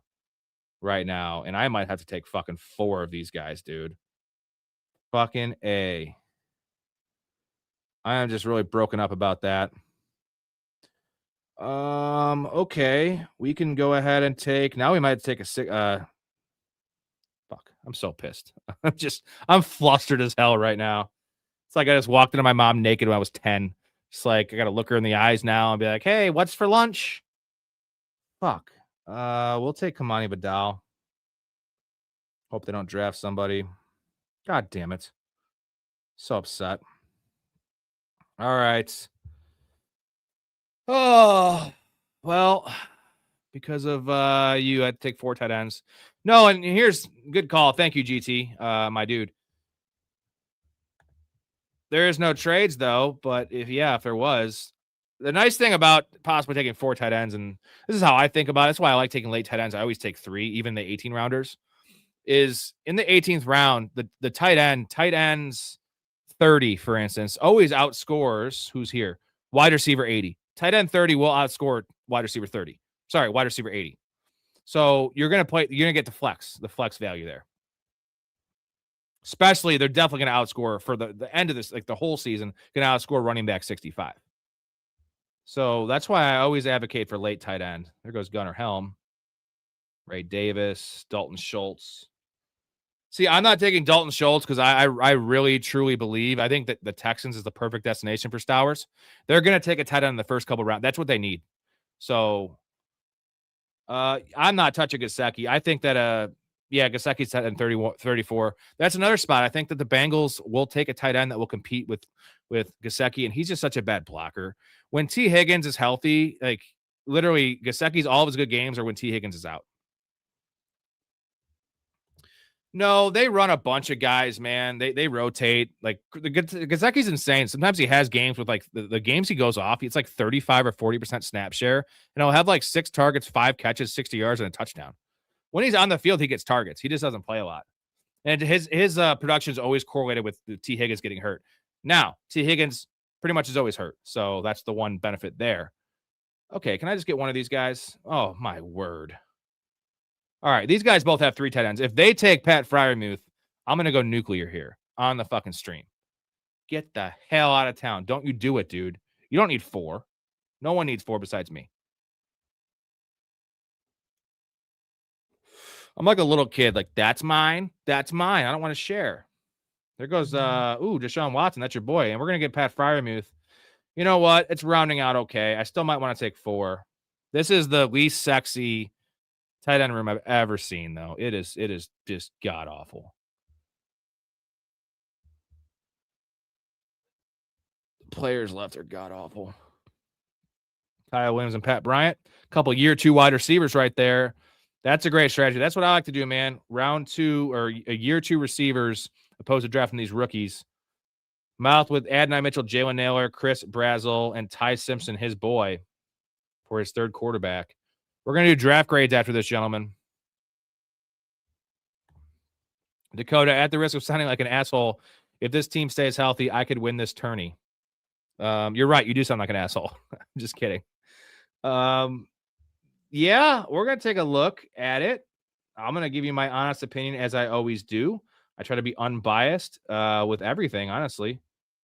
right now, and I might have to take fucking 4 of these guys, dude. Fucking A. I am just really broken up about that. Okay. We can go ahead and take, now we might take a fuck. I'm so pissed. I'm flustered as hell right now. It's like I just walked into my mom naked when I was 10. It's like I gotta look her in the eyes now and be like, hey, what's for lunch? Fuck. We'll take Kamani Badal. Hope they don't draft somebody. God damn it. So upset. All right. Oh, well, because of you, I had to take 4 tight ends. No, and here's good call. Thank you, GT, my dude. There is no trades though, but if there was, the nice thing about possibly taking 4 tight ends, and this is how I think about it. That's why I like taking late tight ends. I always take 3, even the 18 rounders. Is in the 18th round, the tight ends 30, for instance, always outscores who's here. Wide receiver 80. Tight end 30 will outscore wide receiver 30. Sorry, wide receiver 80. So you're gonna get the flex value there. Especially, they're definitely going to outscore for the end of this, like the whole season, going to outscore running back 65. So that's why I always advocate for late tight end. There goes Gunnar Helm, Ray Davis, Dalton Schultz. See, I'm not taking Dalton Schultz because I really, truly believe, I think that the Texans is the perfect destination for Stowers. They're going to take a tight end in the first couple rounds. That's what they need. So I'm not touching Gesicki. I think that Gesicki's at 31, 34. That's another spot. I think that the Bengals will take a tight end that will compete with Gesicki, and he's just such a bad blocker. When T. Higgins is healthy, like literally Gesicki's all of his good games are when T. Higgins is out. No, they run a bunch of guys, man. They rotate. Like Gesicki's insane. Sometimes he has games with like the games he goes off, it's like 35 or 40% snap share, and he'll have like 6 targets, 5 catches, 60 yards, and a touchdown. When he's on the field, he gets targets. He just doesn't play a lot. And his production is always correlated with T. Higgins getting hurt. Now, T. Higgins pretty much is always hurt. So that's the one benefit there. Okay, can I just get one of these guys? Oh, my word. All right, these guys both have 3 tight ends. If they take Pat Freiermuth, I'm going to go nuclear here on the fucking stream. Get the hell out of town. Don't you do it, dude. You don't need 4. No one needs 4 besides me. I'm like a little kid. Like, that's mine. That's mine. I don't want to share. There goes, Deshaun Watson. That's your boy. And we're going to get Pat Freiermuth. You know what? It's rounding out okay. I still might want to take 4. This is the least sexy tight end room I've ever seen, though. It is just god-awful. The players left are god-awful. Kyle Williams and Pat Bryant. A couple year 2 wide receivers right there. That's a great strategy. That's what I like to do, man. Round 2 or a year 2 receivers opposed to drafting these rookies. Mouth with Adonai Mitchell, Jalen Naylor, Chris Brazel, and Ty Simpson, his boy, for his 3rd quarterback. We're going to do draft grades after this, gentlemen. Dakota, at the risk of sounding like an asshole, if this team stays healthy, I could win this tourney. You're right. You do sound like an asshole. I'm just kidding. Yeah, we're going to take a look at it. I'm going to give you my honest opinion as I always do. I try to be unbiased with everything, honestly.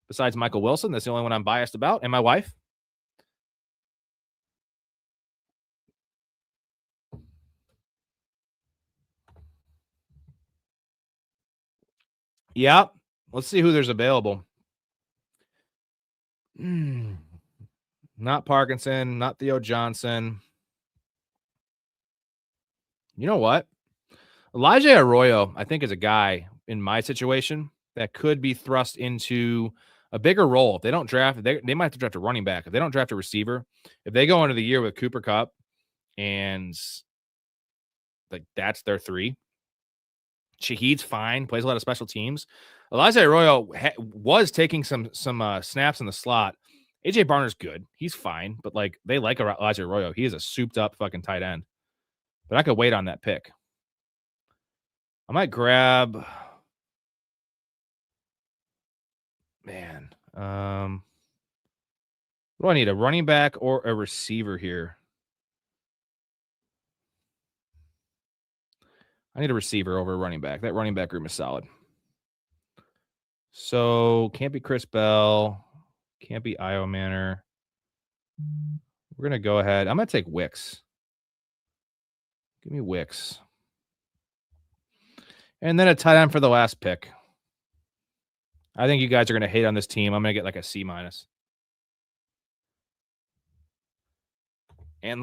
Besides Michael Wilson, that's the only one I'm biased about, and my wife. Yeah, let's see who there's available. Not Parkinson, not Theo Johnson. You know what? Elijah Arroyo, I think, is a guy in my situation that could be thrust into a bigger role. If they don't draft, they might have to draft a running back. If they don't draft a receiver, if they go into the year with Cooper Kupp and like that's their 3. Shaheed's fine, plays a lot of special teams. Elijah Arroyo was taking some snaps in the slot. AJ Barner's good. He's fine, but like they like Elijah Arroyo. He is a souped up fucking tight end. But I could wait on that pick. I might grab, man. What do I need? A running back or a receiver here? I need a receiver over a running back. That running back room is solid. So can't be Chris Bell. Can't be Io Manor. We're going to go ahead. I'm going to take Wicks. Give me Wicks. And then a tight end for the last pick. I think you guys are going to hate on this team. I'm going to get like a C-. And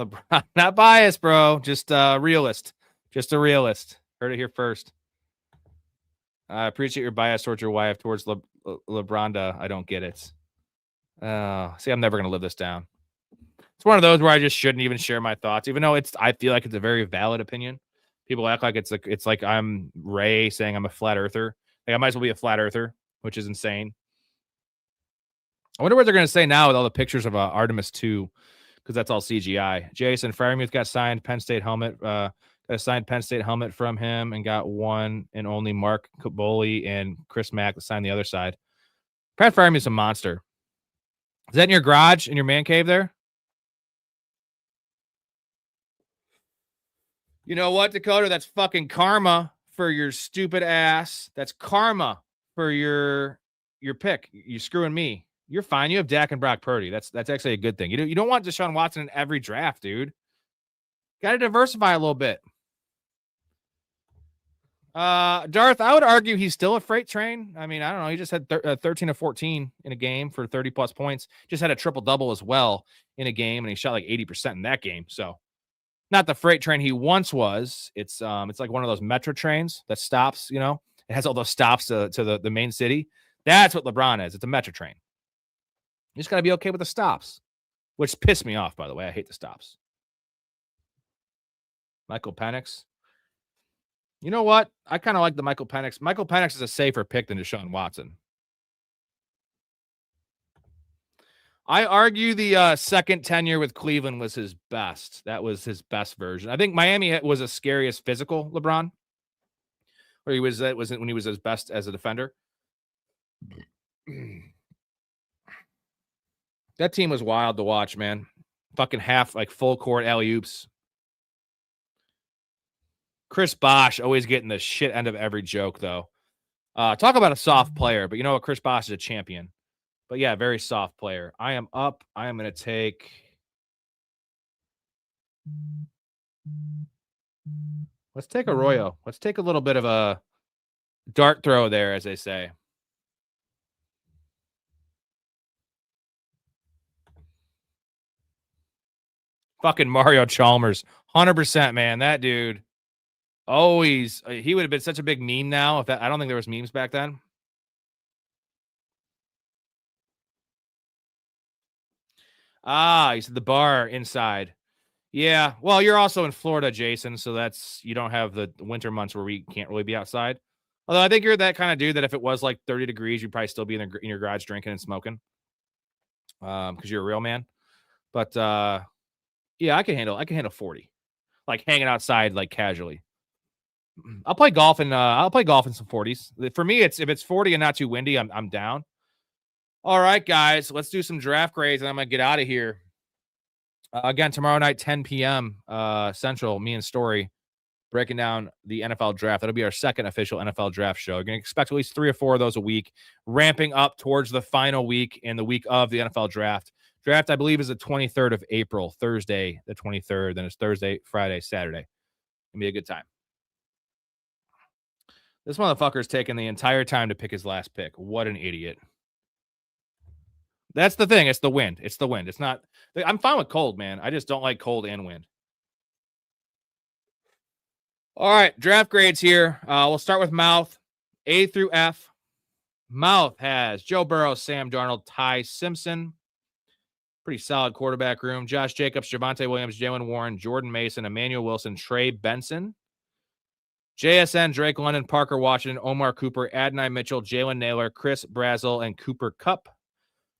LeBron, not biased, bro. Just a realist. Just a realist. Heard it here first. I appreciate your bias towards your wife, towards LeBronda. I don't get it. See, I'm never going to live this down. It's one of those where I just shouldn't even share my thoughts, even though I feel like it's a very valid opinion. People act like it's like I'm Ray saying I'm a flat earther. Like I might as well be a flat earther, which is insane. I wonder what they're going to say now with all the pictures of Artemis 2, because that's all CGI. Jason Fryermuth got signed Penn State helmet. Got a signed Penn State helmet from him and got one and only Mark Kaboli and Chris Mack to sign the other side. Pat Fryermuth's a monster. Is that in your garage, in your man cave there? You know what, Dakota? That's fucking karma for your stupid ass. That's karma for your pick. You're screwing me. You're fine. You have Dak and Brock Purdy. That's actually a good thing. You don't want Deshaun Watson in every draft, dude. Got to diversify a little bit. Darth, I would argue he's still a freight train. I mean, I don't know. He just had 13 of 14 in a game for 30-plus points. Just had a triple-double as well in a game, and he shot like 80% in that game. So, not the freight train he once was. It's like one of those metro trains that stops, you know. It has all those stops to the main city. That's what LeBron is. It's a metro train. You just got to be okay with the stops, which pissed me off, by the way. I hate the stops. Michael Penix. You know what? I kind of like the Michael Penix. Michael Penix is a safer pick than Deshaun Watson. I argue the second tenure with Cleveland was his best. That was his best version. I think Miami was a scariest physical LeBron, where that was when he was his best as a defender. That team was wild to watch, man. Fucking half like full court alley-oops. Chris Bosh always getting the shit end of every joke, though. Talk about a soft player, but you know what? Chris Bosh is a champion. But yeah, very soft player. I am up. I am going to take. Let's take Arroyo. Let's take a little bit of a dart throw there, as they say. Fucking Mario Chalmers. 100%, man. That dude. Always. He would have been such a big meme now. I don't think there was memes back then. Ah, he said the bar inside. Yeah. Well, you're also in Florida, Jason, so you don't have the winter months where we can't really be outside. Although I think you're that kind of dude that if it was like 30 degrees, you'd probably still be in your garage drinking and smoking. Because you're a real man. But yeah, I can handle 40. Like hanging outside like casually. I'll play golf in some 40s. For me, if it's 40 and not too windy, I'm down. All right, guys, let's do some draft grades, and I'm going to get out of here. Again, tomorrow night, 10 p.m. Central, me and Storey breaking down the NFL draft. That'll be our second official NFL draft show. You're going to expect at least 3 or 4 of those a week, ramping up towards the final week and the week of the NFL draft. Draft, I believe, is the 23rd of April, Thursday, the 23rd. Then it's Thursday, Friday, Saturday. It'll be a good time. This motherfucker's taking the entire time to pick his last pick. What an idiot. That's the thing. It's the wind. It's the wind. It's not. I'm fine with cold, man. I just don't like cold and wind. All right. Draft grades here. We'll start with Mouth. A through F. Mouth has Joe Burrow, Sam Darnold, Ty Simpson. Pretty solid quarterback room. Josh Jacobs, Javonte Williams, Jalen Warren, Jordan Mason, Emmanuel Wilson, Trey Benson. JSN, Drake London, Parker Washington, Omar Cooper, Adonai Mitchell, Jalen Naylor, Chris Brazel, and Cooper Kupp.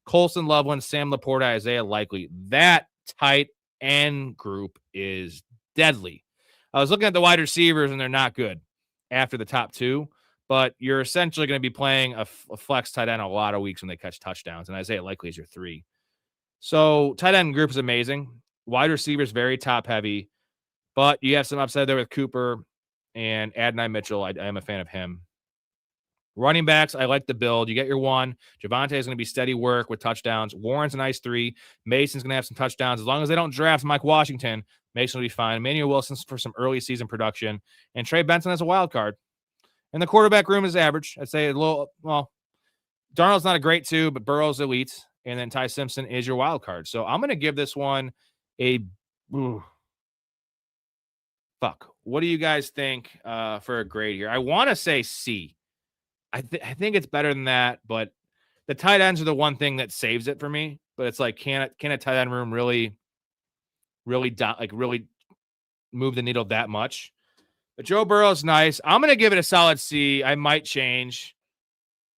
Colson Loveland, Sam Laporta, Isaiah Likely. That tight end group is deadly. I was looking at the wide receivers, and they're not good after the top 2, but you're essentially going to be playing a flex tight end a lot of weeks when they catch touchdowns, and Isaiah Likely is your 3. So tight end group is amazing. Wide receivers very top heavy, but you have some upside there with Cooper. And Adonai Mitchell, I am a fan of him. Running backs, I like the build. You get your one. Javonte is going to be steady work with touchdowns. Warren's a nice 3. Mason's going to have some touchdowns. As long as they don't draft Mike Washington, Mason will be fine. Emmanuel Wilson's for some early season production. And Trey Benson has a wild card. And the quarterback room is average. I'd say a little, well, Darnold's not a great 2, but Burrow's elite. And then Ty Simpson is your wild card. So I'm going to give this one a fuck. What do you guys think for a grade here? I want to say C. I think it's better than that, but the tight ends are the one thing that saves it for me. But it's like, can a tight end room really move the needle that much? But Joe Burrow's nice. I'm gonna give it a solid C. I might change.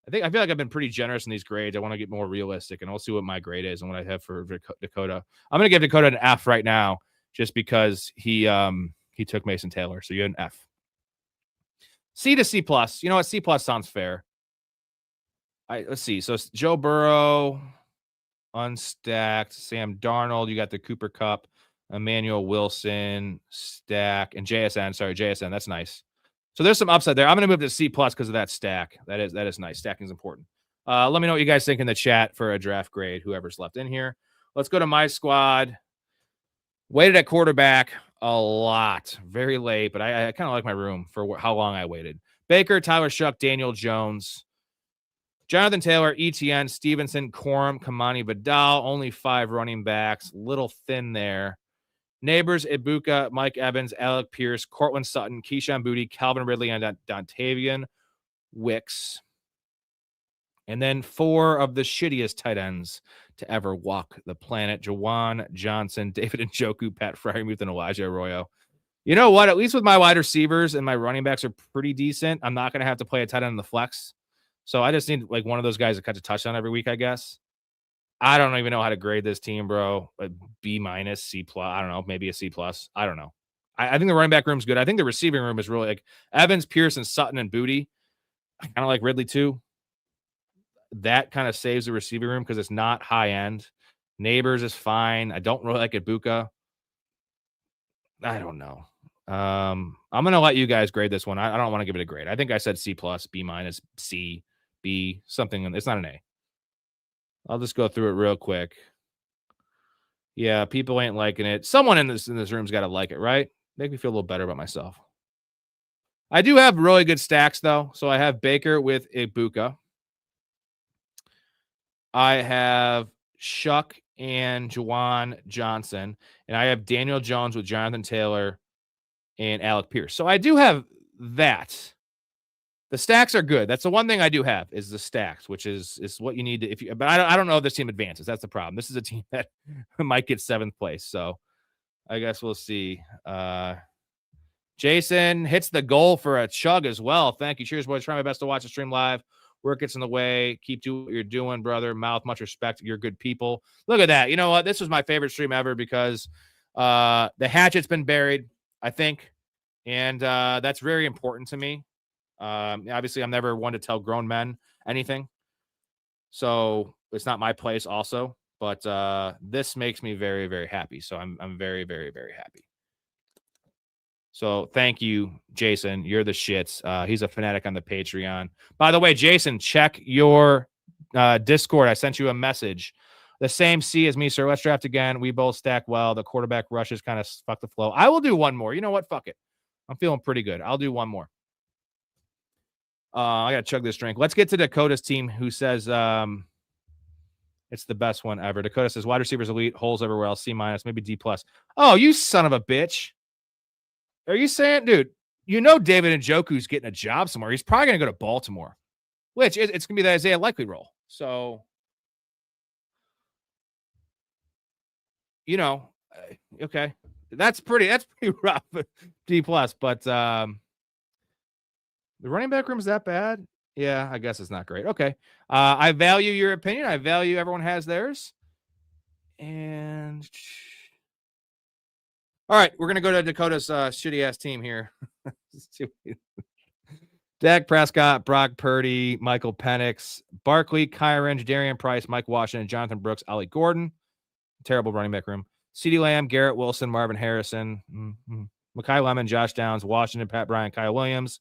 I feel like I've been pretty generous in these grades. I want to get more realistic, and I'll see what my grade is and what I have for Dakota. I'm gonna give Dakota an F right now, just because he took Mason Taylor. So you had an F. C to C plus. You know what? C plus sounds fair. Let's see. So Joe Burrow, unstacked. Sam Darnold. You got the Cooper Kupp, Emmanuel Wilson, stack, and JSN. Sorry, JSN. That's nice. So there's some upside there. I'm going to move to C plus because of that stack. That is nice. Stacking is important. Let me know what you guys think in the chat for a draft grade, whoever's left in here. Let's go to my squad. Waited at quarterback a lot. Very late, but I kind of like my room for how long I waited. Baker, Tyler Shuck, Daniel Jones, Jonathan Taylor, ETN, Stevenson, Corum, Kamani Vidal. Only 5 running backs. Little thin there. Neighbors, Ibuka, Mike Evans, Alec Pierce, Cortland Sutton, Keyshawn Booty, Calvin Ridley, and Dontavian Wicks. And then 4 of the shittiest tight ends to ever walk the planet. Jawan Johnson, David Njoku, Pat Fryermuth, and Elijah Arroyo. You know what? At least with my wide receivers and my running backs are pretty decent. I'm not going to have to play a tight end in the flex. So I just need like one of those guys to catch a touchdown every week, I guess. I don't even know how to grade this team, bro. A B minus, C plus. I don't know. Maybe a C plus. I don't know. I think the running back room's good. I think the receiving room is really like Evans, Pierce, and Sutton and Booty. I kind of like Ridley too. That kind of saves the receiving room because it's not high end. Neighbors is fine. I don't really like Ibuka. I don't know. I'm gonna let you guys grade this one. I don't want to give it a grade. I think I said C plus, B minus, C, B, something. It's not an A. I'll just go through it real quick. Yeah, people ain't liking it. Someone in this room's got to like it, right? Make me feel a little better about myself. I do have really good stacks though. So I have Baker with Ibuka. I have Shuck and Jawan Johnson, and I have Daniel Jones with Jonathan Taylor and Alec Pierce. So I do have that. The stacks are good. That's the one thing I do have is the stacks, which is what you need to, but I don't know if this team advances. That's the problem. This is a team that might get 7th place. So I guess we'll see. Jason hits the goal for a chug as well. Thank you. Cheers, boys. Try my best to watch the stream live. Work gets in the way. Keep doing what you're doing, brother. Mouth, much respect. You're good people. Look at that. You know what? This was my favorite stream ever because the hatchet's been buried, I think. And that's very important to me. Obviously, I'm never one to tell grown men anything. So it's not my place also. But this makes me very, very happy. So I'm very, very, very happy. So thank you, Jason. You're the shits. He's a fanatic on the Patreon. By the way, Jason, check your Discord. I sent you a message. The same C as me, sir. Let's draft again. We both stack well. The quarterback rushes kind of fuck the flow. I will do one more. You know what? Fuck it. I'm feeling pretty good. I'll do one more. I got to chug this drink. Let's get to Dakota's team, who says it's the best one ever. Dakota says wide receivers elite, holes everywhere else, C minus, maybe D plus. Oh, you son of a bitch. Are you saying, dude, you know David Njoku's getting a job somewhere. He's probably going to go to Baltimore, which it's going to be the Isaiah Likely role. So, you know, okay. That's pretty rough. D plus, but the running back room is that bad? Yeah, I guess it's not great. Okay. I value your opinion. I value everyone has theirs. And all right, we're going to go to Dakota's shitty-ass team here. Dak Prescott, Brock Purdy, Michael Penix, Barkley, Kyron, Darian Price, Mike Washington, Jonathan Brooks, Ollie Gordon. Terrible running back room. CeeDee Lamb, Garrett Wilson, Marvin Harrison. Mekhi Lemon, Josh Downs, Washington, Pat Bryant, Kyle Williams,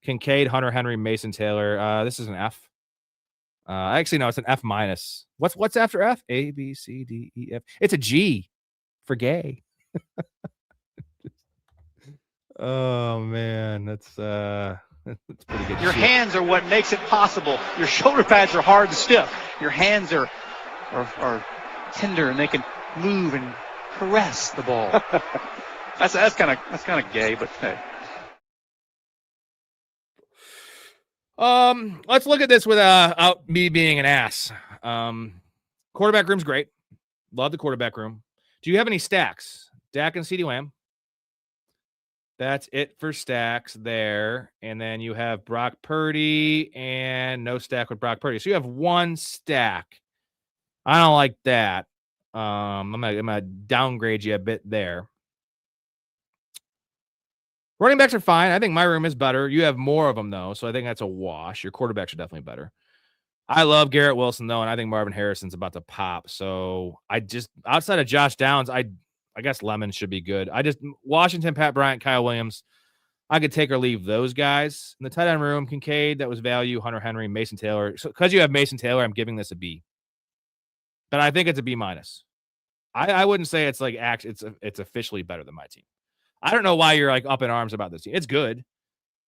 Kincaid, Hunter Henry, Mason Taylor. This is an F. Actually, no, it's an F minus. What's after F? A, B, C, D, E, F. It's a G for gay. Oh man, that's pretty good. Your shit. hands are what makes it possible. Your shoulder pads are hard and stiff. Your hands are tender and they can move and caress the ball. that's kind of gay, but hey. Let's look at this without me being an ass. Quarterback room's great. Love the quarterback room. Do you have any stacks? Dak and CeeDee Lamb. That's it for stacks there. And then you have Brock Purdy and no stack with Brock Purdy. So you have one stack. I don't like that. I'm gonna downgrade you a bit there. Running backs are fine. I think my room is better. You have more of them, though, so I think that's a wash. Your quarterbacks are definitely better. I love Garrett Wilson, though, and I think Marvin Harrison's about to pop. So I just, outside of Josh Downs, I guess Lemon should be good. Washington, Pat Bryant, Kyle Williams, I could take or leave those guys. In the tight end room, Kincaid, that was value, Hunter Henry, Mason Taylor. So because you have Mason Taylor, I'm giving this a B. But I think it's a B minus. I wouldn't say it's like it's officially better than my team. I don't know why you're like up in arms about this team. It's good.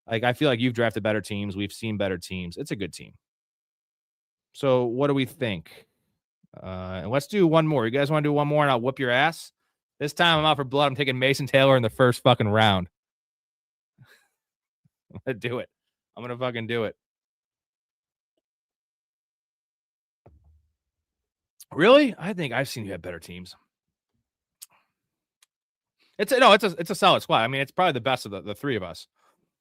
Like, I feel like you've drafted better teams. We've seen better teams. It's a good team. So what do we think? And let's do one more. You guys want to do one more and I'll whoop your ass? This time I'm out for blood. I'm taking Mason Taylor in the first fucking round. I'm going to do it. I'm going to fucking do it. Really? I think I've seen you have better teams. It's a solid squad. I mean, it's probably the best of the three of us.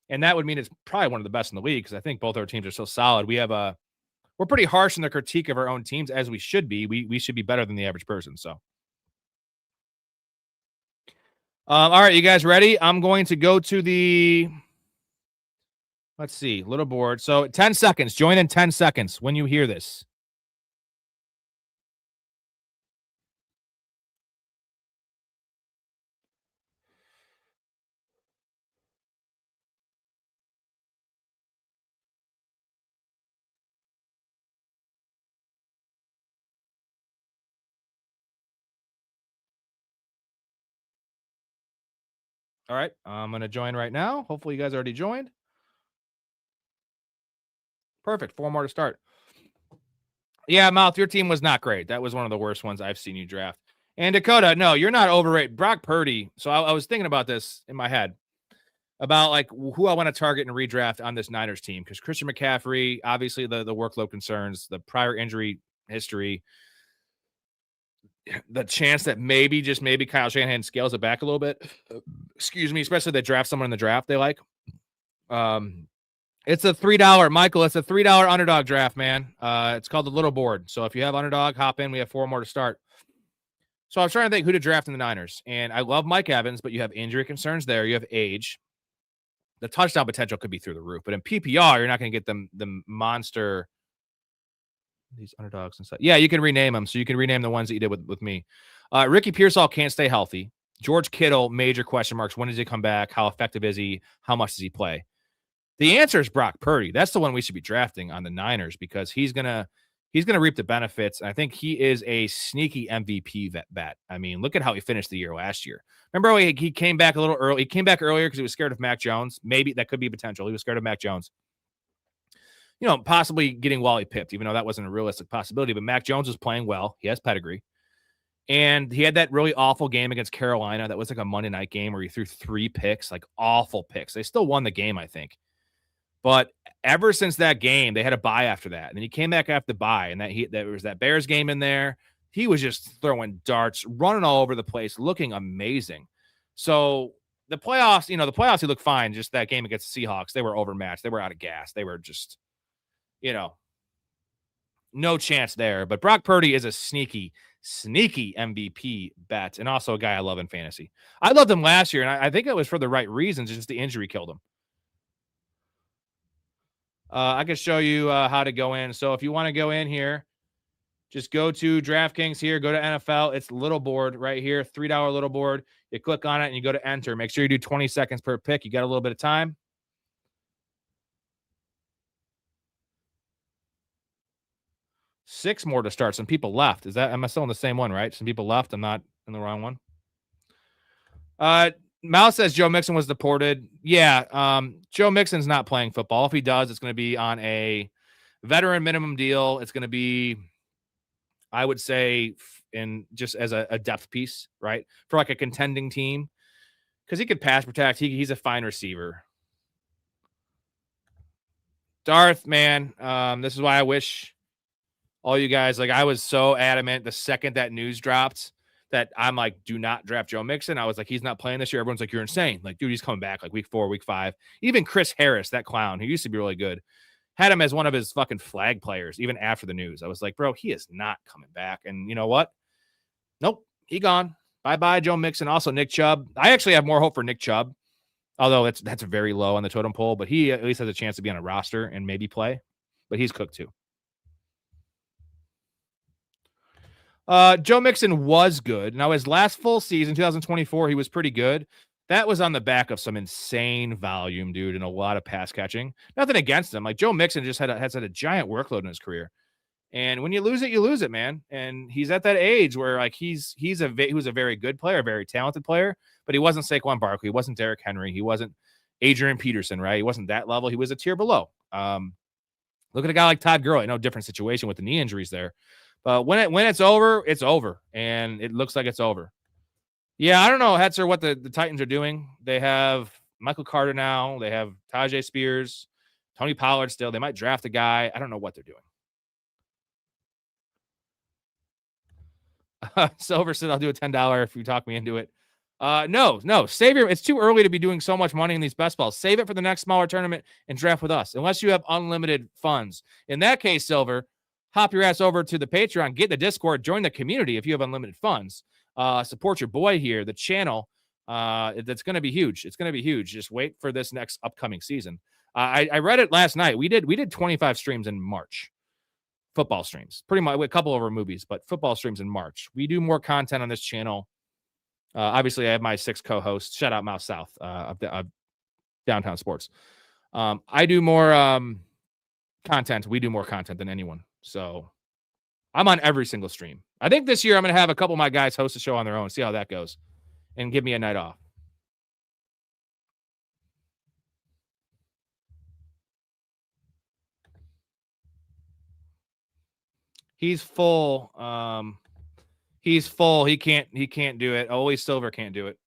And that would mean it's probably one of the best in the league because I think both our teams are so solid. We're pretty harsh in the critique of our own teams, as we should be. We should be better than the average person. So, all right, you guys ready? I'm going to go to the, let's see, little board. So 10 seconds. Join in 10 seconds when you hear this. All right, I'm going to join right now. Hopefully you guys already joined. Perfect. 4 more to start. Yeah, Mouth, your team was not great. That was one of the worst ones I've seen you draft. And Dakota, no, you're not overrated. Brock Purdy. So I was thinking about this in my head about like who I want to target and redraft on this Niners team because Christian McCaffrey, obviously the workload concerns, the prior injury history, the chance that maybe Kyle Shanahan scales it back a little bit. Excuse me, especially if they draft someone in the draft they like. It's a $3, Michael. It's a $3 underdog draft, man. It's called the little board. So if you have underdog, hop in. We have 4 more to start. So I was trying to think who to draft in the Niners, and I love Mike Evans, but you have injury concerns there. You have age. The touchdown potential could be through the roof, but in PPR, you're not going to get the monster. These underdogs and stuff. Yeah, you can rename them. So you can rename the ones that you did with me. Ricky Pearsall can't stay healthy. George Kittle, major question marks. When does he come back? How effective is he? How much does he play? The answer is Brock Purdy. That's the one we should be drafting on the Niners because he's gonna reap the benefits. And I think he is a sneaky MVP bet. I mean, look at how he finished the year last year. Remember he came back a little early. He came back earlier because he was scared of Mac Jones. Maybe that could be potential. He was scared of Mac Jones. You know, possibly getting Wally pipped, even though that wasn't a realistic possibility. But Mac Jones was playing well. He has pedigree. And he had that really awful game against Carolina. That was like a Monday night game where he threw 3 picks, like awful picks. They still won the game, I think. But ever since that game, they had a bye after that. And then he came back after the bye, and there was that Bears game in there. He was just throwing darts, running all over the place, looking amazing. So the playoffs, he looked fine. Just that game against the Seahawks, they were overmatched. They were out of gas. They were just, no chance there. But Brock Purdy is a sneaky MVP bet, and also a guy I love in fantasy. I loved him last year, and I think it was for the right reasons. Just the injury killed him. I can show you how to go in. So if you want to go in here Just go to DraftKings here, go to NFL. It's little board right here, $3 little board. You click on it and you go to enter. Make sure you do 20 seconds per pick. You got a little bit of time. Six more to start. Some people left. Am I still in the same one, right? Some people left. I'm not in the wrong one. Mal says Joe Mixon was deported. Yeah, Joe Mixon's not playing football. If he does, it's going to be on a veteran minimum deal. It's going to be, I would say, in just as a depth piece, right? For like a contending team. Because he could pass protect. He's a fine receiver. Darth, man, this is why I wish all you guys, like, I was so adamant the second that news dropped that I'm like, do not draft Joe Mixon. I was like, he's not playing this year. Everyone's like, you're insane. Like, dude, he's coming back like week 4, week 5. Even Chris Harris, that clown, who used to be really good, had him as one of his fucking flag players, even after the news. I was like, bro, he is not coming back. And you know what? Nope, he gone. Bye-bye, Joe Mixon. Also, Nick Chubb. I actually have more hope for Nick Chubb, although that's very low on the totem pole, but he at least has a chance to be on a roster and maybe play. But he's cooked too. Joe Mixon was good. Now, his last full season, 2024, he was pretty good. That was on the back of some insane volume, dude, and a lot of pass catching. Nothing against him. Like, Joe Mixon just has had a giant workload in his career. And when you lose it, man. And he's at that age where, like, he was a very good player, a very talented player, but he wasn't Saquon Barkley. He wasn't Derrick Henry. He wasn't Adrian Peterson, right? He wasn't that level. He was a tier below. Look at a guy like Todd Gurley. No different situation with the knee injuries there. But when it's over, it's over. And it looks like it's over. Yeah, I don't know, Hetzer, what the Titans are doing. They have Michael Carter now. They have Tajay Spears, Tony Pollard still. They might draft a guy. I don't know what they're doing. Silver said, I'll do a $10 if you talk me into it. No. Save your. It's too early to be doing so much money in these best balls. Save it for the next smaller tournament and draft with us, unless you have unlimited funds. In that case, Silver, hop your ass over to the Patreon, get in the Discord, join the community if you have unlimited funds. Support your boy here, the channel. That's going to be huge. It's going to be huge. Just wait for this next upcoming season. I read it last night. We did 25 streams in March. Football streams. Pretty much a couple of our movies, but football streams in March. We do more content on this channel. Obviously, I have my 6 co-hosts. Shout out Mouse South of Downtown Sports. I do more content. We do more content than anyone. So I'm on every single stream. I think this year I'm going to have a couple of my guys host a show on their own, see how that goes, and give me a night off. He's full. He's full. He can't do it. Always Silver can't do it.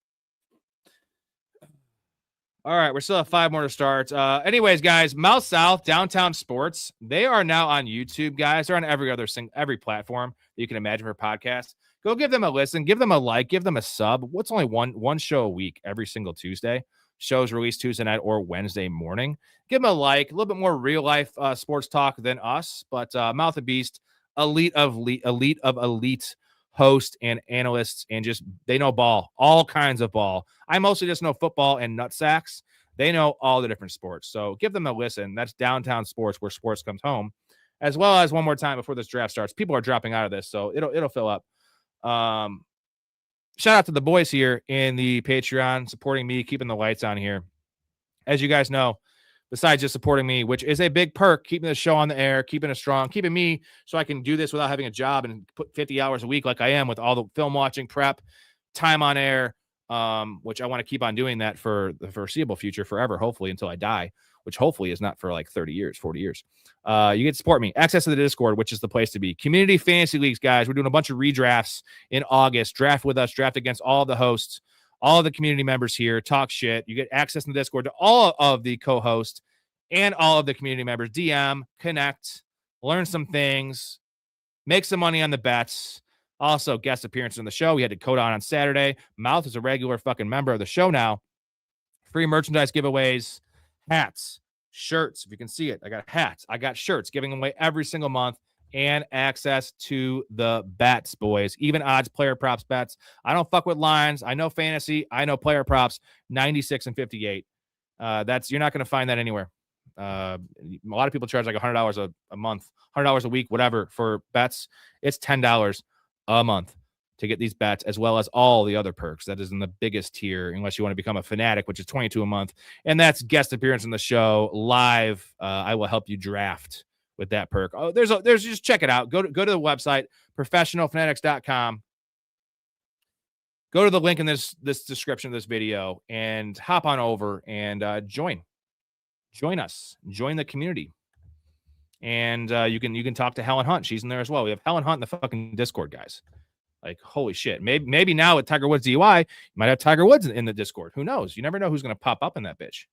All right, we're still at 5 more to start. Anyways, guys, Mouse South, Downtown Sports, they are now on YouTube, guys. They're on every platform that you can imagine for a podcast. Go give them a listen, give them a like, give them a sub. What's only one show a week every single Tuesday? Shows released Tuesday night or Wednesday morning. Give them a like, a little bit more real life sports talk than us, but Mouth of Beast, elite of elite hosts and analysts, and just they know ball, all kinds of ball. I mostly just know football and nutsacks. They know all the different sports. So give them a listen. That's Downtown Sports, where sports comes home. As well as one more time before this draft starts. People are dropping out of this, so it'll fill up. Shout out to the boys here in the Patreon supporting me, keeping the lights on here. As you guys know, besides just supporting me, which is a big perk, keeping the show on the air, keeping it strong, keeping me so I can do this without having a job and put 50 hours a week like I am with all the film watching, prep, time on air, which I want to keep on doing that for the foreseeable future, forever, hopefully, until I die, which hopefully is not for like 30 years, 40 years. You get to support me. Access to the Discord, which is the place to be. Community Fantasy Leagues, guys. We're doing a bunch of redrafts in August. Draft with us, draft against all of the hosts, all of the community members here, talk shit. You get access in the Discord to all of the co-hosts and all of the community members. DM, connect, learn some things, make some money on the bets. Also, guest appearances on the show. We had Dakota on Saturday. Mouth is a regular fucking member of the show now. Free merchandise giveaways, hats, shirts. If you can see it, I got hats. I got shirts giving away every single month, and access to the bets, boys. Even odds, player props bets. I don't fuck with lines. I know fantasy. I know player props. 96 and 58. You're not going to find that anywhere. A lot of people charge like $100 a month, $100 a week, whatever for bets. It's $10 a month to get these bets, as well as all the other perks. That is in the biggest tier, unless you want to become a fanatic, which is $22 a month. And that's guest appearance in the show live. I will help you draft with that perk. Oh, there's just check it out. Go to the website, professionalfanatics.com. Go to the link in this description of this video and hop on over and join us, join the community. And you can talk to Helen Hunt. She's in there as well. We have Helen Hunt in the fucking Discord, guys. Like, holy shit. Maybe now with Tiger Woods DUI, you might have Tiger Woods in the Discord. Who knows? You never know who's going to pop up in that bitch.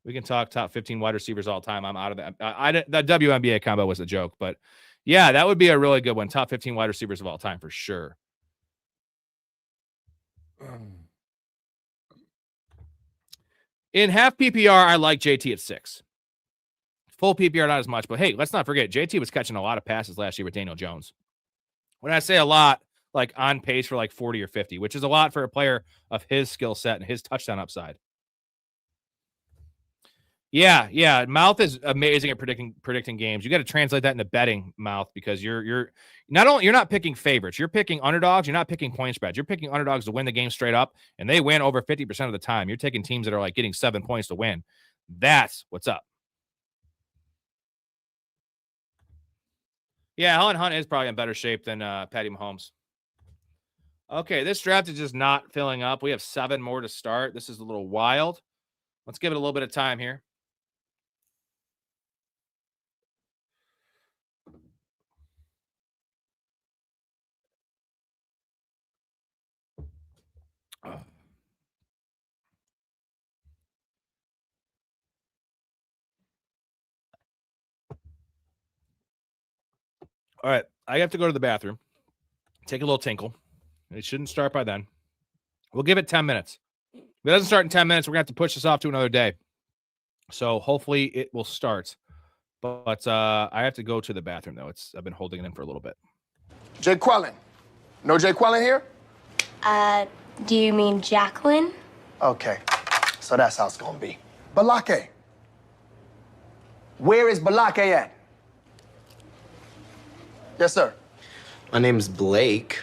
We can talk top 15 wide receivers all the time. I'm out of that. The WNBA combo was a joke, but yeah, that would be a really good one. Top 15 wide receivers of all time for sure. In half PPR, I like JT at 6. Full PPR, not as much. But hey, let's not forget, JT was catching a lot of passes last year with Daniel Jones. When I say a lot, like on pace for like 40 or 50, which is a lot for a player of his skill set and his touchdown upside. Yeah. Mouth is amazing at predicting games. You got to translate that into betting, Mouth, because you're not picking favorites. You're picking underdogs. You're not picking point spreads. You're picking underdogs to win the game straight up, and they win over 50% of the time. You're taking teams that are like getting 7 points to win. That's what's up. Yeah, Helen Hunt is probably in better shape than Patty Mahomes. Okay, this draft is just not filling up. We have 7 more to start. This is a little wild. Let's give it a little bit of time here. All right, I have to go to the bathroom, take a little tinkle. It shouldn't start by then. We'll give it 10 minutes. If it doesn't start in 10 minutes, we're going to have to push this off to another day. So hopefully it will start. But I have to go to the bathroom, though. I've been holding it in for a little bit. Jay Quellen. No Jay Quellen here? Do you mean Jacqueline? Okay, so that's how it's gonna be. Balake. Where is Balake at? Yes, sir. My name's Blake.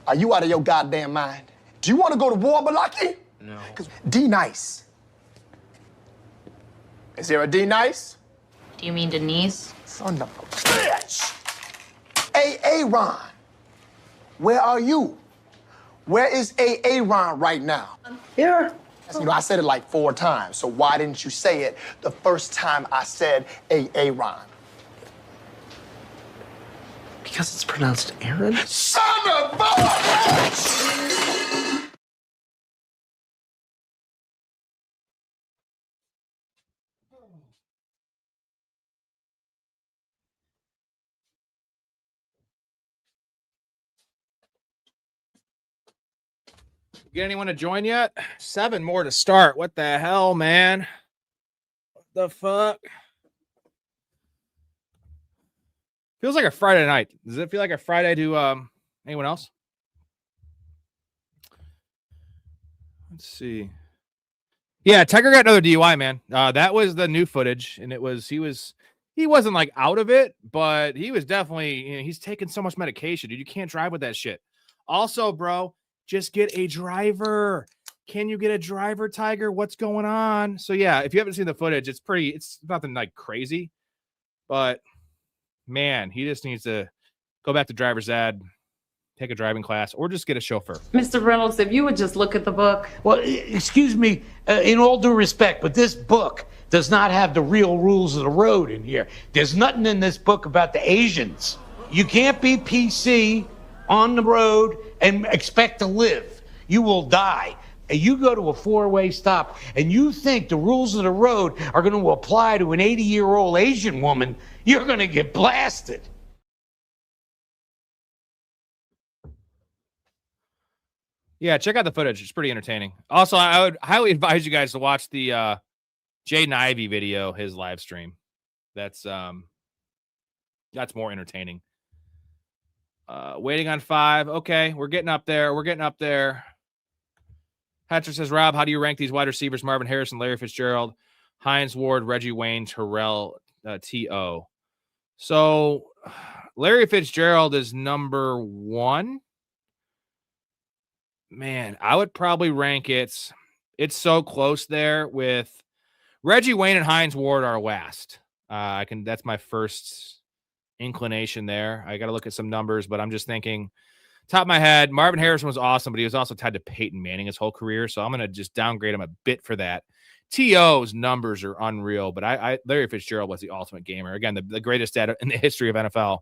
Are you out of your goddamn mind? Do you want to go to war, Balake? No. D Nice. Is there a D Nice? Do you mean Denise? Son of a bitch! Aaron. Where are you? Where is Aaron right now? Here. You know, I said it like 4 times, so why didn't you say it the first time I said Aaron? Because it's pronounced Aaron? Son of a bitch! Get anyone to join yet? 7 more to start. What the hell, man? What the fuck? Feels like a Friday night. Does it feel like a Friday to anyone else? Let's see. Yeah, Tiger got another DUI, man. That was the new footage, and he wasn't like out of it, but he was definitely, he's taking so much medication, dude. You can't drive with that shit. Also, bro, just get a driver. Can you get a driver, Tiger? What's going on? So yeah, if you haven't seen the footage, it's nothing like crazy, but man, he just needs to go back to driver's ed, take a driving class, or just get a chauffeur. Mr. Reynolds, if you would just look at the book. Well, excuse me, in all due respect, but this book does not have the real rules of the road in here. There's nothing in this book about the Asians. You can't be PC on the road and expect to live. You will die. And you go to a 4-way stop and you think the rules of the road are going to apply to an 80-year-old Asian woman, you're going to get blasted. Yeah, check out the footage. It's pretty entertaining. Also, I would highly advise you guys to watch the Jay Nivey video, his live stream. That's more entertaining. Waiting on 5. Okay, we're getting up there. Hatcher says, Rob, how do you rank these wide receivers? Marvin Harrison, Larry Fitzgerald, Hines Ward, Reggie Wayne, Terrell, T.O. So Larry Fitzgerald is number 1. Man, I would probably rank it. It's so close there with Reggie Wayne and Hines Ward are last. That's my first inclination there. I got to look at some numbers, but I'm just thinking top of my head, Marvin Harrison was awesome, but he was also tied to Peyton Manning his whole career. So I'm going to just downgrade him a bit for that. T.O.'s numbers are unreal, but Larry Fitzgerald was the ultimate gamer. Again, the greatest stat in the history of NFL.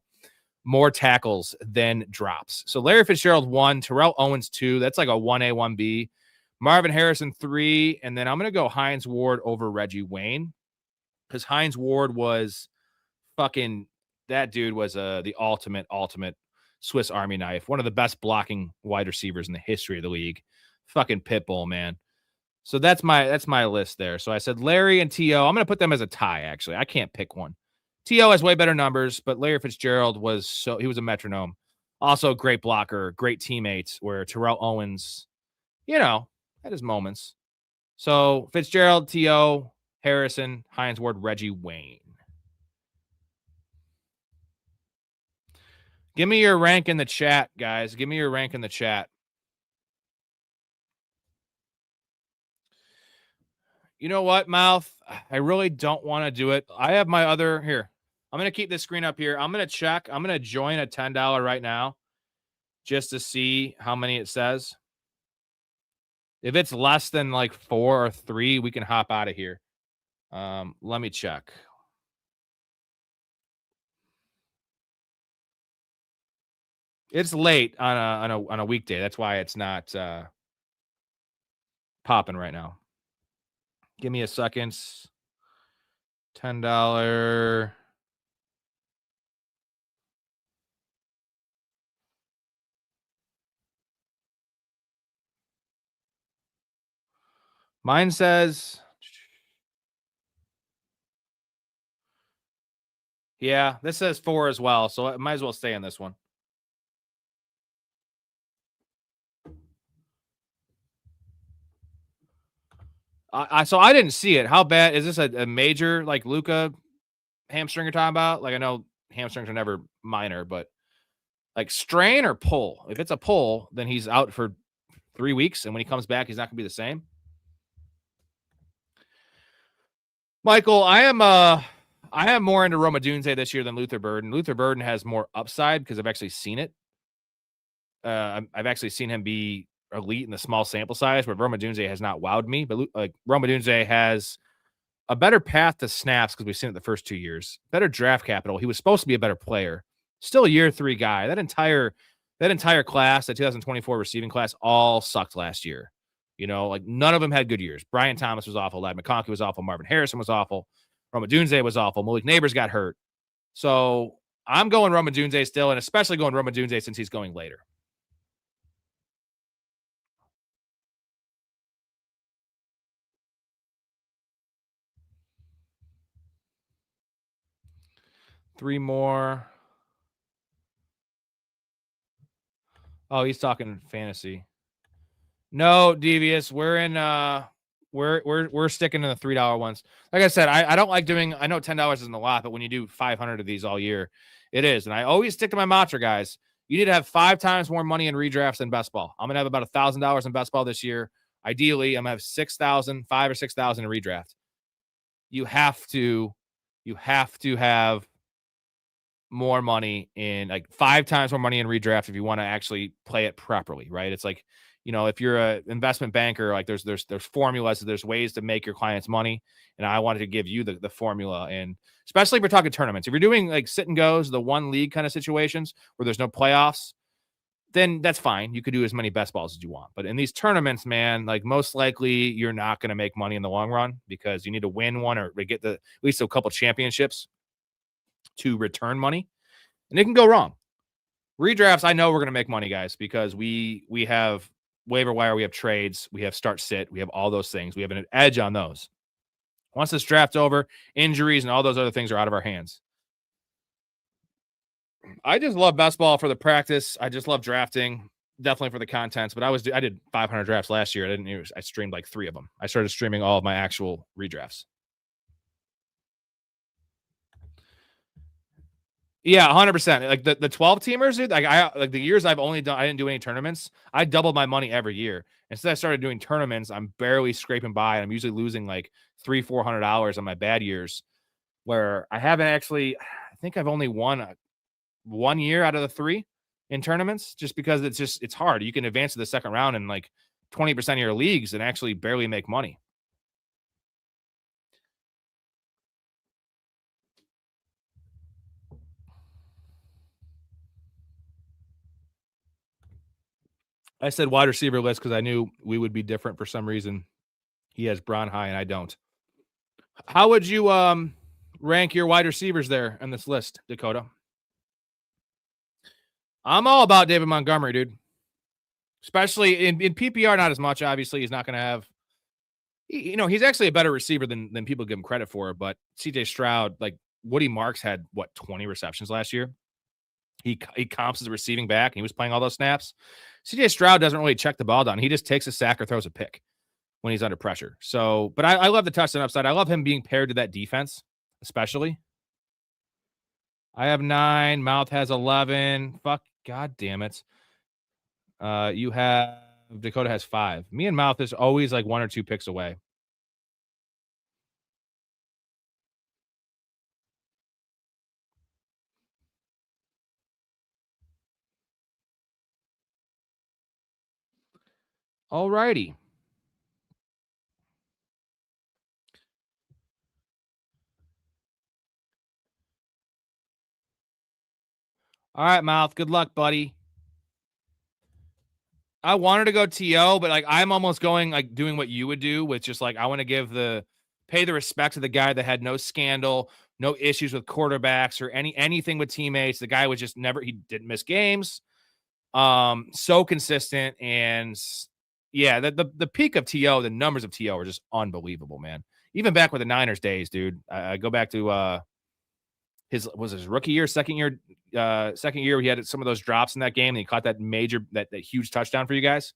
More tackles than drops. So Larry Fitzgerald 1, Terrell Owens 2. That's like a 1A, 1B. Marvin Harrison 3. And then I'm going to go Hines Ward over Reggie Wayne because Hines Ward was fucking, that dude was the ultimate Swiss Army knife. One of the best blocking wide receivers in the history of the league. Fucking pitbull, man. So that's my list there. So I said Larry and T.O. I'm going to put them as a tie, actually. I can't pick one. T.O. has way better numbers, but Larry Fitzgerald he was a metronome. Also a great blocker, great teammates, where Terrell Owens, had his moments. So Fitzgerald, T.O., Harrison, Hines Ward, Reggie Wayne. Give me your rank in the chat, guys. Give me your rank in the chat. You know what, Mouth? I really don't want to do it. I have my other here. I'm going to keep this screen up here. I'm going to check. I'm going to join a $10 right now just to see how many it says. If it's less than like 4 or 3, we can hop out of here. Let me check. It's late on a weekday. That's why it's not popping right now. Give me a second. $10. Mine says, yeah, this says 4 as well. So I might as well stay on this one. So I didn't see it. How bad is this? A major like Luka hamstring you're talking about? Like I know hamstrings are never minor, but like strain or pull. If it's a pull, then he's out for 3 weeks, and when he comes back, he's not going to be the same. Michael, I am more into Roma Dunze this year than Luther Burden. Luther Burden has more upside because I've actually seen it. I've actually seen him be elite in the small sample size, where Roma Dunze has not wowed me. But like Roma Dunze has a better path to snaps because we've seen it the first 2 years. Better draft capital. He was supposed to be a better player. Still a year 3 guy. That entire class, the 2024 receiving class, all sucked last year. Like none of them had good years. Brian Thomas was awful. Ladd McConkey was awful. Marvin Harrison was awful. Roma Dunze was awful. Malik Neighbors got hurt. So I'm going Roma Dunze still, and especially going Roma Dunze since he's going later. Three more. Oh, he's talking fantasy. No, Devious. We're in we're sticking to the $3 ones. Like I said, I don't like doing, I know $10 isn't a lot, but when you do 500 of these all year, it is. And I always stick to my mantra, guys. You need to have 5 times more money in redrafts than best ball. I'm gonna have about $1,000 in best ball this year. Ideally, I'm gonna have 6,000, 5 or 6,000 in redraft. You have to have more money in, like 5 times more money in redraft if you want to actually play it properly, right? It's like, if you're an investment banker, like there's formulas, there's ways to make your clients money. And I wanted to give you the formula. And especially if we're talking tournaments, if you're doing like sit and goes, the one league kind of situations where there's no playoffs, then that's fine. You could do as many best balls as you want. But in these tournaments, man, like most likely you're not going to make money in the long run because you need to win one or get at least a couple championships to return money. And it can go wrong. Redrafts, I know we're going to make money, guys, because we have waiver wire, we have trades, we have start sit, we have all those things. We have an edge on those. Once this draft's over, injuries and all those other things are out of our hands. I just love best ball for the practice. I just love drafting. definitely for the contents, but I did 500 drafts last year. I streamed like 3 of them. I started streaming all of my actual redrafts. Yeah, 100%. Like the 12 teamers, dude. Like the years I didn't do any tournaments. I doubled my money every year. Instead, I started doing tournaments. I'm barely scraping by, and I'm usually losing like $300-400 on my bad years. Where I haven't actually, I think I've only won 1 year out of the 3 in tournaments, just because it's hard. You can advance to the second round in like 20% of your leagues and actually barely make money. I said wide receiver list because I knew we would be different for some reason. He has Braun high and I don't. How would you rank your wide receivers there in this list, Dakota? I'm all about David Montgomery, dude. Especially in PPR, not as much. Obviously, he's not going to have. He's actually a better receiver than people give him credit for. But CJ Stroud, like Woody Marks, had 20 receptions last year. He comps as a receiving back, and he was playing all those snaps. CJ Stroud doesn't really check the ball down. He just takes a sack or throws a pick when he's under pressure. So, but I love the touchdown upside. I love him being paired to that defense, especially. I have 9. Mouth has 11. Fuck, god damn it. You have Dakota has 5. Me and Mouth is always like 1 or 2 picks away. All righty. All right, Mouth. Good luck, buddy. I wanted to go TO, but like I'm almost going like doing what you would do with just like I want to pay the respect to the guy that had no scandal, no issues with quarterbacks or anything with teammates. The guy was just he didn't miss games. So consistent, and yeah, the peak of TO, the numbers of TO are just unbelievable, man. Even back with the Niners days, dude. I go back to his rookie year, second year he had some of those drops in that game, and he caught that huge touchdown for you guys.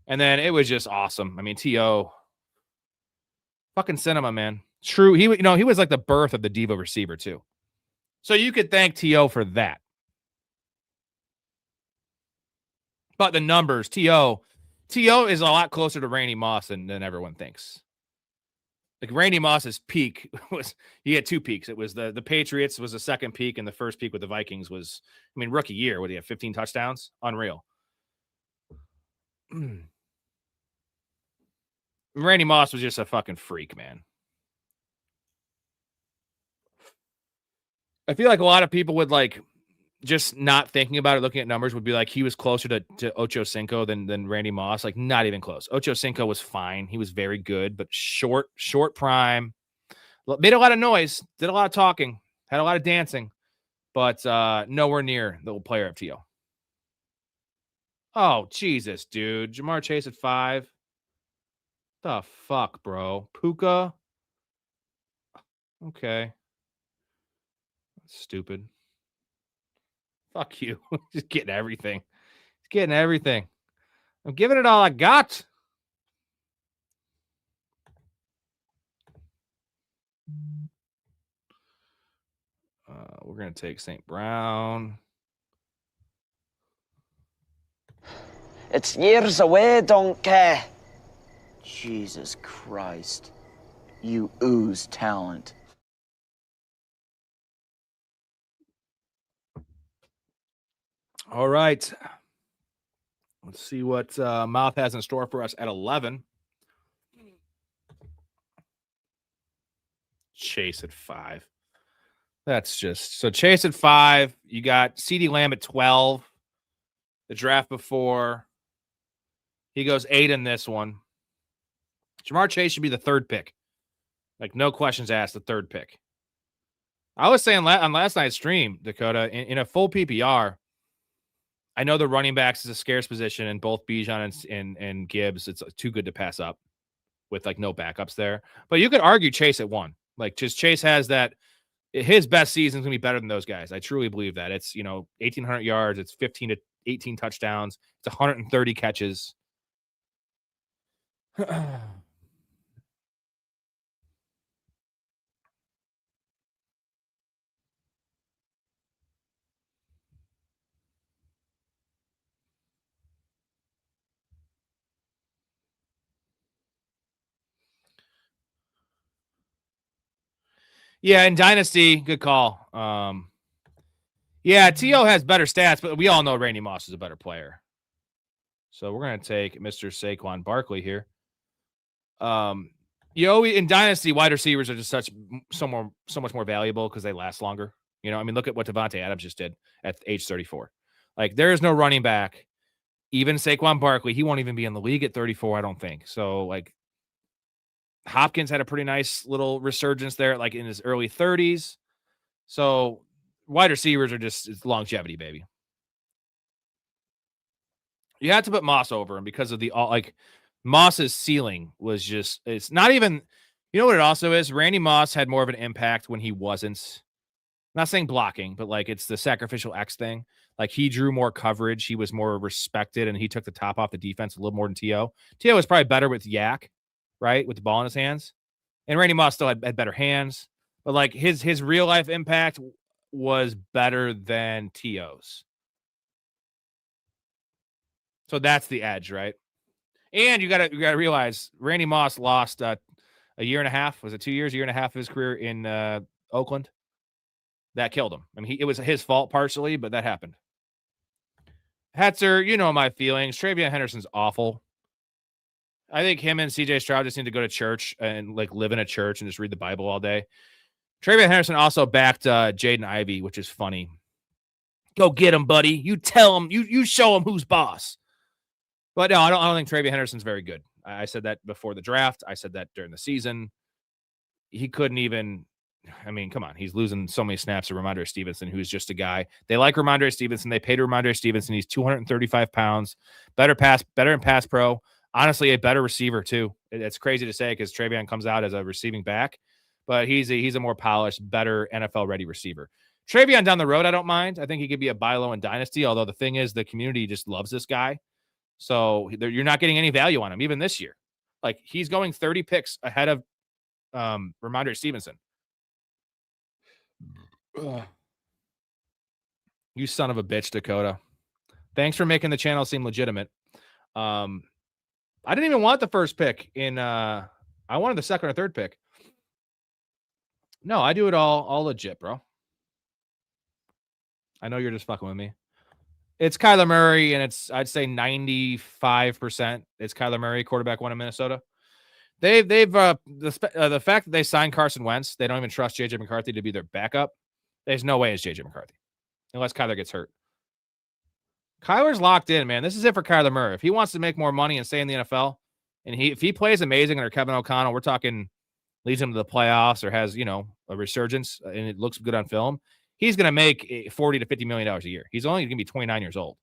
And then it was just awesome. I mean, TO fucking cinema, man. True. He was like the birth of the Devo receiver too. So you could thank TO for that. But the numbers, TO is a lot closer to Randy Moss than everyone thinks. Like Randy Moss's peak he had 2 peaks. It was the Patriots was the second peak, and the first peak with the Vikings was, rookie year. What do you have? 15 touchdowns? Unreal. Randy Moss was just a fucking freak, man. I feel like a lot of people would like just not thinking about it, looking at numbers, would be like he was closer to Ocho Cinco than Randy Moss. Like not even close. Ocho Cinco was fine. He was very good, but short prime. Made a lot of noise, did a lot of talking, had a lot of dancing, but nowhere near the player of TO. Oh, Jesus, dude. Jamar Chase at 5. The fuck, bro? Puka? Okay. That's stupid. Fuck you. Just getting everything. Just getting everything. I'm giving it all I got. We're going to take St. Brown. It's years away, don't care. Jesus Christ. You ooze talent. All right. Let's see what Mouth has in store for us at 11. Chase at 5. That's just so Chase at 5. You got CeeDee Lamb at 12. The draft before. He goes 8 in this one. Jamar Chase should be the 3rd pick. Like, no questions asked, the 3rd pick. I was saying on last night's stream, Dakota, in a full PPR, I know the running backs is a scarce position, and both Bijan and Gibbs, it's too good to pass up with like no backups there. But you could argue Chase at 1. Like, just Chase has that. His best season is going to be better than those guys. I truly believe that. It's, 1,800 yards. It's 15 18 touchdowns. It's 130 catches. Yeah, in Dynasty, good call. Yeah, T.O. has better stats, but we all know Randy Moss is a better player. So we're going to take Mr. Saquon Barkley here. In Dynasty, wide receivers are just so much more valuable because they last longer. You know, I mean, look at what Devontae Adams just did at age 34. Like, there is no running back. Even Saquon Barkley, he won't even be in the league at 34, I don't think. So, like, Hopkins had a pretty nice little resurgence there, like in his early 30s. So, wide receivers are it's longevity, baby. You had to put Moss over him because of Moss's ceiling was it's not even, you know what it also is? Randy Moss had more of an impact when he wasn't, not saying blocking, but like it's the sacrificial X thing. Like he drew more coverage. He was more respected and he took the top off the defense a little more than T.O. T.O. was probably better with Yak, right? With the ball in his hands. And Randy Moss still had better hands. But like his real life impact was better than T.O.'s. So that's the edge, right? And you gotta realize Randy Moss lost a year and a half. Was it 2 years? A year and a half of his career in Oakland. That killed him. I mean, it was his fault partially, but that happened. Hetzer, you know my feelings. TreVeyon Henderson's awful. I think him and CJ Stroud just need to go to church and like live in a church and just read the Bible all day. TreVeyon Henderson also backed Jaden Ivey, which is funny. Go get him, buddy. You tell him. You show him who's boss. But no, I don't think TreVeyon Henderson's very good. I said that before the draft. I said that during the season. He couldn't even. I mean, come on. He's losing so many snaps to Ramondre Stevenson, who's just a guy. They like Ramondre Stevenson. They paid Ramondre Stevenson. He's 235 pounds. Better in pass pro. Honestly, a better receiver, too. It's crazy to say because TreVeyon comes out as a receiving back, but he's a more polished, better NFL-ready receiver. TreVeyon down the road, I don't mind. I think he could be a buy low in Dynasty, although the thing is the community just loves this guy. So you're not getting any value on him, even this year. Like, he's going 30 picks ahead of Ramondre Stevenson. Ugh. You son of a bitch, Dakota. Thanks for making the channel seem legitimate. I didn't even want the first pick in I wanted the second or third pick. No, I do it all legit, bro. I know you're just fucking with me. It's Kyler Murray, and I'd say 95%. It's Kyler Murray, quarterback one in Minnesota. The fact that they signed Carson Wentz, they don't even trust JJ McCarthy to be their backup. There's no way it's JJ McCarthy unless Kyler gets hurt. Kyler's locked in, man. This is it for Kyler Murray. If he wants to make more money and stay in the NFL, and if he plays amazing under Kevin O'Connell, we're talking leads him to the playoffs or has, a resurgence and it looks good on film, he's going to make $40 to $50 million a year. He's only going to be 29 years old.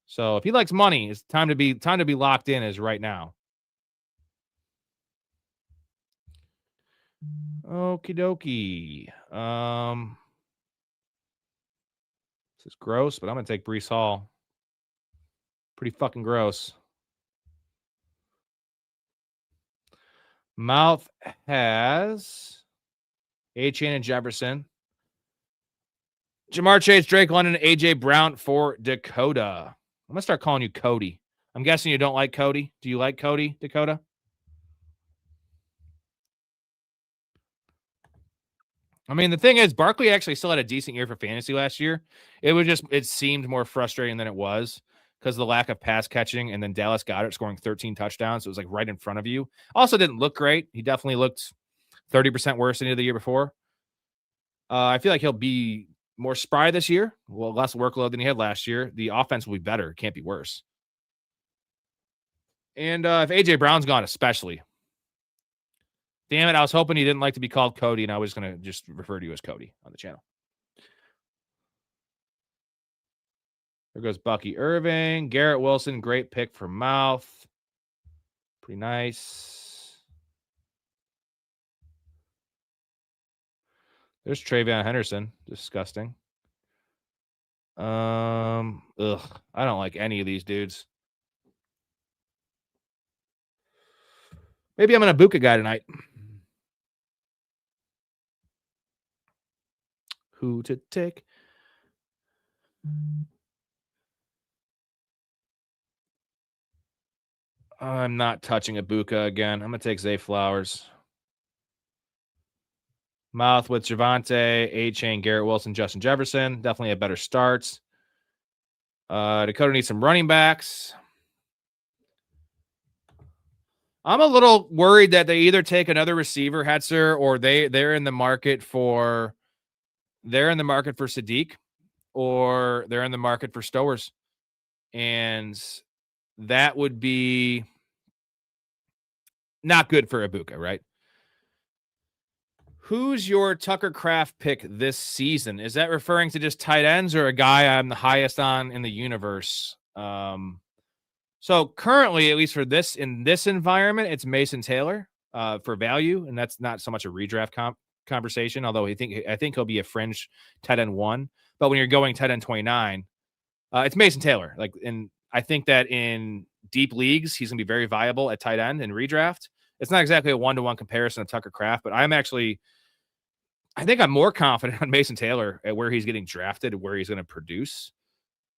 So if he likes money, it's time to be locked in is right now. Okie dokie. This is gross, but I'm going to take Breece Hall. Pretty fucking gross. Mouth has A-Chain and Jefferson. Jamar Chase, Drake London, AJ Brown for Dakota. I'm going to start calling you Cody. I'm guessing you don't like Cody. Do you like Cody, Dakota? I mean, the thing is, Barkley actually still had a decent year for fantasy last year. It seemed more frustrating than it was because of the lack of pass catching, and then Dallas Goedert scoring 13 touchdowns. So it was like right in front of you. Also didn't look great. He definitely looked 30% worse than the year before. I feel like he'll be more spry this year. Well, less workload than he had last year. The offense will be better. It can't be worse. And if AJ Brown's gone, especially. Damn it, I was hoping he didn't like to be called Cody, and I was going to just refer to you as Cody on the channel. There goes Bucky Irving. Garrett Wilson, great pick for Mouth. Pretty nice. There's TreVeyon Henderson. Disgusting. I don't like any of these dudes. Maybe I'm an Ibuka guy tonight. Who to take? I'm not touching Ibuka again. I'm going to take Zay Flowers. Mouth with Javonte, A-Chain, Garrett Wilson, Justin Jefferson. Definitely a better start. Dakota needs some running backs. I'm a little worried that they either take another receiver, Hetzer, or they're in the market for Sadiq, or they're in the market for Stowers. And that would be not good for Ibuka, right? Who's your Tucker Kraft pick this season? Is that referring to just tight ends or a guy I'm the highest on in the universe? So currently, at least for this in this environment, it's Mason Taylor for value, and that's not so much a redraft conversation. Although I think he'll be a fringe tight end 1. But when you're going tight end 29, it's Mason Taylor. And I think that in deep leagues, he's gonna be very viable at tight end in redraft. It's not exactly a 1-to-1 comparison of Tucker Kraft, but I think I'm more confident on Mason Taylor at where he's getting drafted, where he's going to produce.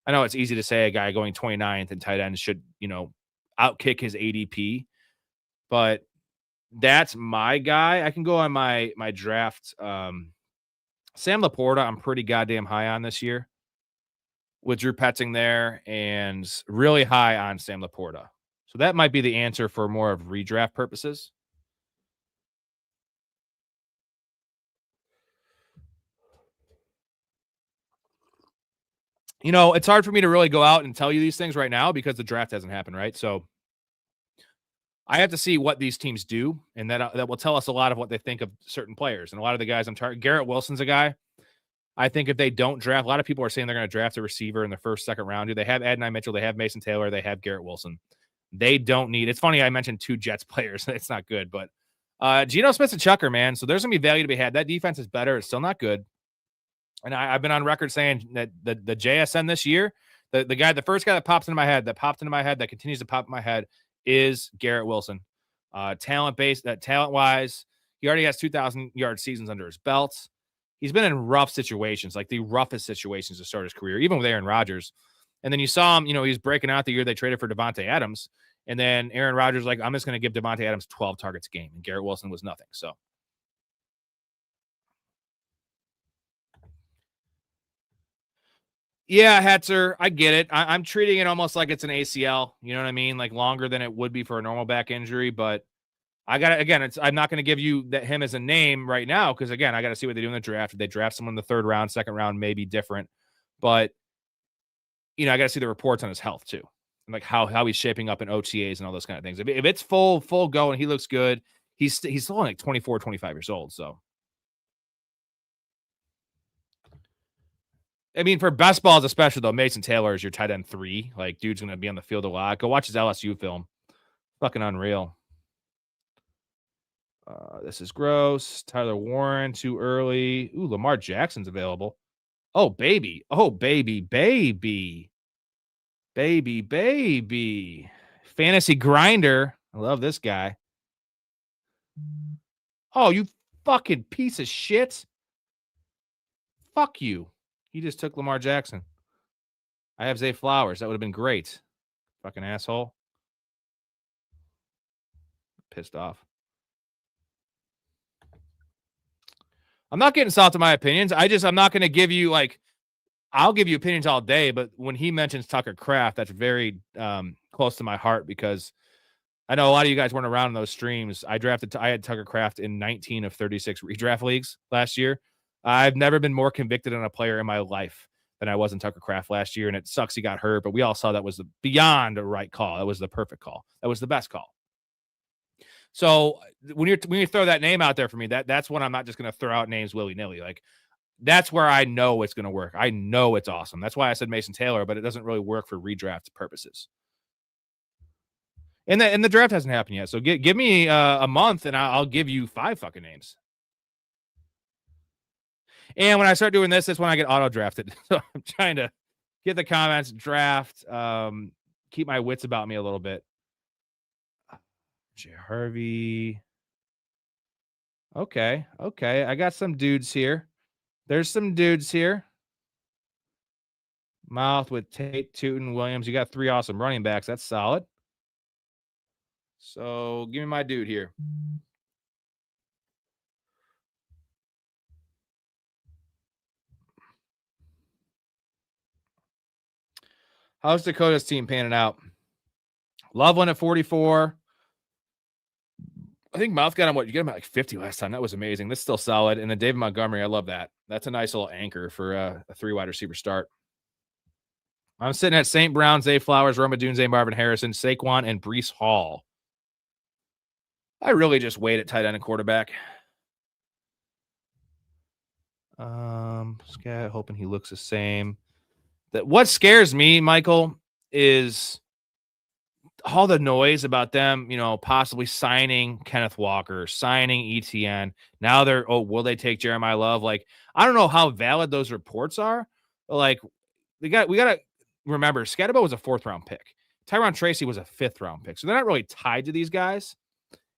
I know it's easy to say a guy going 29th in tight end should, outkick his ADP, but that's my guy. I can go on my draft. Sam Laporta, I'm pretty goddamn high on this year with Drew Petzing there, and really high on Sam Laporta. So that might be the answer for more of redraft purposes. It's hard for me to really go out and tell you these things right now because the draft hasn't happened, right? So I have to see what these teams do, and that will tell us a lot of what they think of certain players. And a lot of the guys I'm targeting, Garrett Wilson's a guy. I think if they don't draft, a lot of people are saying they're going to draft a receiver in the first, second round. They have Adonai Mitchell, they have Mason Taylor, they have Garrett Wilson. They don't need. It's funny I mentioned 2 Jets players. It's not good, but Geno Smith's a chucker, man. So there's going to be value to be had. That defense is better. It's still not good. And I've been on record saying that the JSN this year, the first guy that popped into my head, that continues to pop in my head is Garrett Wilson. Talent-wise, he already has 2,000-yard seasons under his belt. He's been in rough situations, like the roughest situations to start his career, even with Aaron Rodgers. And then you saw him, he's breaking out the year they traded for Devontae Adams. And then Aaron Rodgers like, I'm just going to give Devontae Adams 12 targets a game. And Garrett Wilson was nothing. So. Yeah, Hetzer, I get it. I'm treating it almost like it's an ACL. You know what I mean? Like longer than it would be for a normal back injury. But I'm not going to give you him as a name right now because, again, I got to see what they do in the draft. If they draft someone in the 3rd round, 2nd round, maybe different. But, I got to see the reports on his health too. And like how he's shaping up in OTAs and all those kind of things. If it's full go and he looks good, he's still only like 24, 25 years old. So. I mean, for best balls especially, though, Mason Taylor is your tight end 3. Like, dude's going to be on the field a lot. Go watch his LSU film. Fucking unreal. This is gross. Tyler Warren, too early. Ooh, Lamar Jackson's available. Oh, baby. Oh, baby, baby. Baby, baby. Fantasy grinder. I love this guy. Oh, you fucking piece of shit. Fuck you. He just took Lamar Jackson. I have Zay Flowers. That would have been great. Fucking asshole. Pissed off. I'm not getting soft in my opinions. I'm not going to give you I'll give you opinions all day, but when he mentions Tucker Kraft, that's very close to my heart because I know a lot of you guys weren't around in those streams. I had Tucker Kraft in 19 of 36 redraft leagues last year. I've never been more convicted on a player in my life than I was in Tucker Kraft last year, and it sucks he got hurt, but we all saw that was beyond a right call. That was the perfect call. That was the best call. So when you throw that name out there for me, that's when I'm not just going to throw out names willy-nilly. Like, that's where I know it's going to work. I know it's awesome. That's why I said Mason Taylor, but it doesn't really work for redraft purposes. And the draft hasn't happened yet. So give me a month, and I'll give you 5 fucking names. And when I start doing this, that's when I get auto-drafted. So I'm trying to get the comments, draft, keep my wits about me a little bit. J. Harvey. Okay. I got some dudes here. There's some dudes here. Mouth with Tate, Tootin, Williams. You got 3 awesome running backs. That's solid. So give me my dude here. How's Dakota's team panning out? Loveland at 44. I think Mouth got him, you get him at like 50 last time. That was amazing. This is still solid. And then David Montgomery, I love that. That's a nice little anchor for a 3-wide receiver start. I'm sitting at St. Brown, Zay Flowers, Roma Dunze, Marvin Harrison, Saquon, and Breece Hall. I really just wait at tight end and quarterback. Scat, hoping he looks the same. What scares me, Michael, is all the noise about them, possibly signing Kenneth Walker, signing ETN. Now will they take Jeremiah Love? Like, I don't know how valid those reports are. But like, we got to remember, Scatterbo was a 4th-round pick. Tyron Tracy was a 5th-round pick. So they're not really tied to these guys.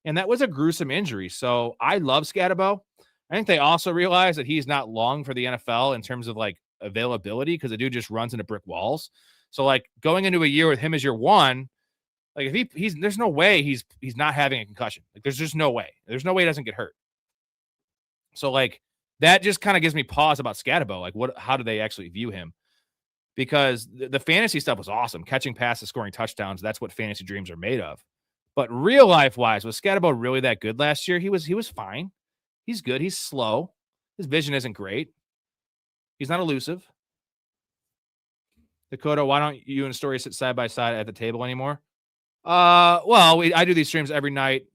And that was a gruesome injury. So I love Scatterbo. I think they also realize that he's not long for the NFL in terms of like availability, because the dude just runs into brick walls. So like going into a year with him as your one, like if he's there's no way he's not having a concussion. Like there's just no way. There's no way he doesn't get hurt. So like that just kind of gives me pause about Scatterbo. Like how do they actually view him? Because the fantasy stuff was awesome. Catching passes, scoring touchdowns, that's what fantasy dreams are made of. But real life wise, was Scatterbo really that good last year? He was fine. He's good. He's slow. His vision isn't great. He's not elusive. Dakota, why don't you and Storey sit side by side at the table anymore? Well, I do these streams every night.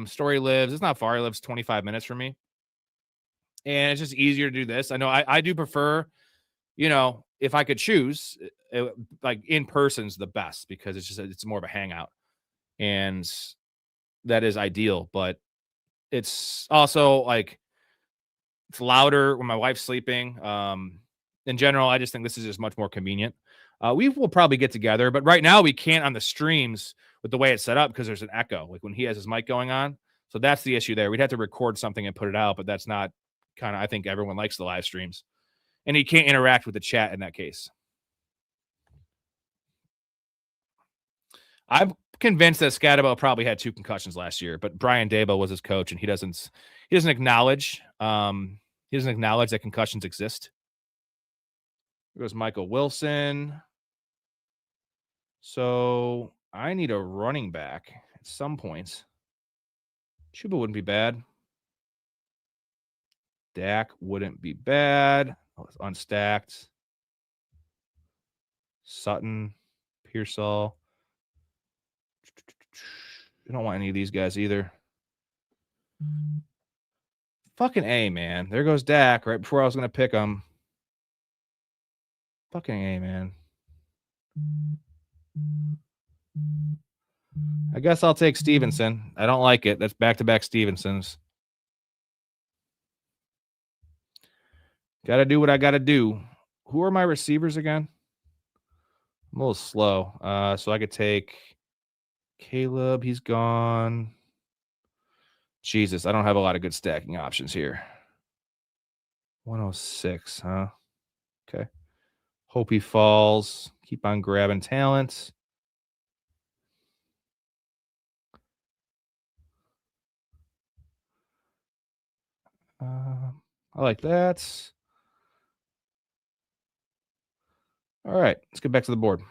Storey lives, it's not far. He lives 25 minutes from me. And it's just easier to do this. I know I do prefer, if I could choose, like in person's the best, because it's more of a hangout. And that is ideal, but it's also like it's louder when my wife's sleeping. In general, I just think this is just much more convenient. We will probably get together, but right now we can't on the streams with the way it's set up because there's an echo, like when he has his mic going on. So that's the issue there. We'd have to record something and put it out, but that's not I think everyone likes the live streams. And he can't interact with the chat in that case. I'm convinced that Scatterbo probably had 2 concussions last year, but Brian Daboll was his coach, and he doesn't acknowledge that concussions exist. Here goes Michael Wilson. So I need a running back at some points. Chuba wouldn't be bad. Dak wouldn't be bad. Oh, it's unstacked. Sutton, Pearsall. I don't want any of these guys either. Fucking A, man. There goes Dak right before I was going to pick him. Fucking A, man. I guess I'll take Stevenson. I don't like it. That's back-to-back Stevensons. Got to do what I got to do. Who are my receivers again? I'm a little slow. So I could take Caleb. He's gone. Jesus, I don't have a lot of good stacking options here. 106, huh? Okay. Hope he falls. Keep on grabbing talent. I like that. All right, let's get back to the board.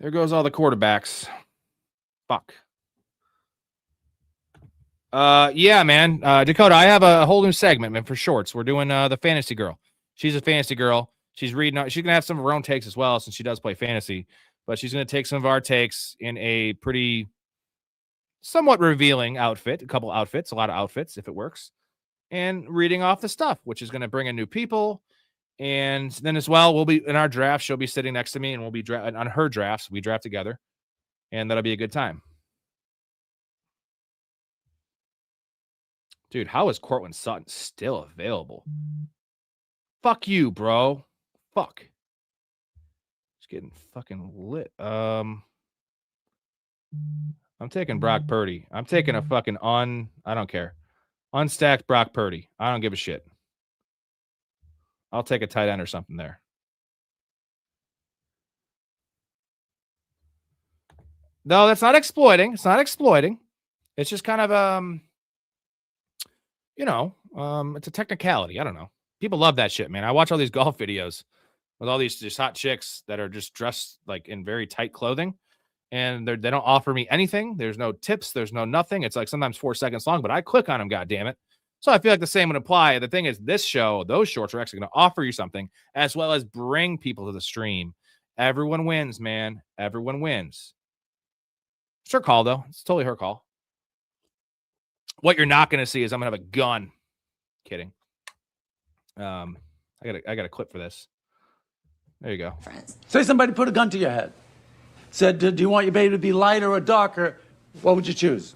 There goes all the quarterbacks. Fuck. Yeah, man. Dakota, I have a whole new segment, man, for shorts. We're doing the fantasy girl. She's a fantasy girl. She's reading. She's gonna have some of her own takes as well, since she does play fantasy. But she's gonna take some of our takes in a pretty, somewhat revealing outfit. A lot of outfits, if it works, and reading off the stuff, which is gonna bring in new people. And then as well, we'll be in our draft. She'll be sitting next to me, and we'll be on her drafts. We draft together, and that'll be a good time. Dude, how is Cortland Sutton still available? Fuck you, bro. Fuck. It's getting fucking lit. I'm taking Brock Purdy. I'm taking a fucking I don't care. Unstacked Brock Purdy. I don't give a shit. I'll take a tight end or something there. No, that's not exploiting. It's not exploiting. It's just kind of it's a technicality. I don't know. People love that shit, man. I watch all these golf videos with all these just hot chicks that are just dressed like in very tight clothing, and they don't offer me anything. There's no tips. There's no nothing. It's like sometimes 4 seconds long, but I click on them. God damn it. So I feel like the same would apply. The thing is, this show, those shorts are actually going to offer you something as well as bring people to the stream. Everyone wins, man. Everyone wins. It's her call, though. It's totally her call. What you're not going to see is I'm going to have a gun. Kidding. I got a clip for this. There you go. Say somebody put a gun to your head. Said, do you want your baby to be lighter or darker? What would you choose?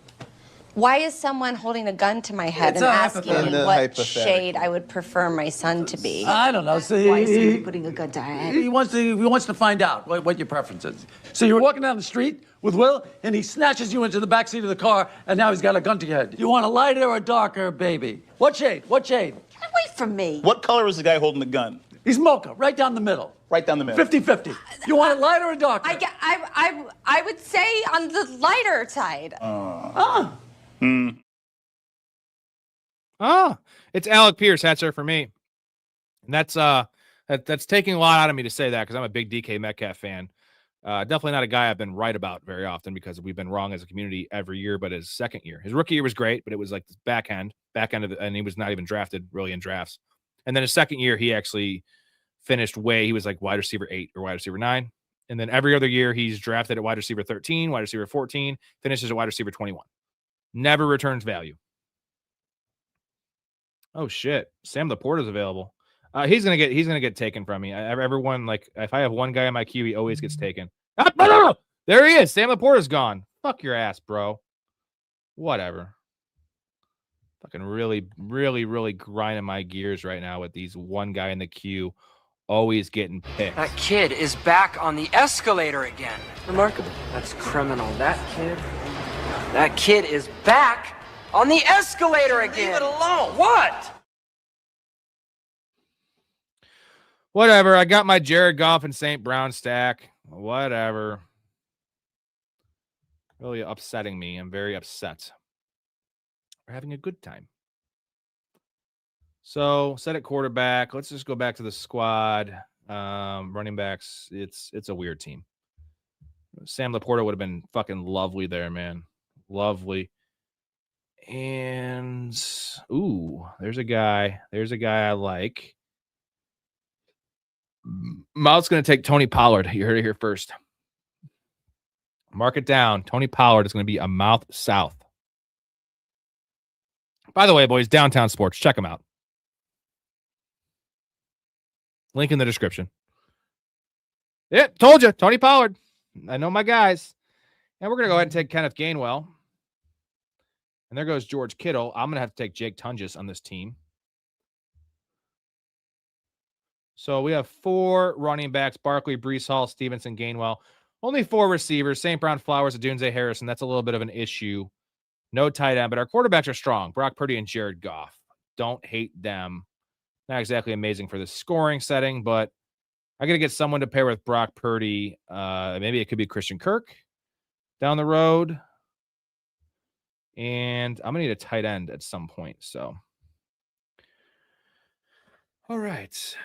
Why is someone holding a gun to my head It's and a asking me hypothetical. what Hypothetical. shade I would prefer my son to be? I don't know. So Why is somebody putting a gun to her head? He wants to find out what your preference is. So you're walking down the street with Will, and he snatches you into the backseat of the car, and now he's got a gun to your head. You want a lighter or a darker baby? What shade? What shade? Get away from me. What color is the guy holding the gun? He's mocha, right down the middle. Right down the middle. 50-50. You want it lighter or darker? I would say on the lighter side. It's Alec Pierce. That's her for me. And that's taking a lot out of me to say that because I'm a big DK Metcalf fan. Definitely not a guy I've been right about very often because we've been wrong as a community every year. But his second year, his rookie year was great, but it was like the back end of it, and he was not even drafted really in drafts. And then his second year, he actually finished he was like wide receiver 8 or wide receiver 9. And then every other year, he's drafted at wide receiver 13, wide receiver 14, finishes at wide receiver 21. Never returns value. Oh shit! Sam Laporta's available. He's gonna get taken from me. Everyone, like, if I have one guy in my queue, he always gets taken. There he is. Sam Laporta's gone. Fuck your ass, bro. Whatever. Fucking really, really, really grinding my gears right now with these one guy in the queue always getting picked. That kid is back on the escalator again. Remarkable. That's criminal. That kid is back on the escalator again. Leave it alone. What? Whatever. I got my Jared Goff and St. Brown stack. Whatever. Really upsetting me. I'm very upset. We're having a good time. So, set at quarterback. Let's just go back to the squad. Running backs. It's a weird team. Sam Laporta would have been fucking lovely there, man. Lovely. And there's a guy I like. Mouth's going to take Tony Pollard. You heard it here first. Mark it down. Tony Pollard is going to be a mouth south. By the way, boys, Downtown Sports, check them out. Link in the description. Yeah, told you, Tony Pollard. I know my guys. And we're going to go ahead and take Kenneth Gainwell. And there goes George Kittle. I'm going to have to take Jake Tunges on this team. So we have 4 running backs: Barkley, Breece Hall, Stevenson, Gainwell. Only 4 receivers: St. Brown, Flowers, Adunze Harrison. That's a little bit of an issue. No tight end, but our quarterbacks are strong. Brock Purdy and Jared Goff. Don't hate them. Not exactly amazing for the scoring setting, but I got to get someone to pair with Brock Purdy. Maybe it could be Christian Kirk down the road. And I'm going to need a tight end at some point. So, all right.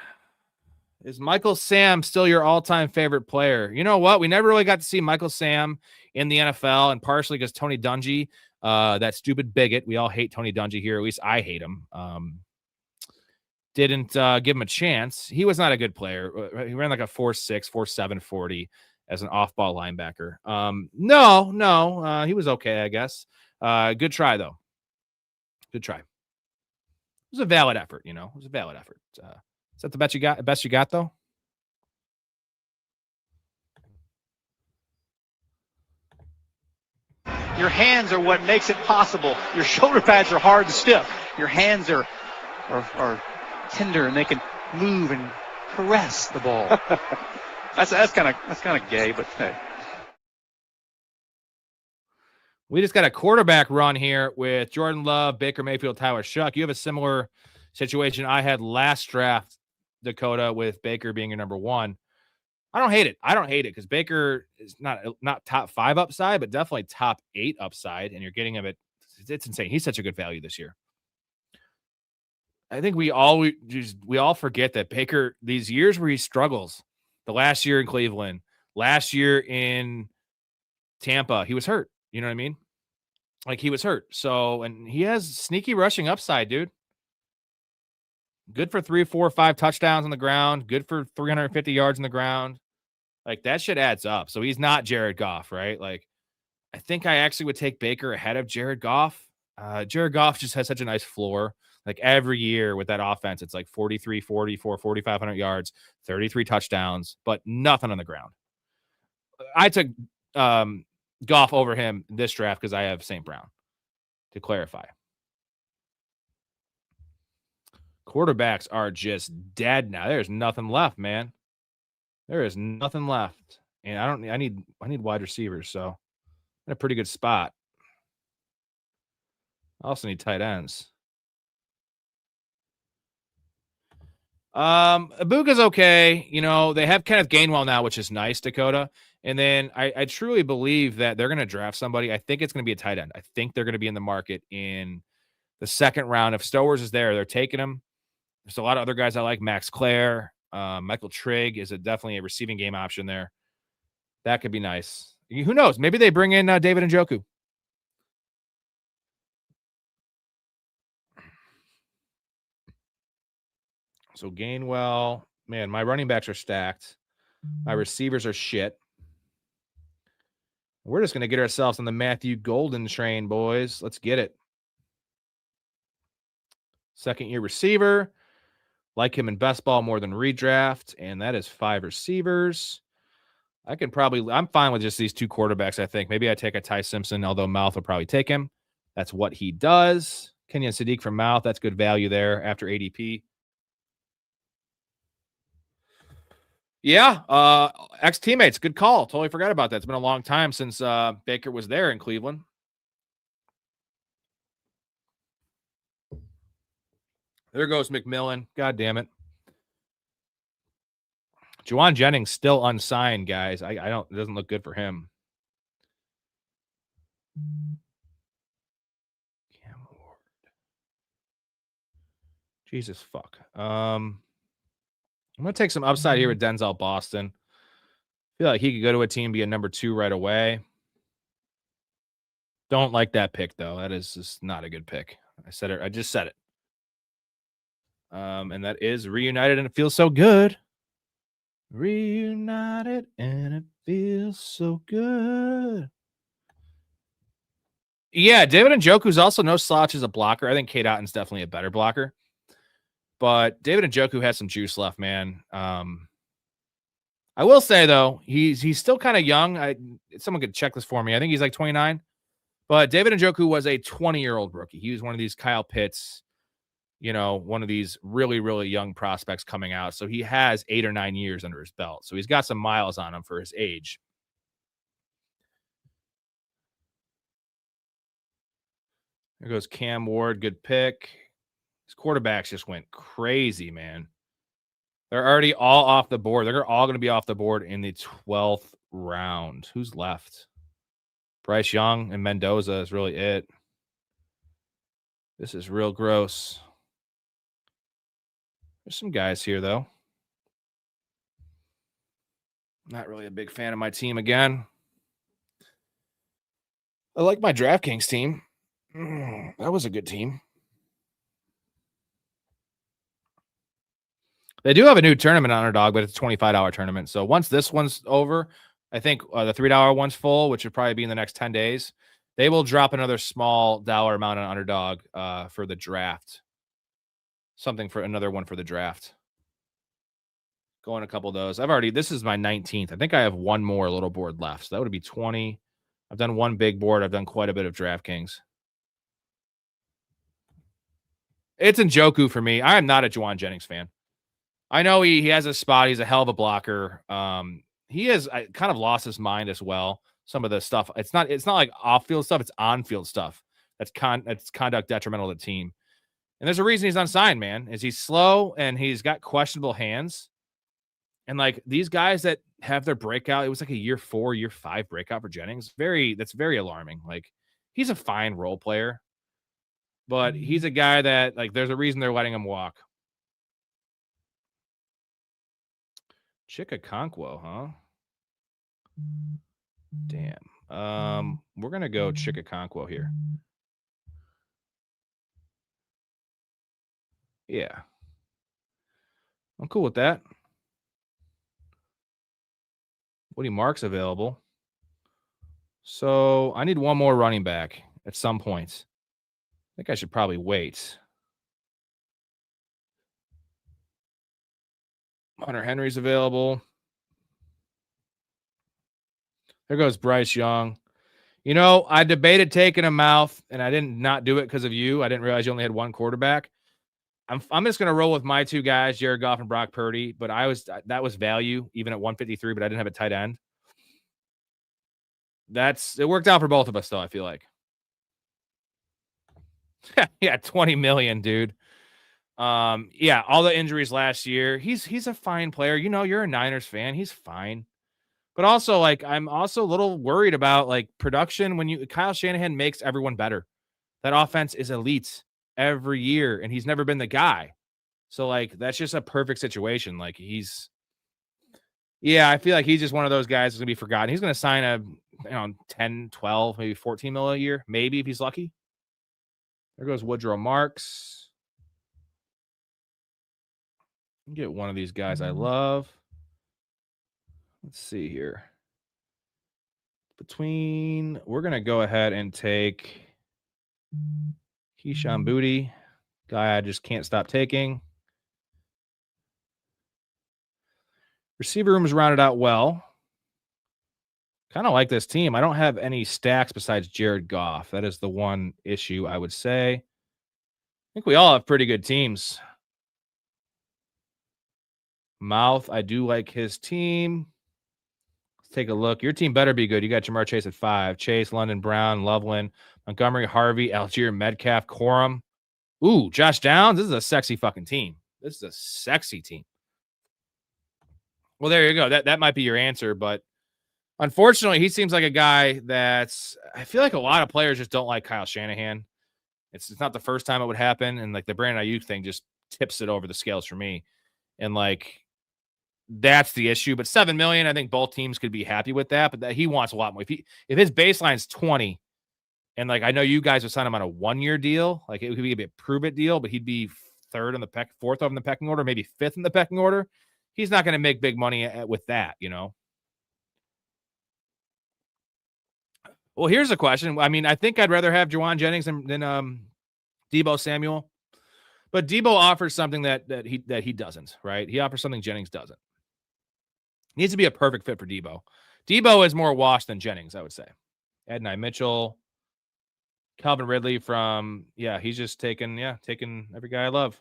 Is Michael Sam still your all-time favorite player? You know what? We never really got to see Michael Sam in the NFL, and partially because Tony Dungy, that stupid bigot, we all hate Tony Dungy here. At least I hate him. Didn't give him a chance. He was not a good player. He ran like a 4.6, 4.7 40 as an off-ball linebacker. No. He was okay, I guess. Good try, though. Good try. It was a valid effort, It was a valid effort. Is that the best you got, though? Your hands are what makes it possible. Your shoulder pads are hard and stiff. Your hands are tender and they can move and caress the ball. that's kind of gay, but hey. We just got a quarterback run here with Jordan Love, Baker Mayfield, Tyler Shuck. You have a similar situation I had last draft, Dakota, with Baker being your number one. I don't hate it. Because Baker is not top 5 upside, but definitely top 8 upside, and you're getting him it's insane. He's such a good value this year. I think we all forget that Baker, these years where he struggles, the last year in Cleveland, last year in Tampa, he was hurt. You know what I mean? Like, he was hurt. So, and he has sneaky rushing upside, dude. Good for 3, 4, 5 touchdowns on the ground. Good for 350 yards on the ground. Like, that shit adds up. So he's not Jared Goff, right? Like, I think I actually would take Baker ahead of Jared Goff. Jared Goff just has such a nice floor. Like, every year with that offense, it's like 43, 44, 4,500 yards, 33 touchdowns, but nothing on the ground. I took Goff over him this draft because I have St. Brown, to clarify. Quarterbacks are just dead now. There's nothing left, man. There is nothing left. And I need wide receivers, so I'm in a pretty good spot. I also need tight ends. Ibuka's okay. You know, they have Kenneth Gainwell now, which is nice, Dakota. And then I truly believe that they're going to draft somebody. I think it's going to be a tight end. I think they're going to be in the market in the second round. If Stowers is there, they're taking him. There's a lot of other guys I like. Max Clare, Michael Trigg is definitely a receiving game option there. That could be nice. Who knows? Maybe they bring in David Njoku. So Gainwell, man, my running backs are stacked. My receivers are shit. We're just going to get ourselves on the Matthew Golden train, boys. Let's get it. Second-year receiver. Like him in best ball more than redraft, and that is 5 receivers. I'm fine with just these 2 quarterbacks, I think. Maybe I take a Ty Simpson, although Mouth will probably take him. That's what he does. Kenyon Sadiq from Mouth. That's good value there after ADP. Yeah, ex-teammates. Good call. Totally forgot about that. It's been a long time since Baker was there in Cleveland. There goes McMillan. God damn it. Juwan Jennings still unsigned, guys. It doesn't look good for him. Cam Ward. Jesus fuck. I'm gonna take some upside here with Denzel Boston. I feel like he could go to a team, be a number 2 right away. Don't like that pick though. That is just not a good pick. I just said it. And that is Reunited, and it feels so good. Reunited, and it feels so good. Yeah, David Njoku's also no slouch as a blocker. I think Cade Otton's definitely a better blocker. But David Njoku has some juice left, man. I will say, though, he's still kind of young. Someone could check this for me. I think he's like 29. But David Njoku was a 20-year-old rookie. He was one of these Kyle Pitts, one of these really, really young prospects coming out. So he has 8 or 9 years under his belt. So he's got some miles on him for his age. There goes Cam Ward. Good pick. His quarterbacks just went crazy, man. They're already all off the board. They're all going to be off the board in the 12th round. Who's left? Bryce Young and Mendoza is really it. This is real gross. There's some guys here, though. Not really a big fan of my team again. I like my DraftKings team. That was a good team. They do have a new tournament on Underdog, but it's a $25 tournament. So once this one's over, I think the $3 one's full, which would probably be in the next 10 days. They will drop another small dollar amount on Underdog for the draft. Something for another one for the draft. Going a couple of those. This is my 19th. I think I have one more little board left. So that would be 20. I've done one big board. I've done quite a bit of DraftKings. It's Njoku for me. I am not a Juwan Jennings fan. I know he has a spot. He's a hell of a blocker. He has kind of lost his mind as well. Some of the stuff, it's not like off-field stuff, it's on-field stuff. That's conduct detrimental to the team. And there's a reason he's unsigned, man, is he's slow and he's got questionable hands. And like these guys that have their breakout, it was like a year 4, year 5 breakout for Jennings. That's very alarming. Like he's a fine role player, but he's a guy that like there's a reason they're letting him walk. Chickaconquo, huh? Damn. We're gonna go Chickaconquo here. Yeah. I'm cool with that. Woody Mark's available. So I need one more running back at some point. I think I should probably wait. Hunter Henry's available. There goes Bryce Young. You know, I debated taking him out, and I didn't not do it because of you. I didn't realize you only had one quarterback. I'm just gonna roll with my two guys, Jared Goff and Brock Purdy. But that was value even at 153, but I didn't have a tight end. It worked out for both of us, though. I feel like, yeah, 20 million, dude. Yeah, all the injuries last year. He's a fine player. You know, you're a Niners fan. He's fine. But also, like, I'm also a little worried about like production when Kyle Shanahan makes everyone better. That offense is elite every year, and he's never been the guy. So, like, that's just a perfect situation. Like, I feel like he's just one of those guys who's gonna be forgotten. He's gonna sign a 10, 12, maybe 14 mil a year, maybe if he's lucky. There goes Woodrow Marks. Get one of these guys I love. Let's see here. We're going to go ahead and take Keyshawn Booty, guy I just can't stop taking. Receiver room is rounded out well. Kind of like this team. I don't have any stacks besides Jared Goff. That is the one issue I would say. I think we all have pretty good teams. Mouth, I do like his team. Let's take a look. Your team better be good. You got Jamar Chase at 5. Chase, London, Brown, Loveland, Montgomery, Harvey, Algier, Metcalf, Corum. Ooh, Josh Downs. This is a sexy fucking team. This is a sexy team. Well, there you go. That might be your answer, but unfortunately, he seems like a guy that's I feel like a lot of players just don't like Kyle Shanahan. It's not the first time it would happen, and like the Brandon Ayuk thing just tips it over the scales for me. And like that's the issue. But $7 million, I think both teams could be happy with that. But he wants a lot more. If his baseline's 20, and like I know you guys would sign him on a 1-year deal, like it could be a prove it deal, but he'd be fourth in the pecking order, maybe 5th in the pecking order. He's not going to make big money with that, you know. Well, here's a question. I mean, I think I'd rather have Juwan Jennings than Deebo Samuel. But Deebo offers something that he doesn't, right? He offers something Jennings doesn't. Needs to be a perfect fit for Deebo. Deebo is more washed than Jennings, I would say. Adonai Mitchell, Calvin Ridley he's just taking every guy I love.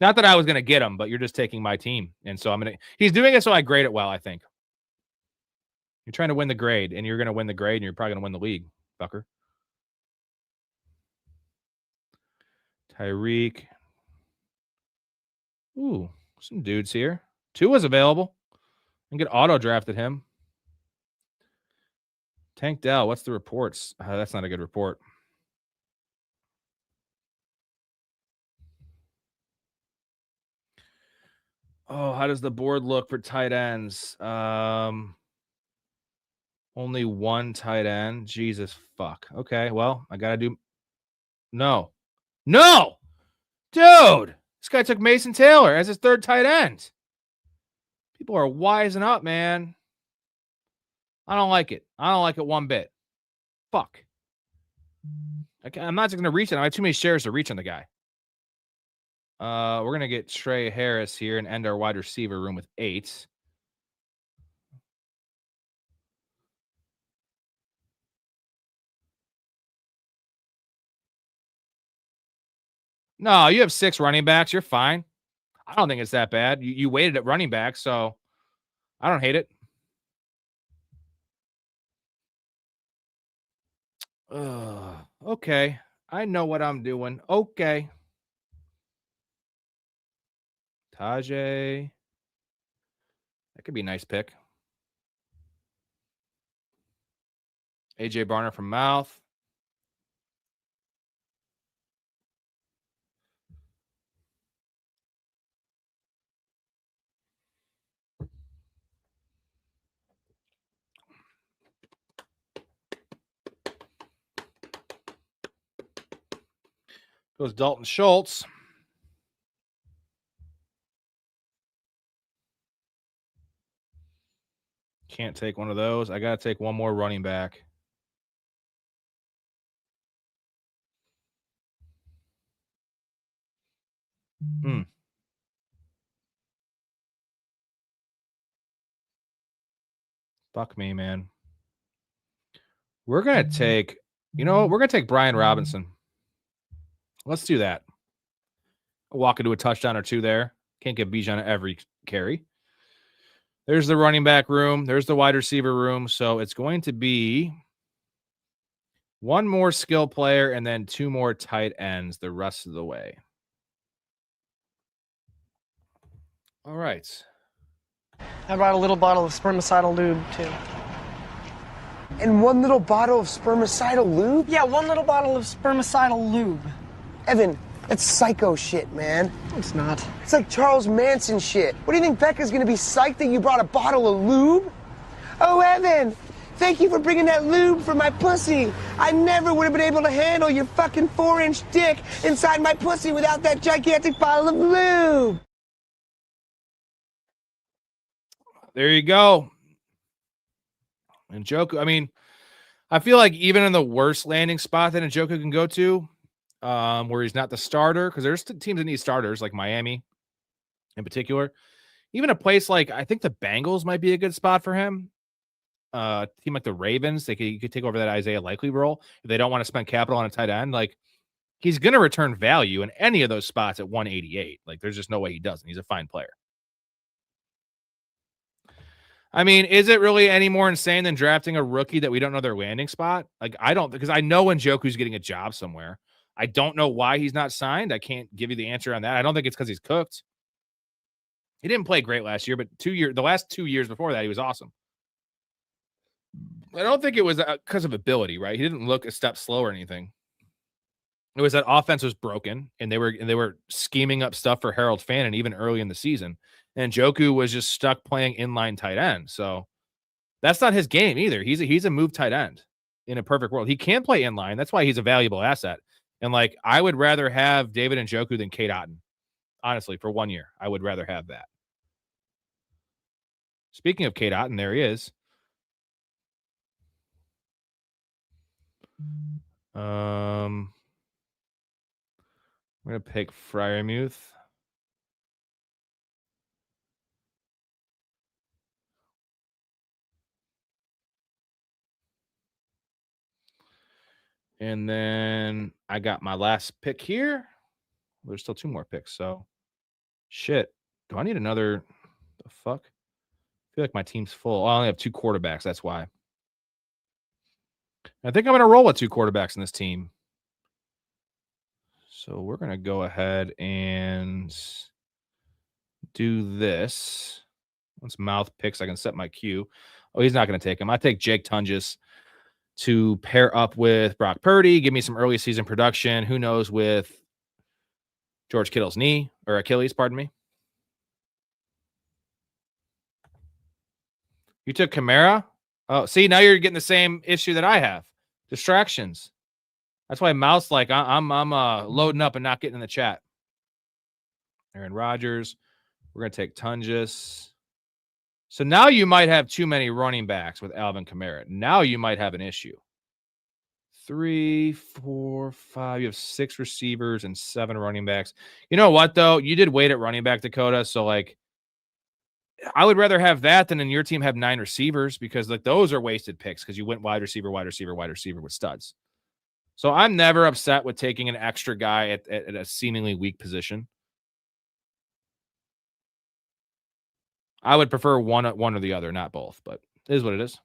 Not that I was going to get him, but you're just taking my team. And so he's doing it so I grade it well, I think. You're trying to win the grade, and you're going to win the grade, and you're probably going to win the league, fucker. Tyreek. Ooh, some dudes here. Tua's available. And get auto-drafted him. Tank Dell, what's the reports? That's not a good report. Oh, how does the board look for tight ends? Only one tight end. Jesus fuck. Okay, well, I got to do... No. Dude! This guy took Mason Taylor as his 3rd tight end. People are wising up, man. I don't like it. I don't like it one bit. Fuck. I'm not just going to reach on him. I have too many shares to reach on the guy. We're going to get Trey Harris here and end our wide receiver room with 8. No, you have 6 running backs. You're fine. I don't think it's that bad. You waited at running back, so I don't hate it. Okay. I know what I'm doing. Okay. Tajay. That could be a nice pick. AJ Barner from Mouth. Goes Dalton Schultz. Can't take one of those. I got to take one more running back. Fuck me, man. We're going to take, we're going to take Brian Robinson. Let's do that. Walk into a touchdown or two there. Can't get Bijan every carry. There's the running back room. There's the wide receiver room. So it's going to be one more skill player and then two more tight ends the rest of the way. All right. I brought a little bottle of spermicidal lube, too. And one little bottle of spermicidal lube? Yeah, one little bottle of spermicidal lube. Evan, that's psycho shit, man. It's not. It's like Charles Manson shit. What do you think Becca's gonna be psyched that you brought a bottle of lube? Oh, Evan, thank you for bringing that lube for my pussy. I never would have been able to handle your fucking 4-inch dick inside my pussy without that gigantic bottle of lube. There you go. And Njoku, I mean, I feel like even in the worst landing spot that Njoku can go to, where he's not the starter, because there's teams that need starters, like Miami in particular. Even a place like, I think the Bengals might be a good spot for him. A team like the Ravens, you could take over that Isaiah Likely role if they don't want to spend capital on a tight end. Like, he's going to return value in any of those spots at 188. Like, there's just no way he doesn't. He's a fine player. I mean, is it really any more insane than drafting a rookie that we don't know their landing spot? Like, I don't, because I know when Njoku's getting a job somewhere. I don't know why he's not signed. I can't give you the answer on that. I don't think it's because he's cooked. He didn't play great last year, but the last 2 years before that, he was awesome. I don't think it was because of ability, right? He didn't look a step slow or anything. It was that offense was broken, and they were scheming up stuff for Harold Fannin even early in the season. And Njoku was just stuck playing inline tight end. So that's not his game either. He's a move tight end in a perfect world. He can play inline. That's why he's a valuable asset. And like, I would rather have David Njoku than Cade Otton. Honestly, for 1 year, I would rather have that. Speaking of Cade Otton, there he is. I'm going to pick Freiermuth. And then I got my last pick here. There's still 2 more picks. So, shit. Do I need another? The fuck? I feel like my team's full. I only have 2 quarterbacks. That's why. I think I'm going to roll with 2 quarterbacks in this team. So we're going to go ahead and do this. Once Mouth picks, I can set my cue. Oh, he's not going to take him. I take Jake Tunges to pair up with Brock Purdy, give me some early season production. Who knows with George Kittle's knee or Achilles, pardon me. You took Kamara? Oh, see, now you're getting the same issue that I have. Distractions. That's why Mouth's like, I'm loading up and not getting in the chat. Aaron Rodgers. We're going to take Tunges. So now you might have too many running backs with Alvin Kamara. Now you might have an issue. 3, 4, 5. You have 6 receivers and 7 running backs. You know what, though? You did wait at running back, Dakota. So, like, I would rather have that than in your team have 9 receivers because, like, those are wasted picks because you went wide receiver with studs. So I'm never upset with taking an extra guy at a seemingly weak position. I would prefer one or the other, not both, but it is what it is.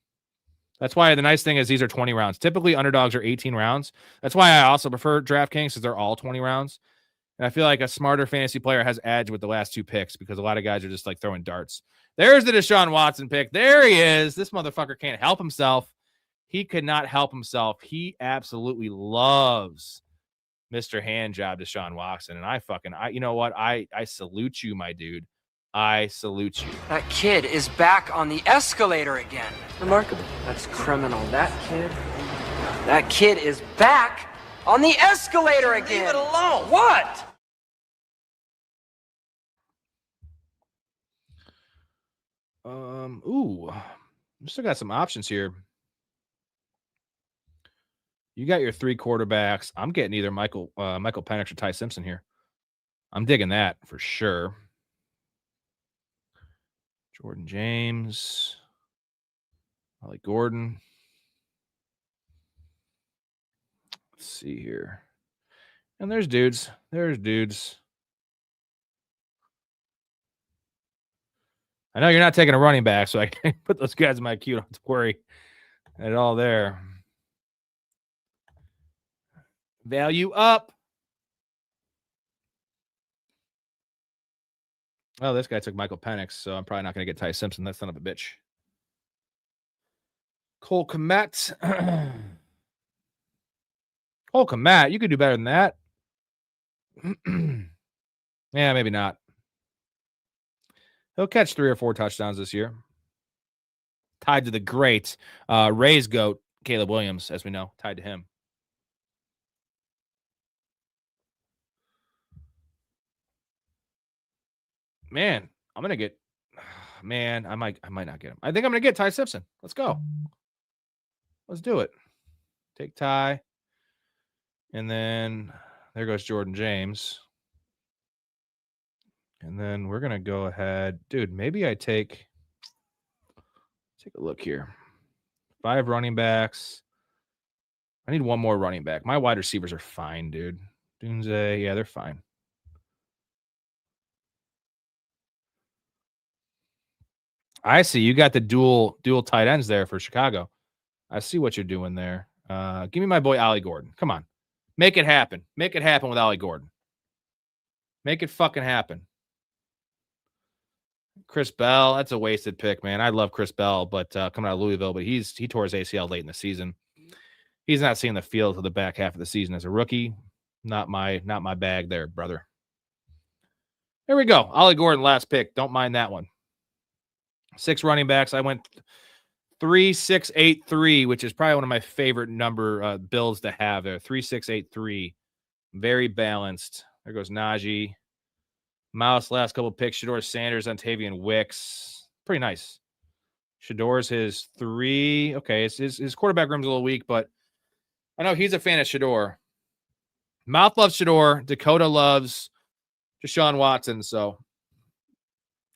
That's why the nice thing is these are 20 rounds. Typically, underdogs are 18 rounds. That's why I also prefer DraftKings because they're all 20 rounds. And I feel like a smarter fantasy player has edge with the last two picks because a lot of guys are just like throwing darts. There's the Deshaun Watson pick. There he is. This motherfucker can't help himself. He could not help himself. He absolutely loves Mr. Handjob Deshaun Watson. And I you know what? I salute you, my dude. I salute you. That kid is back on the escalator again. Remarkable. That's criminal. That kid is back on the escalator again. Leave it alone. What? Ooh. We still got some options here. You got your three quarterbacks. I'm getting either Michael Penix or Ty Simpson here. I'm digging that for sure. Jordan James. Ollie Gordon. Let's see here. And there's dudes. I know you're not taking a running back, so I can't put those guys in my queue. Don't have to worry at all there. Value up. Oh, this guy took Michael Penix, so I'm probably not going to get Ty Simpson. That son of a bitch. Cole Kmet. Cole Kmet, you could do better than that. Yeah, maybe not. He'll catch 3 or 4 touchdowns this year. Tied to the great Rays GOAT, Caleb Williams, as we know. Tied to him. Man, I'm going to get... Man, I might not get him. I think I'm going to get Ty Simpson. Let's go. Let's do it. Take Ty. And then there goes Jordan James. And then we're going to go ahead. Dude, maybe I take a look here. 5 running backs. I need one more running back. My wide receivers are fine, dude. Dunze, yeah, they're fine. I see. You got the dual tight ends there for Chicago. I see what you're doing there. Give me my boy Ollie Gordon. Come on. Make it happen. Make it happen with Ollie Gordon. Make it fucking happen. Chris Bell, that's a wasted pick, man. I love Chris Bell, but coming out of Louisville, but he tore his ACL late in the season. He's not seeing the field till the back half of the season as a rookie. Not my bag there, brother. There we go. Ollie Gordon, last pick. Don't mind that one. 6 running backs. I went 3-6-8-3, which is probably one of my favorite number builds to have there. 3-6-8-3. Very balanced. There goes Najee. Mouse, last couple picks. Shador Sanders, Ontavian Wicks. Pretty nice. Shador's his 3. Okay, his quarterback room's a little weak, but I know he's a fan of Shador. Mouth loves Shador. Dakota loves Deshaun Watson, so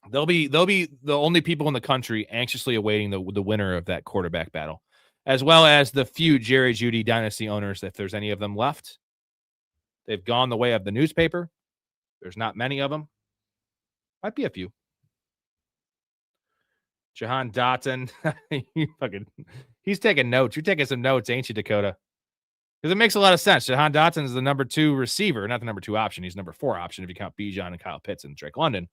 they'll be the only people in the country anxiously awaiting the winner of that quarterback battle, as well as the few Jerry Jeudy dynasty owners, if there's any of them left. They've gone the way of the newspaper. There's not many of them. Might be a few. Jahan Dotson. He's taking notes. You're taking some notes, ain't you, Dakota? Because it makes a lot of sense. Jahan Dotson is the number 2 receiver, not the number 2 option. He's number 4 option if you count Bijan and Kyle Pitts and Drake London.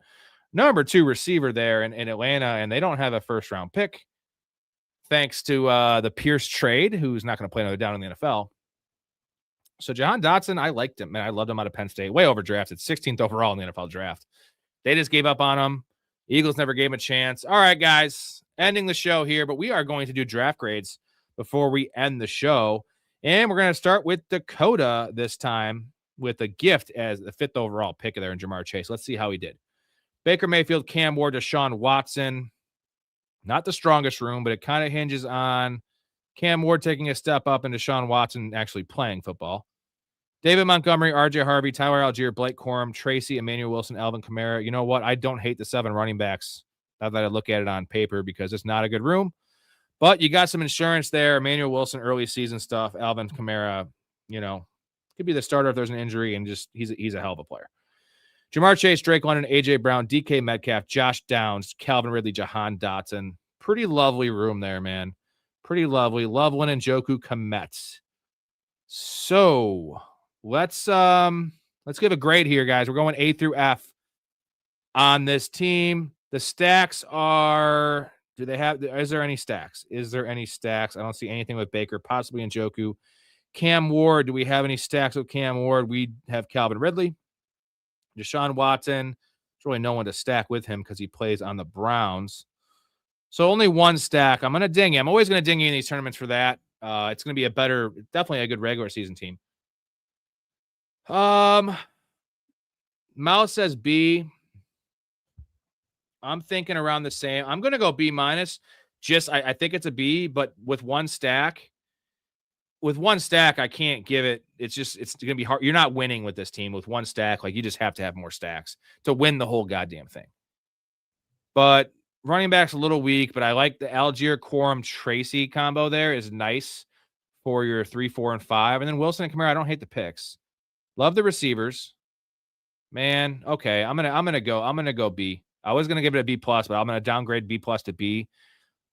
Number 2 receiver there in Atlanta, and they don't have a first-round pick thanks to the Pierce trade, who's not going to play another down in the NFL. So Jahan Dotson, I liked him, man. I loved him out of Penn State. Way overdrafted, 16th overall in the NFL draft. They just gave up on him. Eagles never gave him a chance. All right, guys, ending the show here, but we are going to do draft grades before we end the show. And we're going to start with Dakota this time with a gift as the 5th overall pick there in Jamar Chase. Let's see how he did. Baker Mayfield, Cam Ward, Deshaun Watson. Not the strongest room, but it kind of hinges on Cam Ward taking a step up and Deshaun Watson actually playing football. David Montgomery, RJ Harvey, Tyler Algier, Blake Corum, Tracy, Emmanuel Wilson, Alvin Kamara. You know what? I don't hate the 7 running backs now that I look at it on paper because it's not a good room. But you got some insurance there. Emmanuel Wilson, early season stuff. Alvin Kamara, could be the starter if there's an injury, and just he's a hell of a player. Jamar Chase, Drake London, AJ Brown, DK Metcalf, Josh Downs, Calvin Ridley, Jahan Dotson. Pretty lovely room there, man. Pretty lovely. Loveland and Joku Komet. So let's give a grade here, guys. We're going A through F on this team. The stacks are, is there any stacks? Is there any stacks? I don't see anything with Baker, possibly in Joku. Cam Ward, do we have any stacks with Cam Ward? We have Calvin Ridley. Deshaun Watson, there's really no one to stack with him because he plays on the Browns. So only one stack. I'm going to ding you. I'm always going to ding you in these tournaments for that. It's going to be definitely a good regular season team. Mouse says B. I'm thinking around the same. I'm going to go B minus. I think it's a B, but with one stack, I can't give it. It's going to be hard. You're not winning with this team with one stack. Like, you just have to have more stacks to win the whole goddamn thing. But running back's a little weak, but I like the Algier, Quorum, Tracy combo there is nice for your 3, 4, and 5. And then Wilson and Kamara, I don't hate the picks. Love the receivers. Man, okay. I'm gonna go B. I was gonna give it a B plus, but I'm gonna downgrade B plus to B.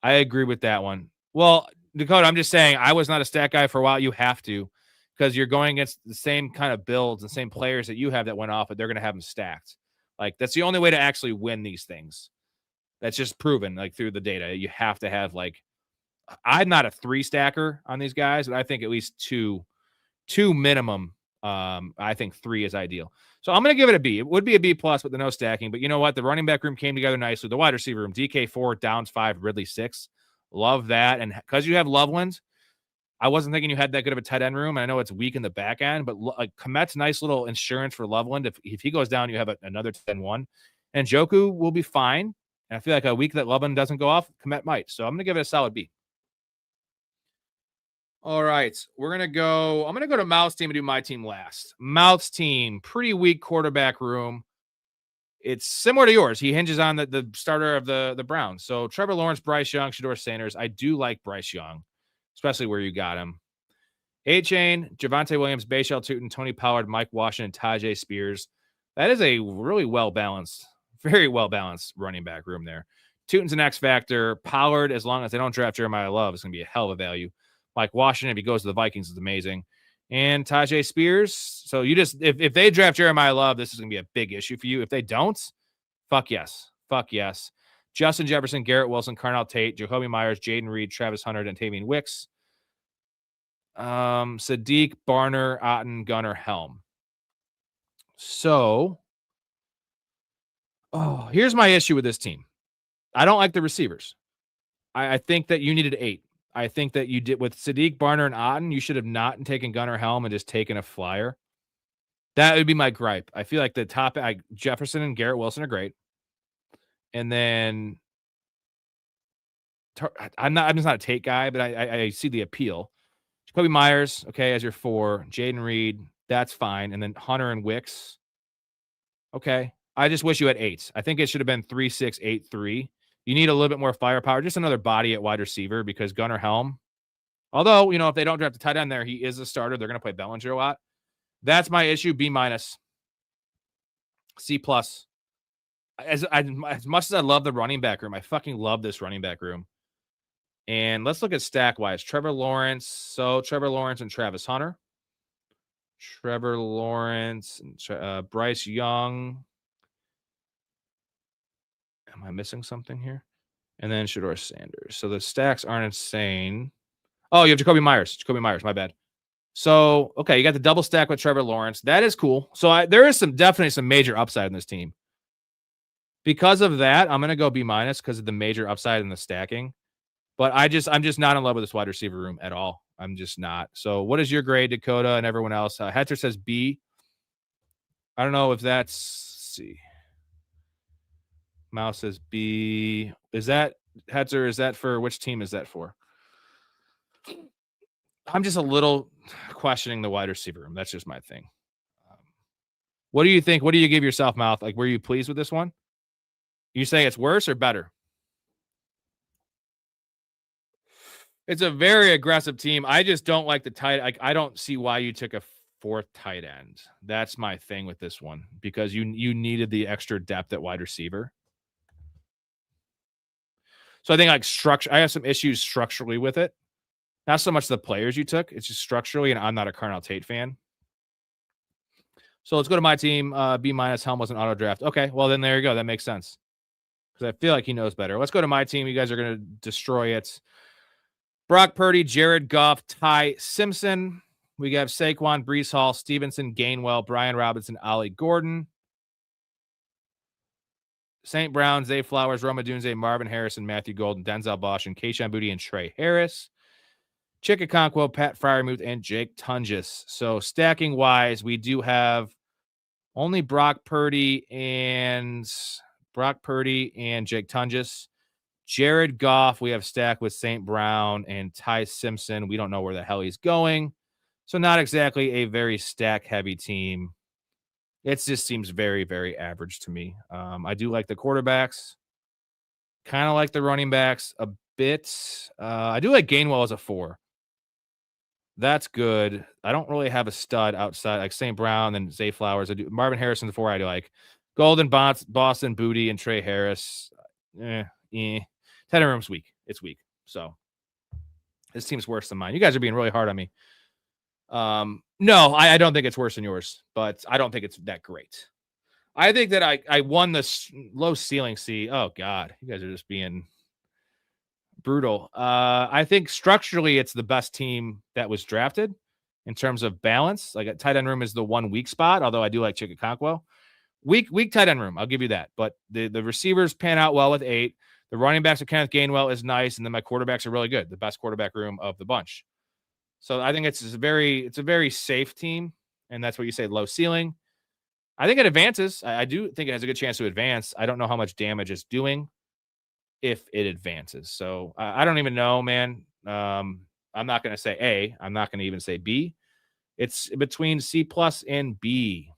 I agree with that one. Well, Dakota, I'm just saying I was not a stat guy for a while. You have to, because you're going against the same kind of builds and same players that you have that went off, but they're gonna have them stacked. Like, that's the only way to actually win these things. That's just proven, like, through the data. You have to have, like, I'm not a 3 stacker on these guys, but I think at least two minimum. I think 3 is ideal. So I'm going to give it a B. It would be a B plus with the no stacking, but you know what? The running back room came together nicely. The wide receiver room, DK 4, Downs 5, Ridley 6. Love that. And because you have Loveland, I wasn't thinking you had that good of a tight end room. And I know it's weak in the back end, but Komet's nice little insurance for Loveland. If he goes down, you have another 10-1. And Joku will be fine. And I feel like a week that Loveland doesn't go off, Komet might. So I'm going to give it a solid B. All right, I'm going to go to Mouth's team and do my team last. Mouth's team, pretty weak quarterback room. It's similar to yours. He hinges on the starter of the Browns. So Trevor Lawrence, Bryce Young, Shedeur Sanders. I do like Bryce Young, especially where you got him. A-Chain, Javonte Williams, Bayshell Tootin, Tony Pollard, Mike Washington, Tajay Spears. That is a really well-balanced, very well-balanced running back room there. Tootin's an X factor. Pollard, as long as they don't draft Jeremiah Love, is going to be a hell of a value. Mike Washington, if he goes to the Vikings, is amazing. And Tajay Spears. So you just, if they draft Jeremiah Love, this is going to be a big issue for you. If they don't, fuck yes. Fuck yes. Justin Jefferson, Garrett Wilson, Carnell Tate, Jacoby Myers, Jaden Reed, Travis Hunter, and Tavian Wicks. Sadiq, Barner, Otten, Gunner, Helm. So, here's my issue with this team. I don't like the receivers. I think that you needed 8. I think that you did with Sadiq, Barner, and Otten, you should have not taken Gunner Helm and just taken a flyer. That would be my gripe. I feel like the top Jefferson and Garrett Wilson are great. And then I'm just not a Tate guy, but I see the appeal. Jacoby Myers, okay, as your 4. Jaden Reed, that's fine. And then Hunter and Wicks. Okay. I just wish you had 8. I think it should have been 3, 6, 8, 3. You need a little bit more firepower, just another body at wide receiver, because Gunner Helm, although, if they don't draft a tight end there, he is a starter. They're going to play Bellinger a lot. That's my issue. B minus. C plus. As much as I love the running back room, I fucking love this running back room. And let's look at stack wise. Trevor Lawrence. So Trevor Lawrence and Travis Hunter. Trevor Lawrence and Bryce Young. Am I missing something here? And then Shedeur Sanders. So the stacks aren't insane. Oh, you have Jacoby Myers. My bad. So, okay, you got the double stack with Trevor Lawrence. That is cool. So there is definitely some major upside in this team. Because of that, I'm going to go B minus because of the major upside in the stacking. But I'm just not in love with this wide receiver room at all. I'm just not. So what is your grade, Dakota and everyone else? Hetzer says B. I don't know if that's, let's see. Mouse says B. Is that Hetzer? Is that for which team is that for? I'm just a little questioning the wide receiver room. That's just my thing. What do you think? What do you give yourself, Mouth? Like, were you pleased with this one? You say it's worse or better? It's a very aggressive team. I just don't like the tight. I don't see why you took a fourth tight end. That's my thing with this one because you needed the extra depth at wide receiver. So I think like I have some issues structurally with it. Not so much the players you took, it's just structurally, and I'm not a Carnell Tate fan. So let's go to my team. B- Helm was an auto draft. Okay, well then there you go. That makes sense. Because I feel like he knows better. Let's go to my team. You guys are going to destroy it. Brock Purdy, Jared Goff, Ty Simpson. We have Saquon, Breece Hall, Stevenson, Gainwell, Brian Robinson, Ollie Gordon. St. Brown, Zay Flowers, Roma Dunze, Marvin Harrison, Matthew Golden, Denzel Bosch, and Keyshawn Boutte and Trey Harris. Chickaconquo, Pat Fryermuth, and Jake Tunges. So stacking wise, we do have only Brock Purdy and Jake Tunges. Jared Goff, we have stacked with St. Brown and Ty Simpson. We don't know where the hell he's going. So not exactly a very stack-heavy team. It just seems very, very average to me. I do like the quarterbacks. Kind of like the running backs a bit. I do like Gainwell as a 4. That's good. I don't really have a stud outside like St. Brown and Zay Flowers. I do Marvin Harrison the 4. I do like Golden, Boston, Boutte, and Trey Harris. Tight end room's weak. It's weak. So this team's worse than mine. You guys are being really hard on me. No, I don't think it's worse than yours, but I don't think it's that great. I think that I won this low ceiling C. Oh God, you guys are just being brutal. I think structurally it's the best team that was drafted in terms of balance. Like a tight end room is the one weak spot, although I do like Chickaconquo. Weak tight end room, I'll give you that. But the receivers pan out well with 8. The running backs of Kenneth Gainwell is nice, and then my quarterbacks are really good. The best quarterback room of the bunch. So I think it's a very safe team, and that's what you say, low ceiling. I think it advances. I do think it has a good chance to advance. I don't know how much damage it's doing if it advances. So I don't even know, man. I'm not going to say A. I'm not going to even say B. It's between C plus and B,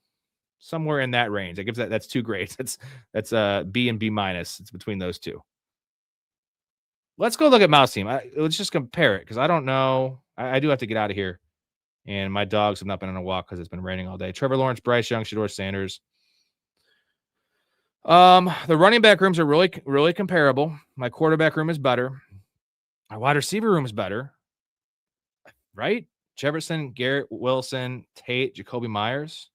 somewhere in that range. That gives that's 2 grades. That's B and B minus. It's between those 2. Let's go look at Mouse Team. Let's just compare it because I don't know. I do have to get out of here. And my dogs have not been on a walk because it's been raining all day. Trevor Lawrence, Bryce Young, Shedeur Sanders. The running back rooms are really, really comparable. My quarterback room is better. My wide receiver room is better. Right? Jefferson, Garrett Wilson, Tate, Jacoby Myers.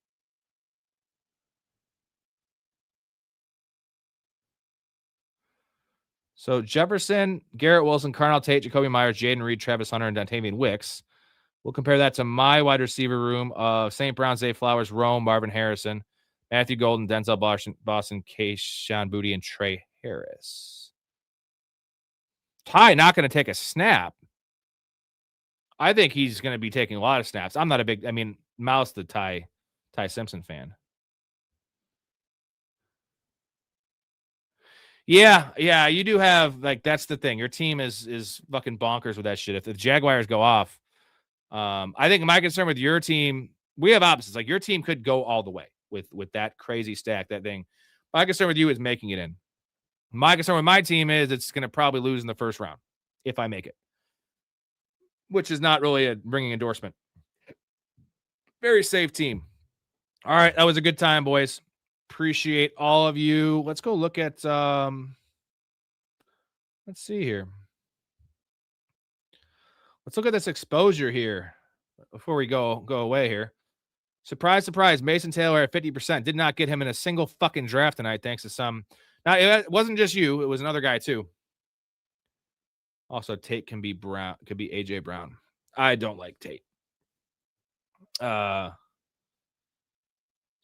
So Jefferson, Garrett Wilson, Carnell Tate, Jacoby Myers, Jaden Reed, Travis Hunter, and Dontavian Wicks. We'll compare that to my wide receiver room of St. Brown, Zay Flowers, Rome, Marvin Harrison, Matthew Golden, Denzel Boston, Keyshawn Boutte, and Trey Harris. Ty not going to take a snap. I think he's going to be taking a lot of snaps. I'm not a big, Mouse the Ty Simpson fan. Yeah, you do have, that's the thing. Your team is fucking bonkers with that shit. If the Jaguars go off, I think my concern with your team, we have opposites. Like your team could go all the way with that crazy stack, that thing. My concern with you is making it in. My concern with my team is it's going to probably lose in the first round if I make it, which is not really a ringing endorsement. Very safe team. All right, that was a good time, boys. Appreciate all of you. Let's go look at let's see here. Let's look at this exposure here before we go away here. Surprise, surprise. Mason Taylor at 50%. Did not get him in a single fucking draft tonight, thanks to some. Now, it wasn't just you. It was another guy, too. Also, Tate can be Brown. Could be A.J. Brown. I don't like Tate. It's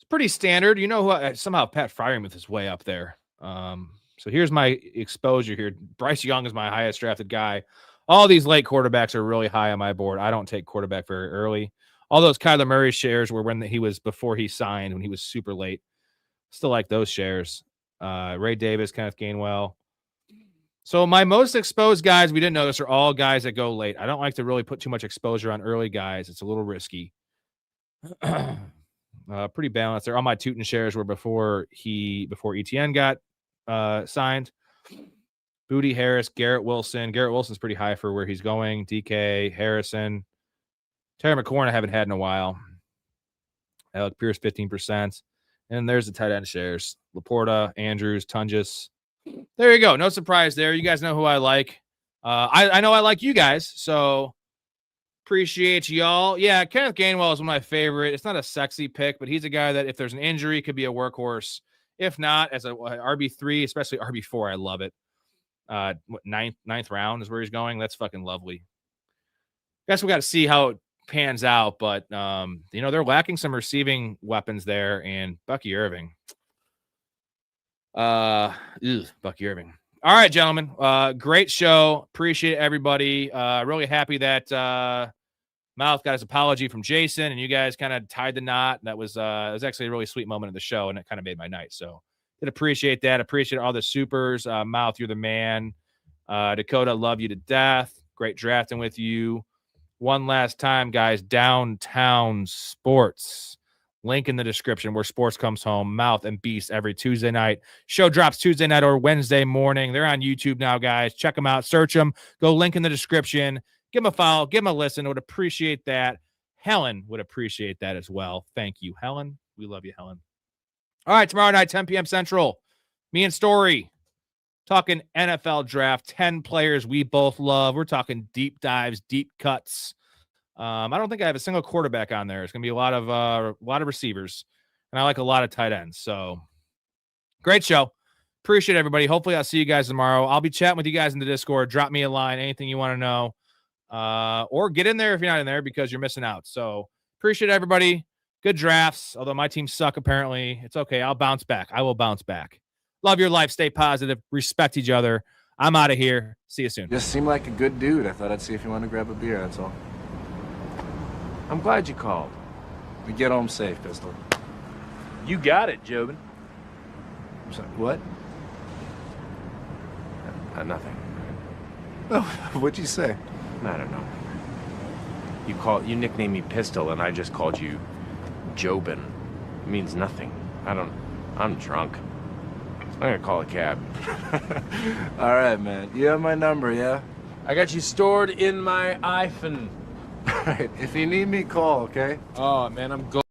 pretty standard. You know who? Somehow Pat Fryermuth is way up there. So here's my exposure here. Bryce Young is my highest drafted guy. All these late quarterbacks are really high on my board. I don't take quarterback very early. All those Kyler Murray shares were when he was before he signed, when he was super late. Still like those shares. Ray Davis, Kenneth Gainwell. So my most exposed guys, we didn't notice, are all guys that go late. I don't like to really put too much exposure on early guys. It's a little risky. Pretty balanced. There, all my Tootin shares were before ETN got signed. Boutte, Harris, Garrett Wilson. Garrett Wilson's pretty high for where he's going. DK, Harrison. Terry McLaurin I haven't had in a while. Alec Pierce 15%. And there's the tight end shares. Laporta, Andrews, Tungus. There you go. No surprise there. You guys know who I like. I know I like you guys, so appreciate y'all. Yeah, Kenneth Gainwell is one of my favorite. It's not a sexy pick, but he's a guy that if there's an injury, could be a workhorse. If not, as a RB3, especially RB4, I love it. Ninth round is where he's going. That's fucking lovely. Guess we got to see how it pans out, but they're lacking some receiving weapons there, and Bucky Irving. Bucky Irving. All right, gentlemen. Great show. Appreciate everybody. Really happy that Mouth got his apology from Jason, and you guys kind of tied the knot. That was it was actually a really sweet moment of the show, and it kind of made my night. So did appreciate that. Appreciate all the supers. Mouth, you're the man. Dakota, love you to death. Great drafting with you. One last time, guys. Downtown Sports. Link in the description where sports comes home. Mouth and Beast every Tuesday night. Show drops Tuesday night or Wednesday morning. They're on YouTube now, guys. Check them out. Search them. Go link in the description. Give them a follow. Give them a listen. I would appreciate that. Helen would appreciate that as well. Thank you, Helen. We love you, Helen. All right, tomorrow night, 10 p.m. Central. Me and Storey talking NFL draft. 10 players we both love. We're talking deep dives, deep cuts. I don't think I have a single quarterback on there. It's going to be a lot of receivers, and I like a lot of tight ends. So great show. Appreciate everybody. Hopefully I'll see you guys tomorrow. I'll be chatting with you guys in the Discord. Drop me a line, anything you want to know, or get in there if you're not in there because you're missing out. So appreciate everybody. Good drafts. Although my team suck, apparently. It's okay. I'll bounce back. I will bounce back. Love your life. Stay positive. Respect each other. I'm out of here. See you soon. Just seemed like a good dude. I thought I'd see if you wanted to grab a beer, that's all. I'm glad you called. We get home safe, Pistol. You got it, Jobin. I'm sorry, what? Nothing. Oh, what'd you say? I don't know. You nicknamed me Pistol, and I just called you Jobin. It means nothing. I'm drunk. I'm gonna call a cab. All right, man. You have my number, yeah? I got you stored in my iPhone. All right. If you need me, call, okay? Oh, man, I'm going.